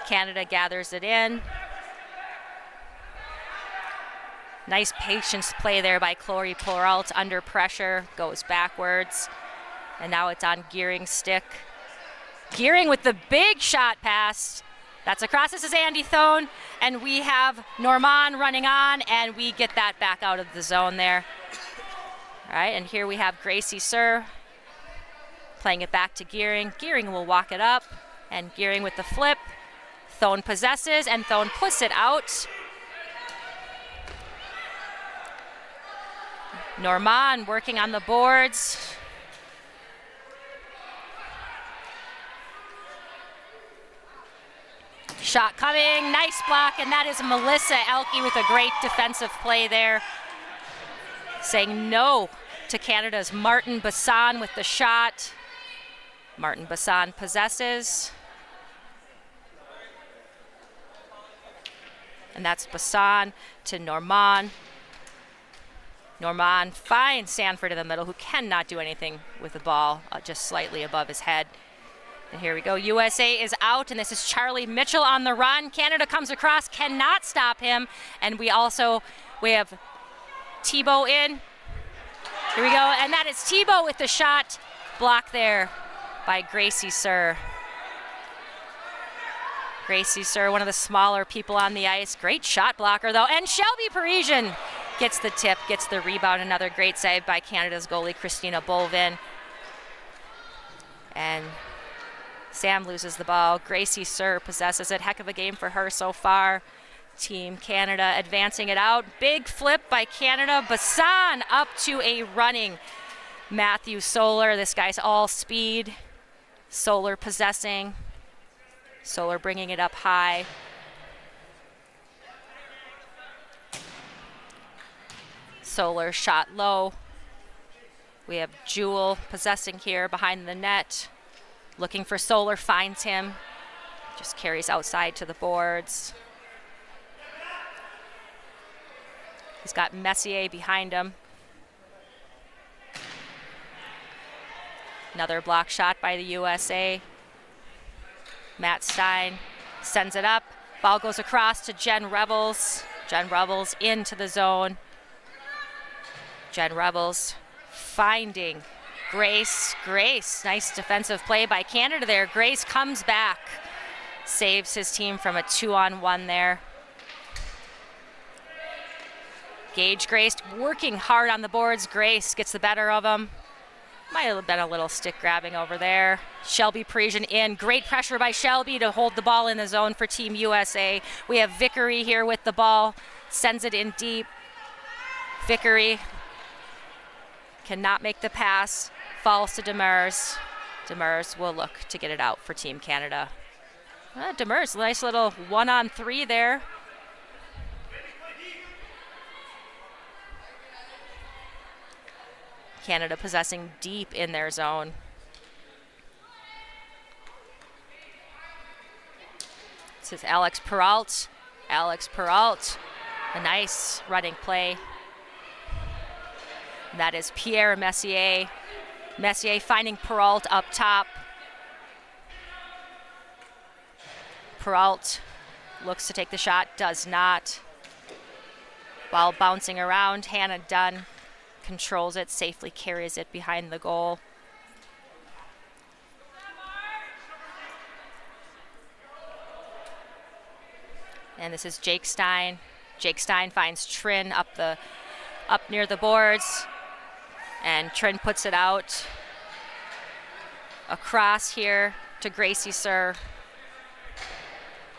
Canada gathers it in. Nice patience play there by Chloe Peralt. Under pressure, goes backwards. And now it's on Gearing's stick. Gearing with the big shot pass. That's across. This is Andy Thone. And we have Norman running on, and we get that back out of the zone there. All right, and here we have Gracie Sir playing it back to Gearing. Gearing will walk it up, and Gearing with the flip. Thone possesses, and Thone puts it out. Norman working on the boards. Shot coming, nice block, and that is Melissa Elke with a great defensive play there. Saying no to Canada's Martin Bassan with the shot. Martin Bassan possesses. And that's Bassan to Norman. Norman finds Sanford in the middle, who cannot do anything with the ball, just slightly above his head. And here we go. USA is out, and this is Charlie Mitchell on the run. Canada comes across, cannot stop him. And we have Thibault in. Here we go, and that is Thibault with the shot. Blocked there by Gracie Sir. Gracie Sir, one of the smaller people on the ice. Great shot blocker, though. And Shelby Parisian gets the tip, gets the rebound. Another great save by Canada's goalie, Christina Bolvin. And Sam loses the ball. Gracie Sir possesses it. Heck of a game for her so far. Team Canada advancing it out. Big flip by Canada. Bassan up to a running Matthew Solar. This guy's all speed. Solar possessing. Solar bringing it up high. Solar shot low. We have Jewel possessing here behind the net. Looking for Solar, finds him. Just carries outside to the boards. He's got Messier behind him. Another block shot by the USA. Matt Stein sends it up. Ball goes across to Jen Revels. Jen Revels into the zone. Jen Revels finding Grace. Grace, nice defensive play by Canada there. Grace comes back, saves his team from a 2-on-1 there. Gage Grace working hard on the boards. Grace gets the better of him. Might have been a little stick grabbing over there. Shelby Parisian in. Great pressure by Shelby to hold the ball in the zone for Team USA. We have Vickery here with the ball. Sends it in deep. Vickery cannot make the pass. Falls to Demers. Demers will look to get it out for Team Canada. Demers, nice little 1-on-3 there. Canada possessing deep in their zone. This is Alex Peralt. Alex Peralt, a nice running play. And that is Pierre Messier. Messier finding Peralt up top. Peralt looks to take the shot, does not. Ball bouncing around, Hannah Dunn controls it, safely carries it behind the goal. And this is Jake Stein. Jake Stein finds Trin up near the boards, and Trin puts it out across here to Gracie Sir.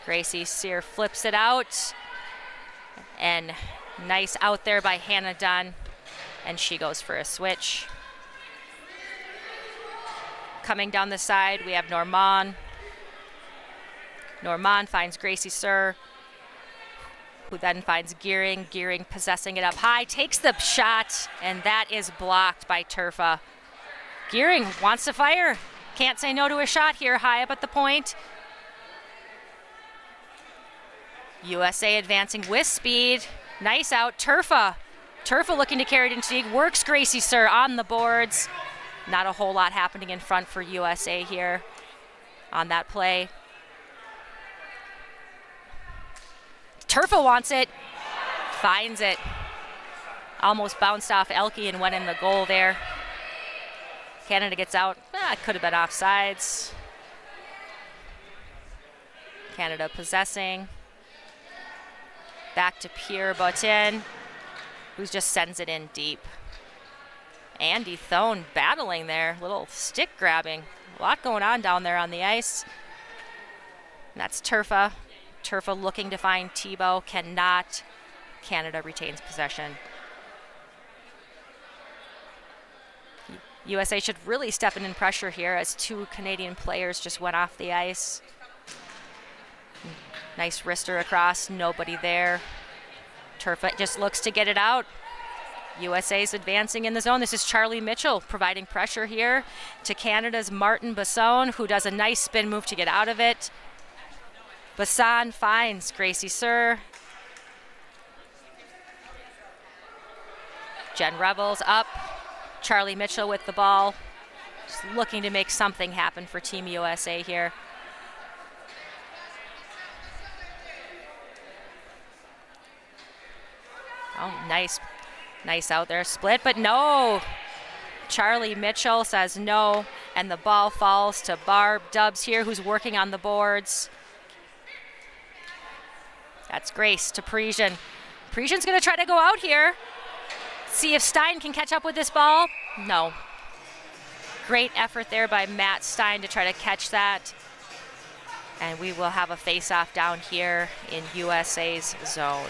Gracie Sir flips it out, and nice out there by Hannah Dunn. And she goes for a switch. Coming down the side, we have Norman. Norman finds Gracie Sir, who then finds Gearing. Gearing possessing it up high, takes the shot, and that is blocked by Turfa. Gearing wants to fire. Can't say no to a shot here, high up at the point. USA advancing with speed. Nice out, Turfa. Turfa looking to carry it into deep, works Gracie Sir on the boards. Not a whole lot happening in front for USA here on that play. Turfa wants it, finds it. Almost bounced off Elke and went in the goal there. Canada gets out. It could have been offsides. Canada possessing. Back to Pierre Botin, who just sends it in deep. Andy Thone battling there, little stick grabbing. A lot going on down there on the ice. And that's Turfa. Turfa looking to find Thibault, cannot. Canada retains possession. USA should really step in pressure here as 2 Canadian players just went off the ice. Nice wrister across, nobody there. Turfa just looks to get it out. USA's advancing in the zone. This is Charlie Mitchell providing pressure here to Canada's Martin Basson, who does a nice spin move to get out of it. Basson finds Gracie Sir. Jen Revels up. Charlie Mitchell with the ball. Just looking to make something happen for Team USA here. Oh, nice out there. Split, but no. Charlie Mitchell says no, and the ball falls to Barb Dubs here, who's working on the boards. That's Grace to Parisian. Parisian's going to try to go out here. See if Stein can catch up with this ball. No. Great effort there by Matt Stein to try to catch that. And we will have a face-off down here in USA's zone.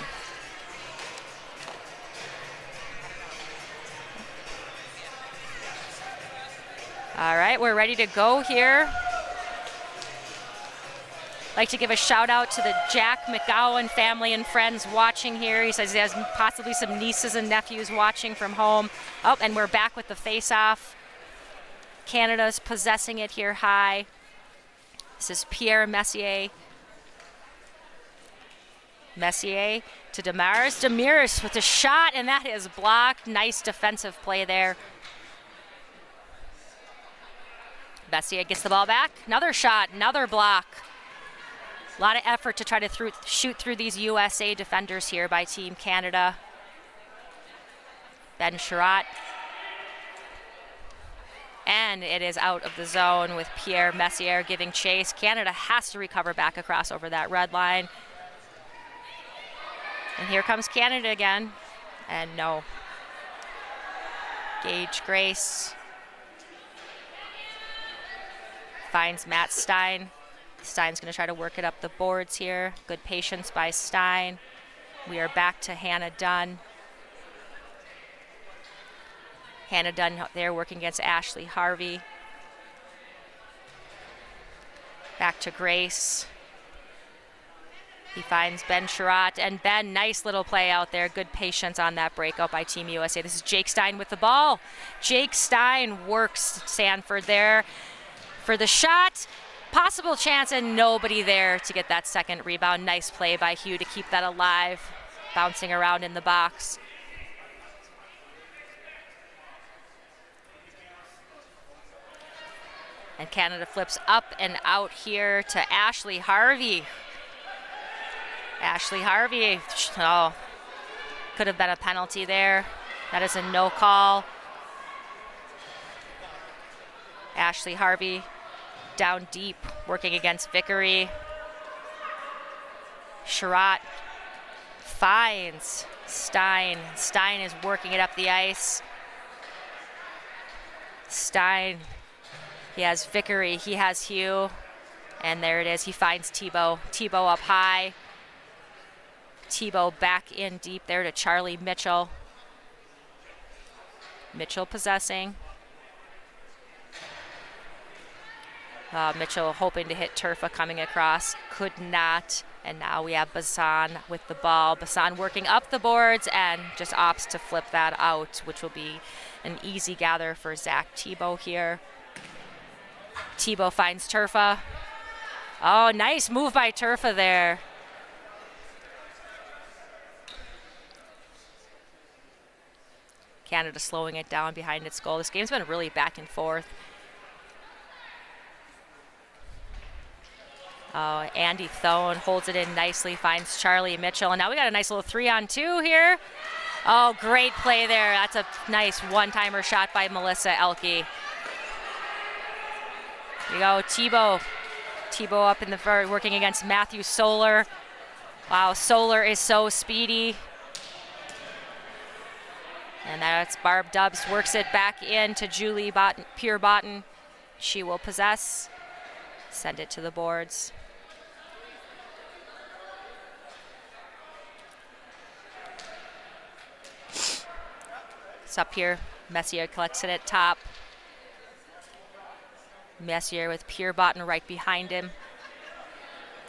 All right, we're ready to go here. Like to give a shout out to the Jack McGowan family and friends watching here. He says he has possibly some nieces and nephews watching from home. Oh, and we're back with the face-off. Canada's possessing it here high. This is Pierre Messier. Messier to Damaris. Damaris with a shot, and that is blocked. Nice defensive play there. Messier gets the ball back. Another shot, another block. A lot of effort to try to shoot through these USA defenders here by Team Canada. Ben Sherratt. And it is out of the zone with Pierre Messier giving chase. Canada has to recover back across over that red line. And here comes Canada again. And no. Gage Grace finds Matt Stein. Stein's going to try to work it up the boards here. Good patience by Stein. We are back to Hannah Dunn. Hannah Dunn there working against Ashley Harvey. Back to Grace. He finds Ben Sherratt, and Ben, nice little play out there. Good patience on that breakout by Team USA. This is Jake Stein with the ball. Jake Stein works Sanford there for the shot. Possible chance, and nobody there to get that second rebound. Nice play by Hugh to keep that alive, bouncing around in the box. And Canada flips up and out here to Ashley Harvey. Ashley Harvey, oh, could have been a penalty there. That is a no call. Ashley Harvey down deep, working against Vickery. Sherratt finds Stein. Stein is working it up the ice. Stein, he has Vickery, he has Hugh, and there it is. He finds Thibault. Thibault up high. Thibault back in deep there to Charlie Mitchell. Mitchell possessing. Mitchell hoping to hit Turfa coming across, could not. And now we have Basson with the ball. Basson working up the boards and just opts to flip that out, which will be an easy gather for Zach Thibault here. Thibault finds Turfa. Oh, nice move by Turfa there. Canada slowing it down behind its goal. This game's been really back and forth. Oh, Andy Thone holds it in nicely, finds Charlie Mitchell. And now we got a nice little 3-on-2 here. Oh, great play there. That's a nice one-timer shot by Melissa Elke. Here you go, Tebow. Tebow up in the front, working against Matthew Solar. Wow, Solar is so speedy. And that's Barb Dubs, works it back in to Julie Pierre-Botten. She will possess, send it to the boards. It's up here. Messier collects it at top. Messier with Pierre-Botten right behind him.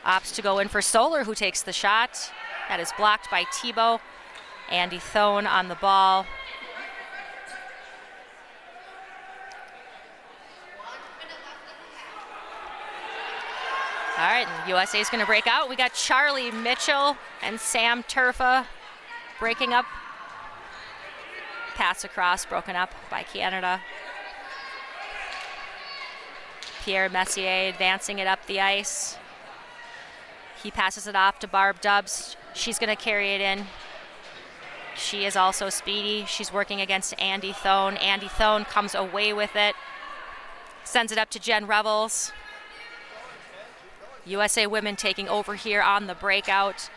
Opts to go in for Solar, who takes the shot. That is blocked by Tebow. Andy Thone on the ball. All right, and USA is going to break out. We got Charlie Mitchell and Sam Turfa breaking up. Pass across, broken up by Canada. Pierre Messier advancing it up the ice. He passes it off to Barb Dubs. She's going to carry it in. She is also speedy. She's working against Andy Thone. Andy Thone comes away with it. Sends it up to Jen Revels. USA women taking over here on the breakout.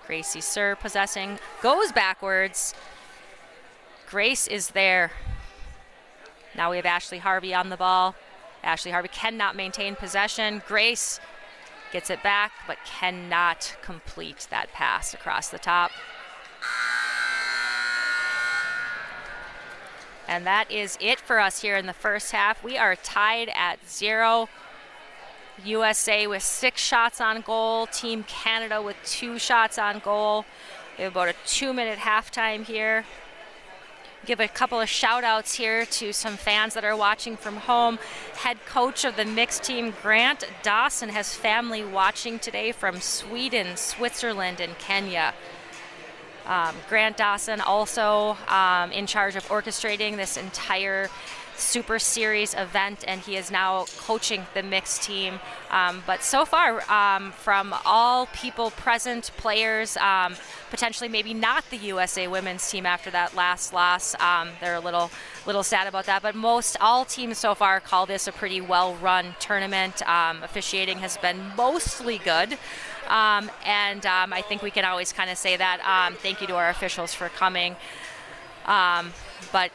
Gracie Sir possessing, goes backwards. Grace is there. Now we have Ashley Harvey on the ball. Ashley Harvey cannot maintain possession. Grace gets it back, but cannot complete that pass across the top. And that is it for us here in the first half. We are tied at 0. USA with 6 shots on goal. Team Canada with 2 shots on goal. We have about a 2-minute halftime here. Give a couple of shout outs here to some fans that are watching from home. Head coach of the mixed team, Grant Dawson, has family watching today from Sweden, Switzerland, and Kenya. Grant Dawson also in charge of orchestrating this entire Super Series event, and he is now coaching the mixed team. But so far, from all people present, players, potentially maybe not the USA women's team after that last loss, they're a little sad about that. But all teams so far call this a pretty well-run tournament. Officiating has been mostly good. And I think we can always kind of say that. Thank you to our officials for coming. But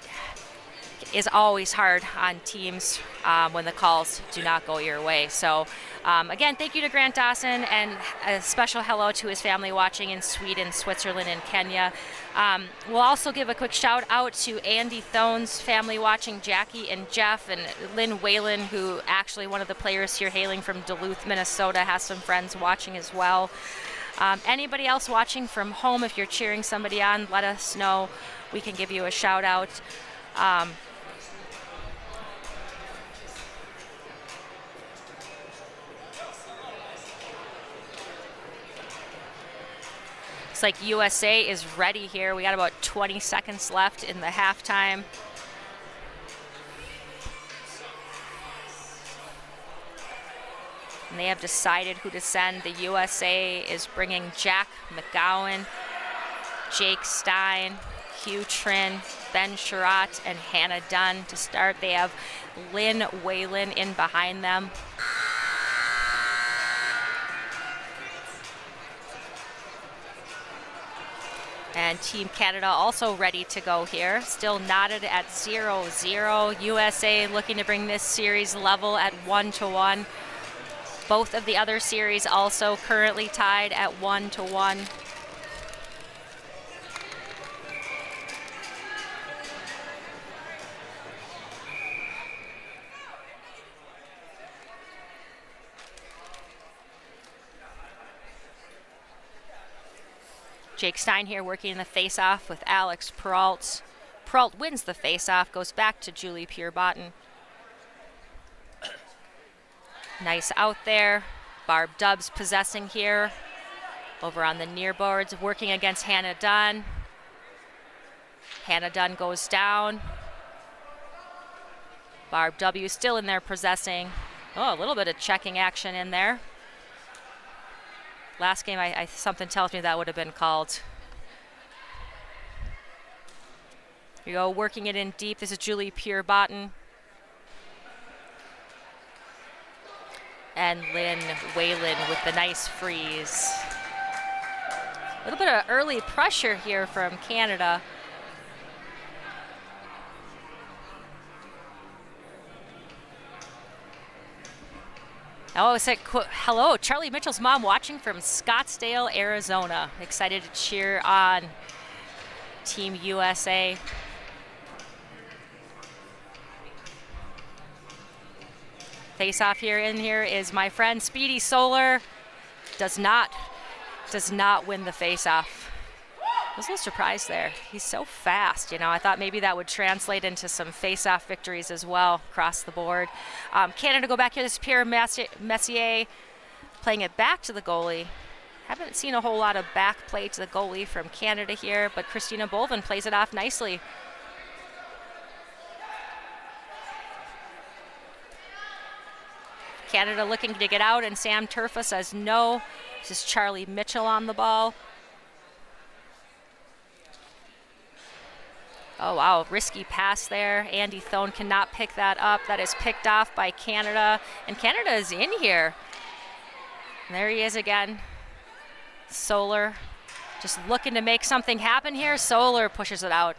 is always hard on teams when the calls do not go your way. So again, thank you to Grant Dawson, and a special hello to his family watching in Sweden, Switzerland, and Kenya. We'll also give a quick shout out to Andy Thone's family watching, Jackie and Jeff, and Lynn Whalen, who actually one of the players here hailing from Duluth, Minnesota, has some friends watching as well. Anybody else watching from home, if you're cheering somebody on, let us know. We can give you a shout out. Like USA is ready here. We got about 20 seconds left in the halftime. And they have decided who to send. The USA is bringing Jack McGowan, Jake Stein, Hugh Trin, Ben Sherratt, and Hannah Dunn to start. They have Lynn Whalen in behind them. And Team Canada also ready to go here. Still knotted at 0-0. USA looking to bring this series level at 1-1. Both of the other series also currently tied at 1-1. Jake Stein here working in the face-off with Alex Peralt. Peralt wins the face-off, goes back to Julie Pierre-Botten. Nice out there. Barb Dubs possessing here. Over on the near boards, working against Hannah Dunn. Hannah Dunn goes down. Barb W still in there possessing. Oh, a little bit of checking action in there. Last game, something tells me that would have been called. Here you go, working it in deep. This is Julie Pierre-Botten. And Lynn Whalen with the nice freeze. A little bit of early pressure here from Canada. Oh, it said, hello, Charlie Mitchell's mom watching from Scottsdale, Arizona. Excited to cheer on Team USA. Face off here is my friend Speedy Solar. Does not win the face off. I was a little surprised there. He's so fast, you know. I thought maybe that would translate into some face-off victories as well across the board. Canada go back here. This is Pierre Messier playing it back to the goalie. Haven't seen a whole lot of back play to the goalie from Canada here, but Christina Bolvin plays it off nicely. Canada looking to get out, and Sam Turfa says no. This is Charlie Mitchell on the ball. Oh, wow, risky pass there. Andy Thone cannot pick that up. That is picked off by Canada, and Canada is in here. And there he is again. Solar just looking to make something happen here. Solar pushes it out.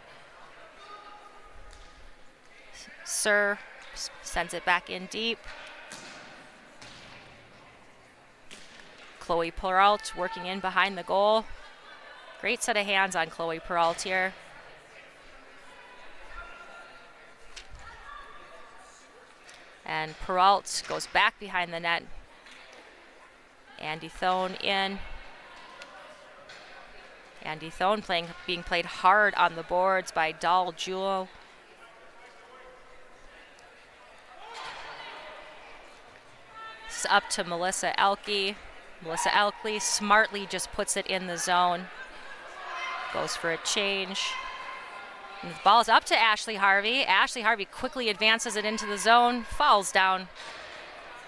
Sir sends it back in deep. Chloe Peralt working in behind the goal. Great set of hands on Chloe Peralt here. And Peralt goes back behind the net. Andy Thone in. Andy Thone being played hard on the boards by Dahl Jewell. This is up to Melissa Elke. Melissa Elke smartly just puts it in the zone. Goes for a change. And the ball's up to Ashley Harvey. Ashley Harvey quickly advances it into the zone, falls down.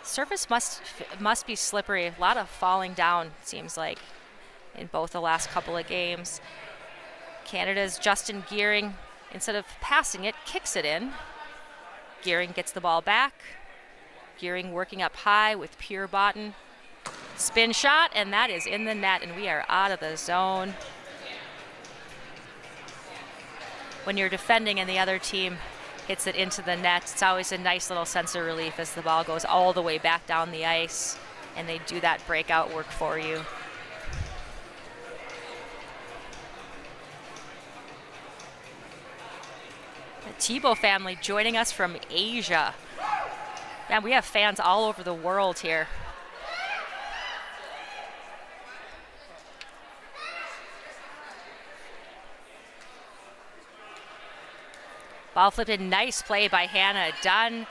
Surface must be slippery. A lot of falling down, seems like, in both the last couple of games. Canada's Justin Gearing, instead of passing it, kicks it in. Gearing gets the ball back. Gearing working up high with Pierre-Botten. Spin shot, and that is in the net, and we are out of the zone. When you're defending and the other team hits it into the net, it's always a nice little sense of relief as the ball goes all the way back down the ice and they do that breakout work for you. The Thibault family joining us from Asia. Man, we have fans all over the world here. Ball flipped in, nice play by Hannah Dunn.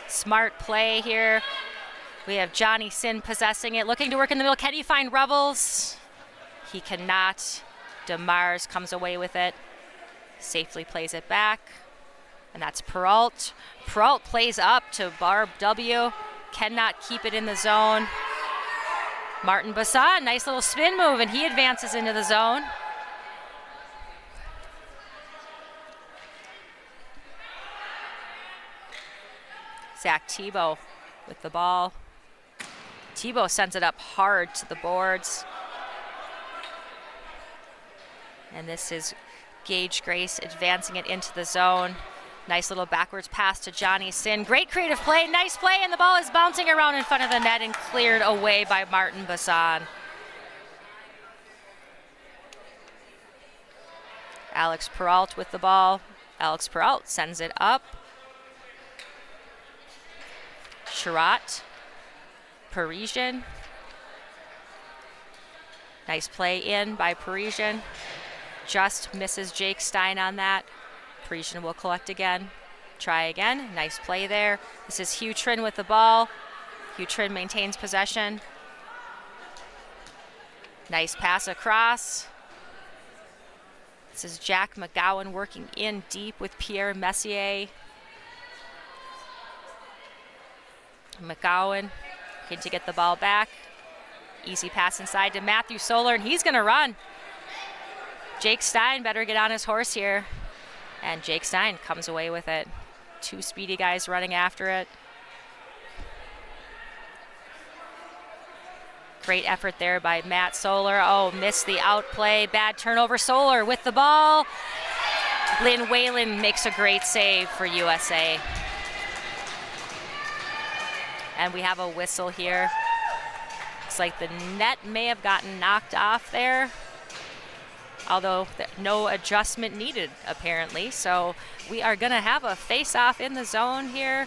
Smart play here. We have Johnny Sin possessing it, looking to work in the middle. Can he find Revels? He cannot. DeMars comes away with it. Safely plays it back. And that's Peralt. Peralt plays up to Barb W. Cannot keep it in the zone. Martin Bassan, nice little spin move, and he advances into the zone. Zach Thibault with the ball. Thibault sends it up hard to the boards. And this is Gage Grace advancing it into the zone. Nice little backwards pass to Johnny Sin. Great creative play, nice play, and the ball is bouncing around in front of the net and cleared away by Martin Bassan. Alex Peralt with the ball. Alex Peralt sends it up. Sherratt, Parisian. Nice play in by Parisian. Just misses Jake Stein on that. Parisian will collect again. Try again. Nice play there. This is Hugh Trin with the ball. Hugh Trin maintains possession. Nice pass across. This is Jack McGowan working in deep with Pierre Messier. McGowan looking to get the ball back. Easy pass inside to Matthew Solar, and he's going to run. Jake Stein better get on his horse here. And Jake Stein comes away with it. 2 speedy guys running after it. Great effort there by Matt Solar. Oh, missed the outplay. Bad turnover. Solar with the ball. Lynn Whalen makes a great save for USA. And we have a whistle here. Looks like the net may have gotten knocked off there, although no adjustment needed apparently. So we are gonna have a face-off in the zone here.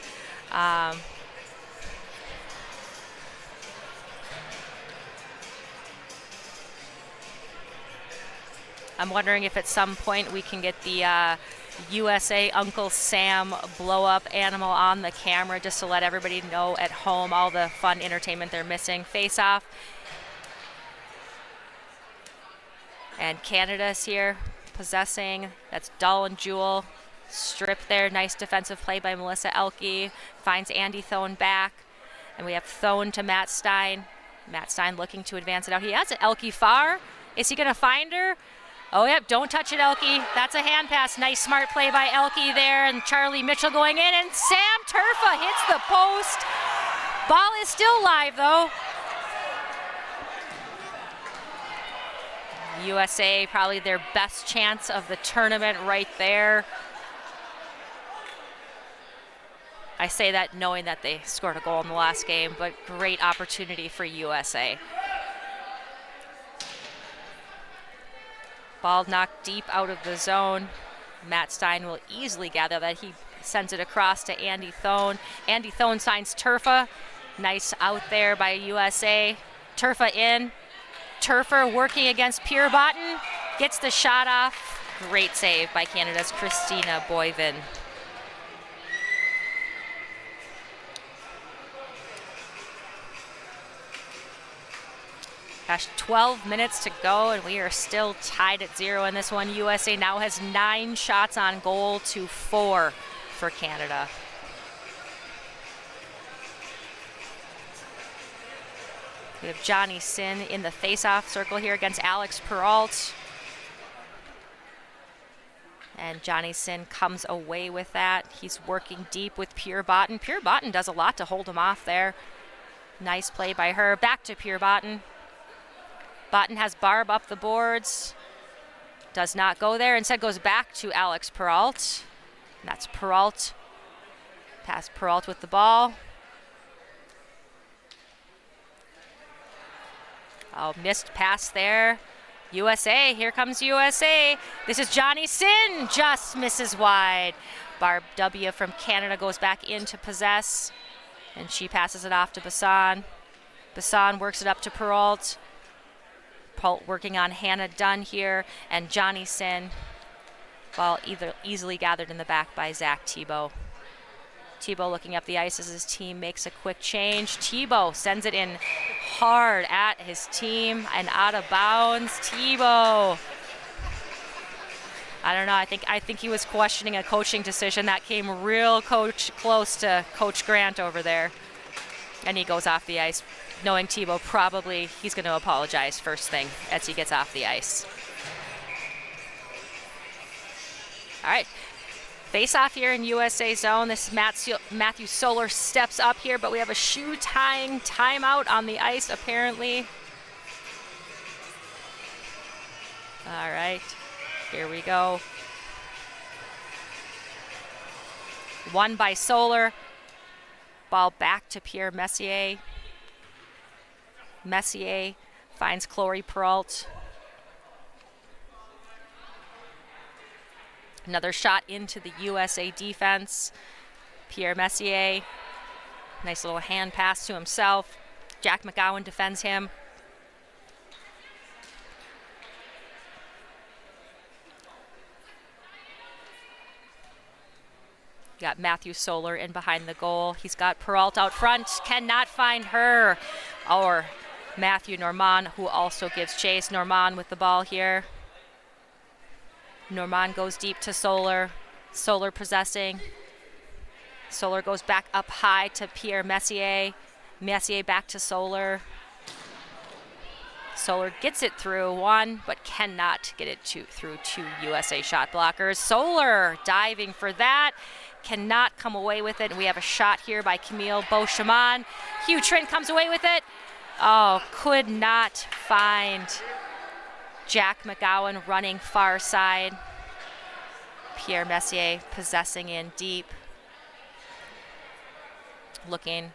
I'm wondering if at some point we can get the USA Uncle Sam blow-up animal on the camera just to let everybody know at home all the fun entertainment they're missing. Face-off. And Canada's here possessing. That's Dull and Jewel. Strip there. Nice defensive play by Melissa Elke. Finds Andy Thone back. And we have Thone to Matt Stein. Matt Stein looking to advance it out. He has it. Elke far. Is he going to find her? Oh, yep, don't touch it, Elke. That's a hand pass. Nice, smart play by Elke there, and Charlie Mitchell going in, and Sam Turfa hits the post. Ball is still live, though. USA, probably their best chance of the tournament right there. I say that knowing that they scored a goal in the last game, but great opportunity for USA. Ball knocked deep out of the zone. Matt Stein will easily gather that. He sends it across to Andy Thone. Andy Thone signs Turfa. Nice out there by USA. Turfa in. Turfer working against Pierre Botten. Gets the shot off. Great save by Canada's Christina Boyven. Gosh, 12 minutes to go, and we are still tied at 0 in this one. USA now has 9 shots on goal to 4 for Canada. We have Johnny Sin in the face-off circle here against Alex Peralt. And Johnny Sin comes away with that. He's working deep with Pierre Botten. Pierre Botten does a lot to hold him off there. Nice play by her. Back to Pierre Botten. Botten has Barb up the boards. Does not go there. Instead goes back to Alex Peralt. And that's Peralt. Pass Peralt with the ball. Oh, missed pass there. USA, here comes USA. This is Johnny Sin, just misses wide. Barb W from Canada goes back in to possess, and she passes it off to Bassan. Bassan works it up to Peralt. Peralt working on Hannah Dunn here, and Johnny Sin, ball easily gathered in the back by Zach Thibault. Thibault looking up the ice as his team makes a quick change. Thibault sends it in hard at his team and out of bounds. Thibault. I don't know. I think he was questioning a coaching decision that came real close to Coach Grant over there. And he goes off the ice, knowing Thibault probably he's going to apologize first thing as he gets off the ice. All right. Face-off here in USA zone. This is Matthew Solar steps up here, but we have a shoe-tying timeout on the ice, apparently. All right, here we go. Won by Solar. Ball back to Pierre Messier. Messier finds Chloe Peralt. Another shot into the USA defense. Pierre Messier, nice little hand pass to himself. Jack McGowan defends him. Got Matthew Solar in behind the goal. He's got Peralt out front, cannot find her. Or Matthew Normand, who also gives chase. Normand with the ball here. Normand goes deep to Solar. Solar possessing. Solar goes back up high to Pierre Messier. Messier back to Solar. Solar gets it through one, but cannot get it through two USA shot blockers. Solar diving for that, cannot come away with it. And we have a shot here by Camille Beauchemin. Hugh Trin comes away with it. Oh, could not find Jack McGowan running far side. Pierre Messier possessing in deep. Looking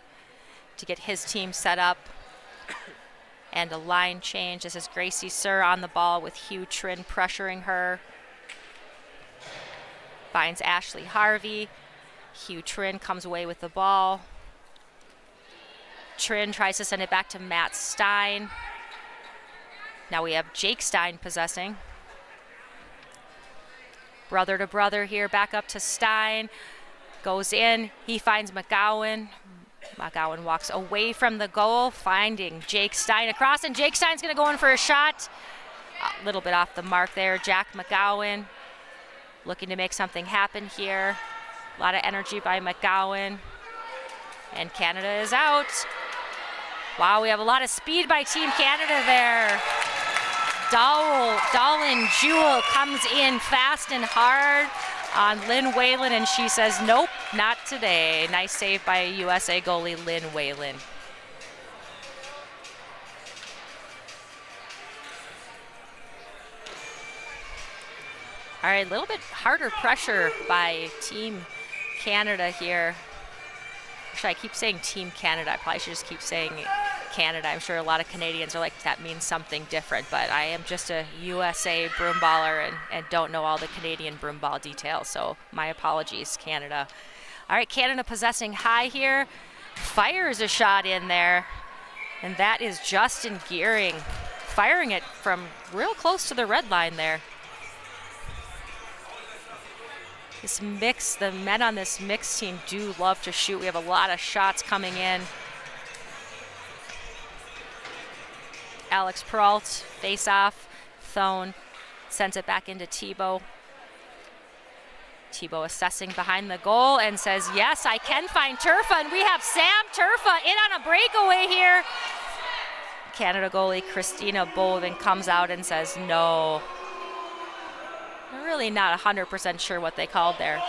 to get his team set up. And a line change. This is Gracie Sir on the ball with Hugh Trin pressuring her. Finds Ashley Harvey. Hugh Trin comes away with the ball. Trin tries to send it back to Matt Stein. Now we have Jake Stein possessing. Brother to brother here, back up to Stein. Goes in, he finds McGowan. McGowan walks away from the goal, finding Jake Stein across, and Jake Stein's gonna go in for a shot. A little bit off the mark there. Jack McGowan looking to make something happen here. A lot of energy by McGowan. And Canada is out. Wow, we have a lot of speed by Team Canada there. Dolan Jewell comes in fast and hard on Lynn Whalen, and she says, nope, not today. Nice save by USA goalie Lynn Whalen. All right, a little bit harder pressure by Team Canada here. Actually, I keep saying Team Canada. I probably should just keep saying Canada. I'm sure a lot of Canadians are like, that means something different, but I am just a USA broomballer and don't know all the Canadian broomball details, so my apologies, Canada. All right, Canada possessing high here. Fires a shot in there, and that is Justin Gearing, firing it from real close to the red line there. This mix, the men on this mixed team do love to shoot. We have a lot of shots coming in. Alex Peralt, face off. Thone sends it back into Thibault. Thibault assessing behind the goal and says, yes, I can find Turfa. And we have Sam Turfa in on a breakaway here. Canada goalie Christina Bovin comes out and says, no. I'm really not 100% sure what they called there,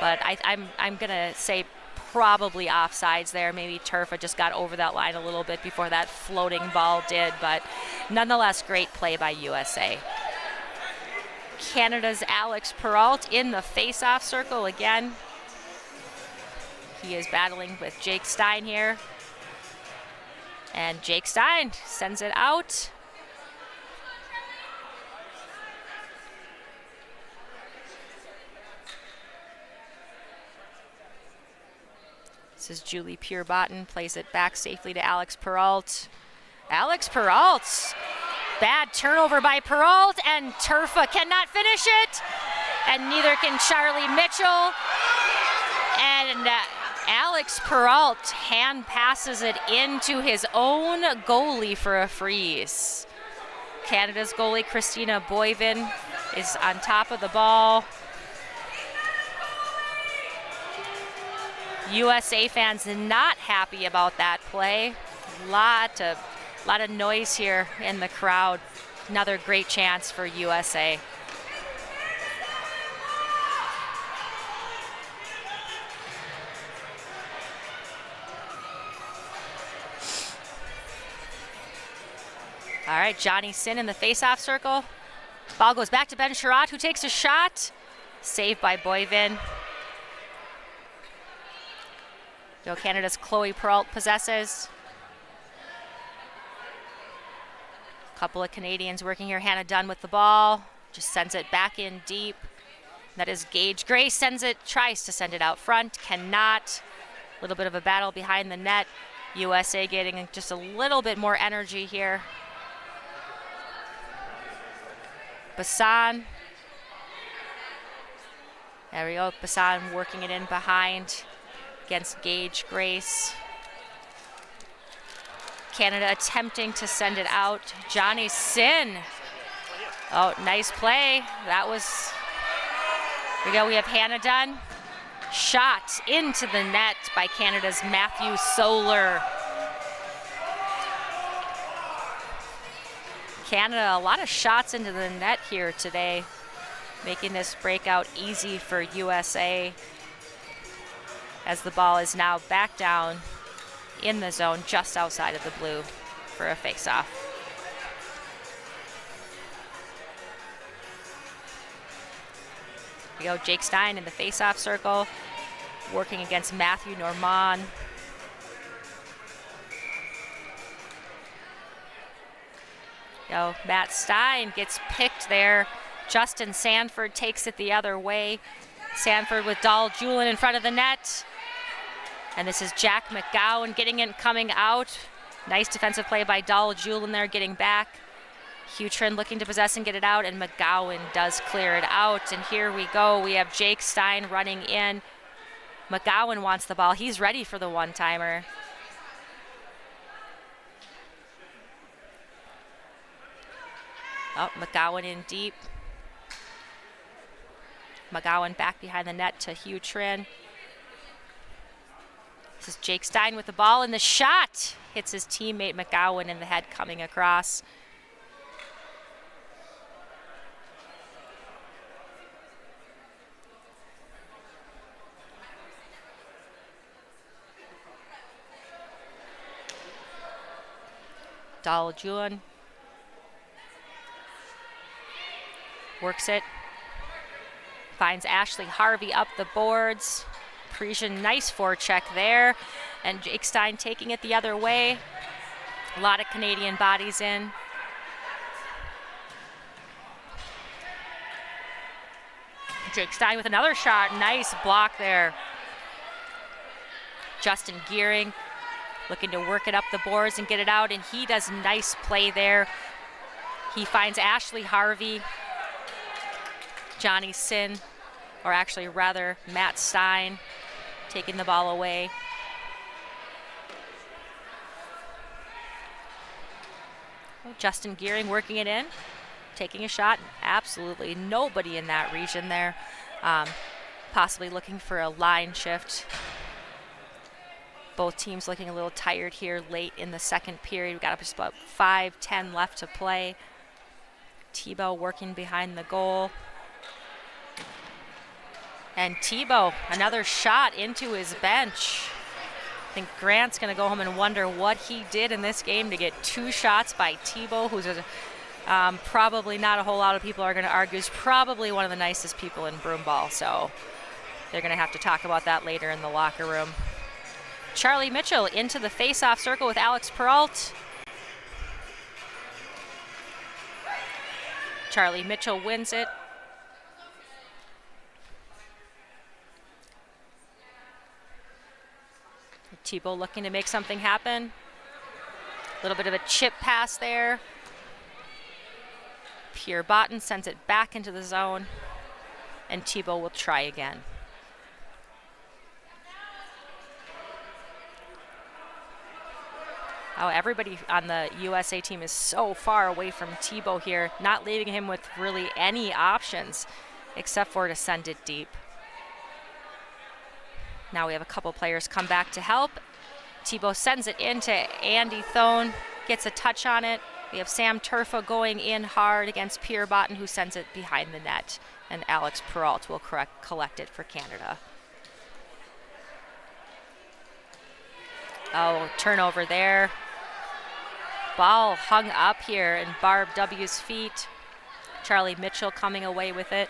but I'm gonna say probably offsides there. Maybe Turfa just got over that line a little bit before that floating ball did, but nonetheless, great play by USA. Canada's Alex Peralt in the face-off circle again. He is battling with Jake Stein here, and Jake Stein sends it out. This is Julie Purebatten, plays it back safely to Alex Peralt. Alex Peralt, bad turnover by Peralt, and Turfa cannot finish it, and neither can Charlie Mitchell. And Alex Peralt hand passes it into his own goalie for a freeze. Canada's goalie Christina Boivin is on top of the ball. USA fans not happy about that play. Lot of noise here in the crowd. Another great chance for USA. All right, Johnny Sin in the face-off circle. Ball goes back to Ben Sherratt, who takes a shot. Saved by Boivin. Canada's Chloe Peralt possesses. Couple of Canadians working here. Hannah Dunn with the ball. Just sends it back in deep. That is Gage Grace tries to send it out front. Cannot. A little bit of a battle behind the net. USA getting just a little bit more energy here. Bassan. There we go. Bassan working it in behind against Gage Grace. Canada attempting to send it out. Johnny Sin. Oh, nice play. That was, here we go. We have Hannah Dunn. Shot into the net by Canada's Matthew Solar. Canada, a lot of shots into the net here today, making this breakout easy for USA as the ball is now back down in the zone just outside of the blue for a face-off. Here we go, Jake Stein in the face-off circle, working against Matthew Normand. Matt Stein gets picked there. Justin Sanford takes it the other way. Sanford with Dahl Julin in front of the net. And this is Jack McGowan getting it, coming out. Nice defensive play by Dahl Julin there, getting back. Hugh Trin looking to possess and get it out, and McGowan does clear it out. And here we go. We have Jake Stein running in. McGowan wants the ball. He's ready for the one-timer. Oh, McGowan in deep. McGowan back behind the net to Hugh Trin. This is Jake Stein with the ball, and the shot hits his teammate McGowan in the head coming across. Dahl Julin works it, finds Ashley Harvey up the boards. Parisian, nice forecheck there, and Jake Stein taking it the other way. A lot of Canadian bodies in. Jake Stein with another shot, nice block there. Justin Gearing looking to work it up the boards and get it out, and he does nice play there. He finds Ashley Harvey, Johnny Sin, or actually rather Matt Stein, taking the ball away. Justin Gearing working it in, taking a shot. Absolutely nobody in that region there. Possibly looking for a line shift. Both teams looking a little tired here late in the second period. We've got just about 5-10 left to play. Tebow working behind the goal. And Tebow, another shot into his bench. I think Grant's going to go home and wonder what he did in this game to get 2 shots by Tebow, who's probably not a whole lot of people are going to argue is probably one of the nicest people in broomball. So they're going to have to talk about that later in the locker room. Charlie Mitchell into the face-off circle with Alex Peralt. Charlie Mitchell wins it. Tebow looking to make something happen. A little bit of a chip pass there. Pierre Botten sends it back into the zone, and Tebow will try again. Oh, everybody on the USA team is so far away from Tebow here, not leaving him with really any options except for to send it deep. Now we have a couple players come back to help. Tebow sends it in to Andy Thone, gets a touch on it. We have Sam Turfa going in hard against Pierre Botten, who sends it behind the net, and Alex Peralt will collect it for Canada. Oh, turnover there. Ball hung up here in Barb W's feet. Charlie Mitchell coming away with it.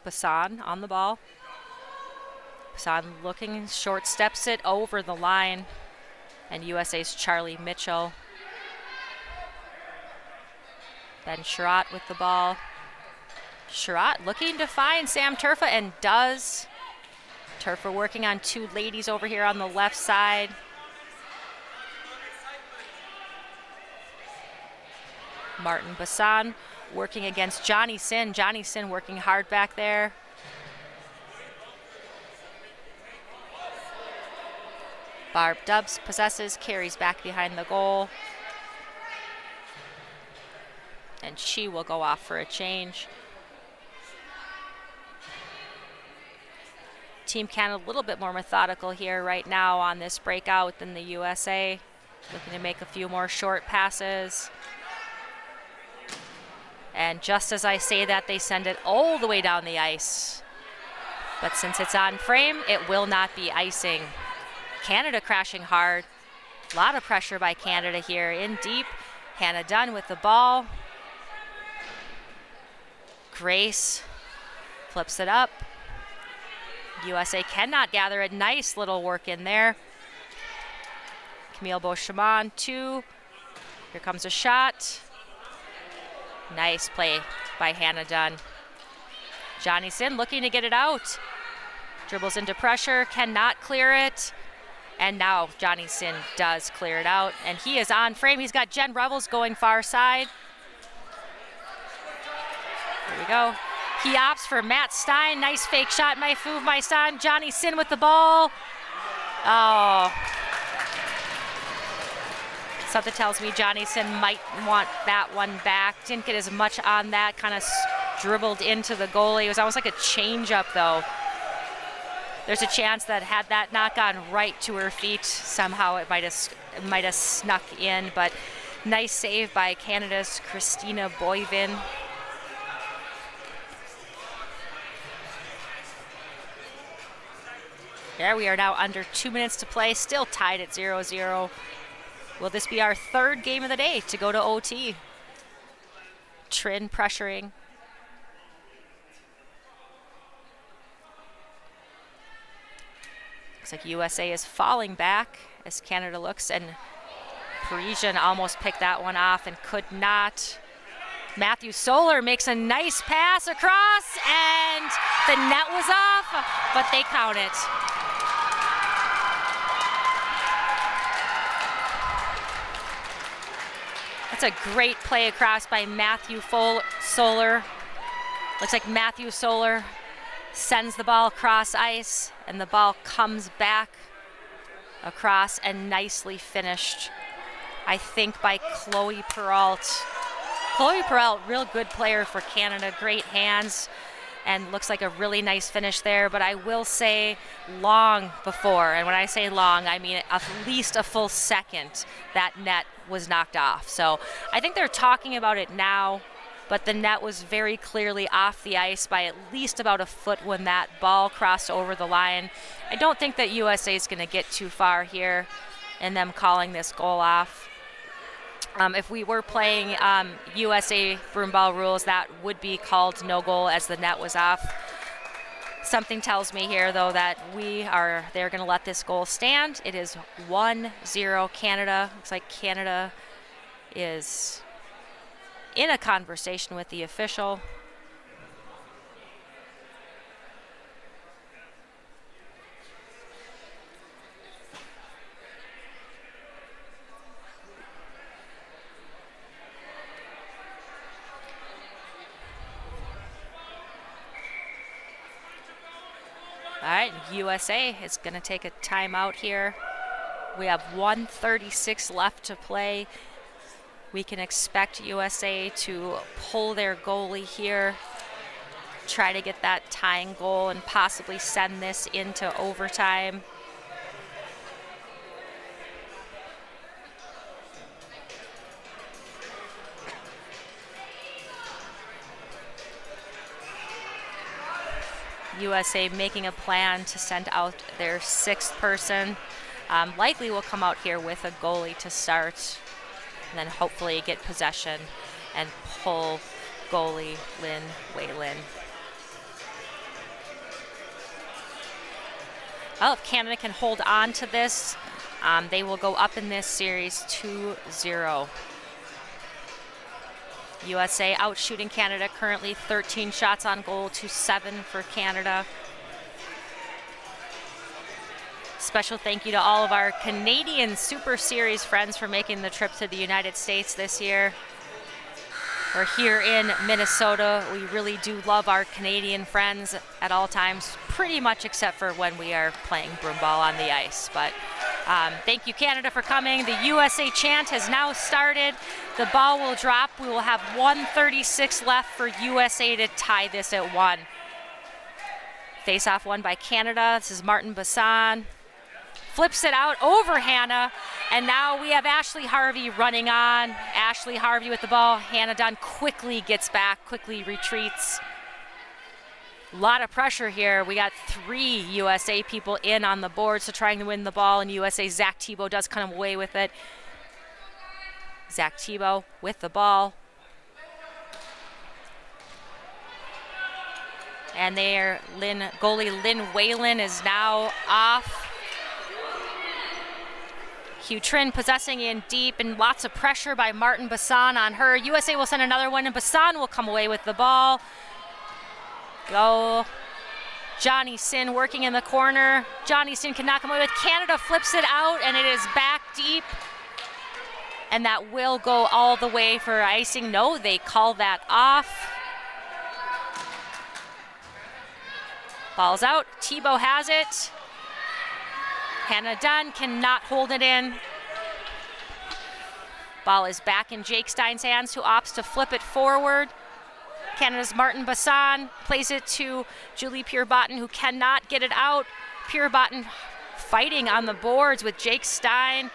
Bassan on the ball. Bassan looking, short steps it over the line. And USA's Charlie Mitchell. Ben Sherratt with the ball. Sherratt looking to find Sam Turfa, and does. Turfa working on 2 ladies over here on the left side. Martin Bassan working against Johnny Sin. Johnny Sin working hard back there. Barb Dubs possesses, carries back behind the goal. And she will go off for a change. Team Canada a little bit more methodical here right now on this breakout than the USA. Looking to make a few more short passes. And just as I say that, they send it all the way down the ice. But since it's on frame, it will not be icing. Canada crashing hard. A lot of pressure by Canada here. In deep, Hannah Dunn with the ball. Grace flips it up. USA cannot gather it. Nice little work in there. Camille Beauchemin, 2. Here comes a shot. Nice play by Hannah Dunn. Johnny Sin looking to get it out. Dribbles into pressure, cannot clear it. And now Johnny Sin does clear it out. And he is on frame. He's got Jen Revels going far side. Here we go. He opts for Matt Stein. Nice fake shot. My Fouve, my Stein. Johnny Sin with the ball. Oh. Something tells me Johnny Sin might want that one back. Didn't get as much on that. Kind of dribbled into the goalie. It was almost like a change-up, though. There's a chance that had that not gone right to her feet, somehow it might have snuck in. But nice save by Canada's Christina Boivin. There we are now under 2 minutes to play, still tied at 0-0. Will this be our third game of the day to go to OT? Trin pressuring. Looks like USA is falling back as Canada looks, and Parisian almost picked that one off and could not. Matthew Solar makes a nice pass across, and the net was off, but they count it. That's a great play across by Matthew Solar. Looks like Matthew Solar sends the ball across ice, and the ball comes back across and nicely finished, I think, by Chloe Perrault. Chloe Perrault, real good player for Canada, great hands, and looks like a really nice finish there. But I will say long before, and when I say long, I mean at least a full second, that net was knocked off. So I think they're talking about it now, but the net was very clearly off the ice by at least about a foot when that ball crossed over the line. I don't think that USA is going to get too far here in them calling this goal off. If we were playing USA broomball rules, that would be called no goal as the net was off. Something tells me here, though, that they're going to let this goal stand. It is 1-0 Canada. Looks like Canada is in a conversation with the official. All right, USA is going to take a timeout here. We have 1:36 left to play. We can expect USA to pull their goalie here, try to get that tying goal, and possibly send this into overtime. USA making a plan to send out their sixth person. Likely will come out here with a goalie to start, and then hopefully get possession and pull goalie Lynn Whalen. Well, if Canada can hold on to this, they will go up in this series 2-0. USA out shooting Canada currently 13 shots on goal to 7 for Canada. Special thank you to all of our Canadian Super Series friends for making the trip to the United States this year. We're here in Minnesota. We really do love our Canadian friends at all times, pretty much except for when we are playing broomball on the ice. But Thank you, Canada, for coming. The USA chant has now started. The ball will drop. We will have 1:36 left for USA to tie this at 1. Face-off won by Canada. This is Martin Bassan. Flips it out over Hannah, and now we have Ashley Harvey running on. Ashley Harvey with the ball. Hannah Dunn quickly gets back, quickly retreats. A lot of pressure here. We got 3 USA people in on the board, so trying to win the ball, and USA Zach Tebow does come away with it. Zach Tebow with the ball. And there, goalie Lynn Whalen is now off. Hugh Trin possessing in deep, and lots of pressure by Martin Bassan on her. USA will send another one, and Bassan will come away with the ball. Go. Johnny Sin working in the corner. Johnny Sin cannot come away with. Canada flips it out, and it is back deep. And that will go all the way for icing. No, they call that off. Ball's out. Tebow has it. Hannah Dunn cannot hold it in. Ball is back in Jake Stein's hands, who opts to flip it forward. Canada's Martin Bassan plays it to Julie Pierbotten, who cannot get it out. Pierbotten fighting on the boards with Jake Stein.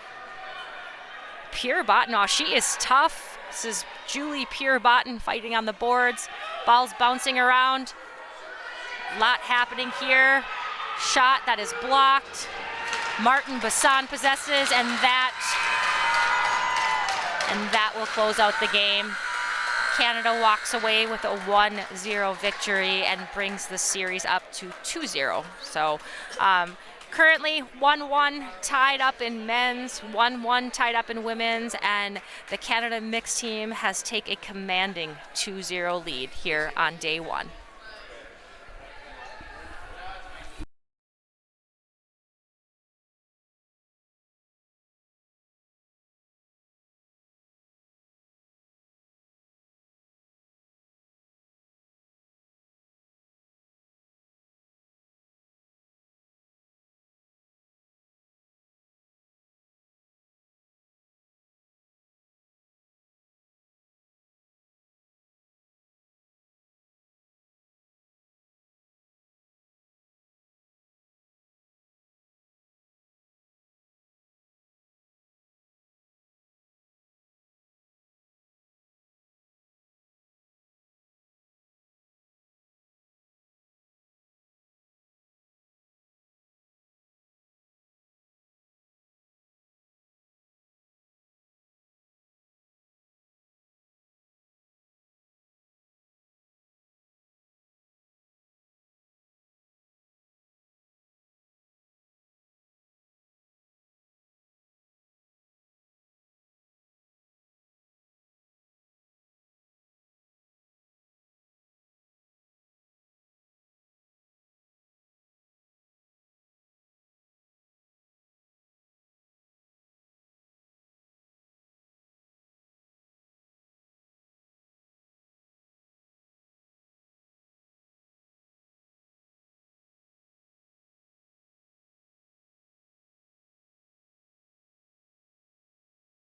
Pierbotten, oh, she is tough. This is Julie Pierbotten fighting on the boards. Ball's bouncing around. A lot happening here. Shot that is blocked. Martin Bassan possesses, and that will close out the game. Canada walks away with a 1-0 victory and brings the series up to 2-0. So currently 1-1 tied up in men's, 1-1 tied up in women's, and the Canada mixed team has taken a commanding 2-0 lead here on day 1.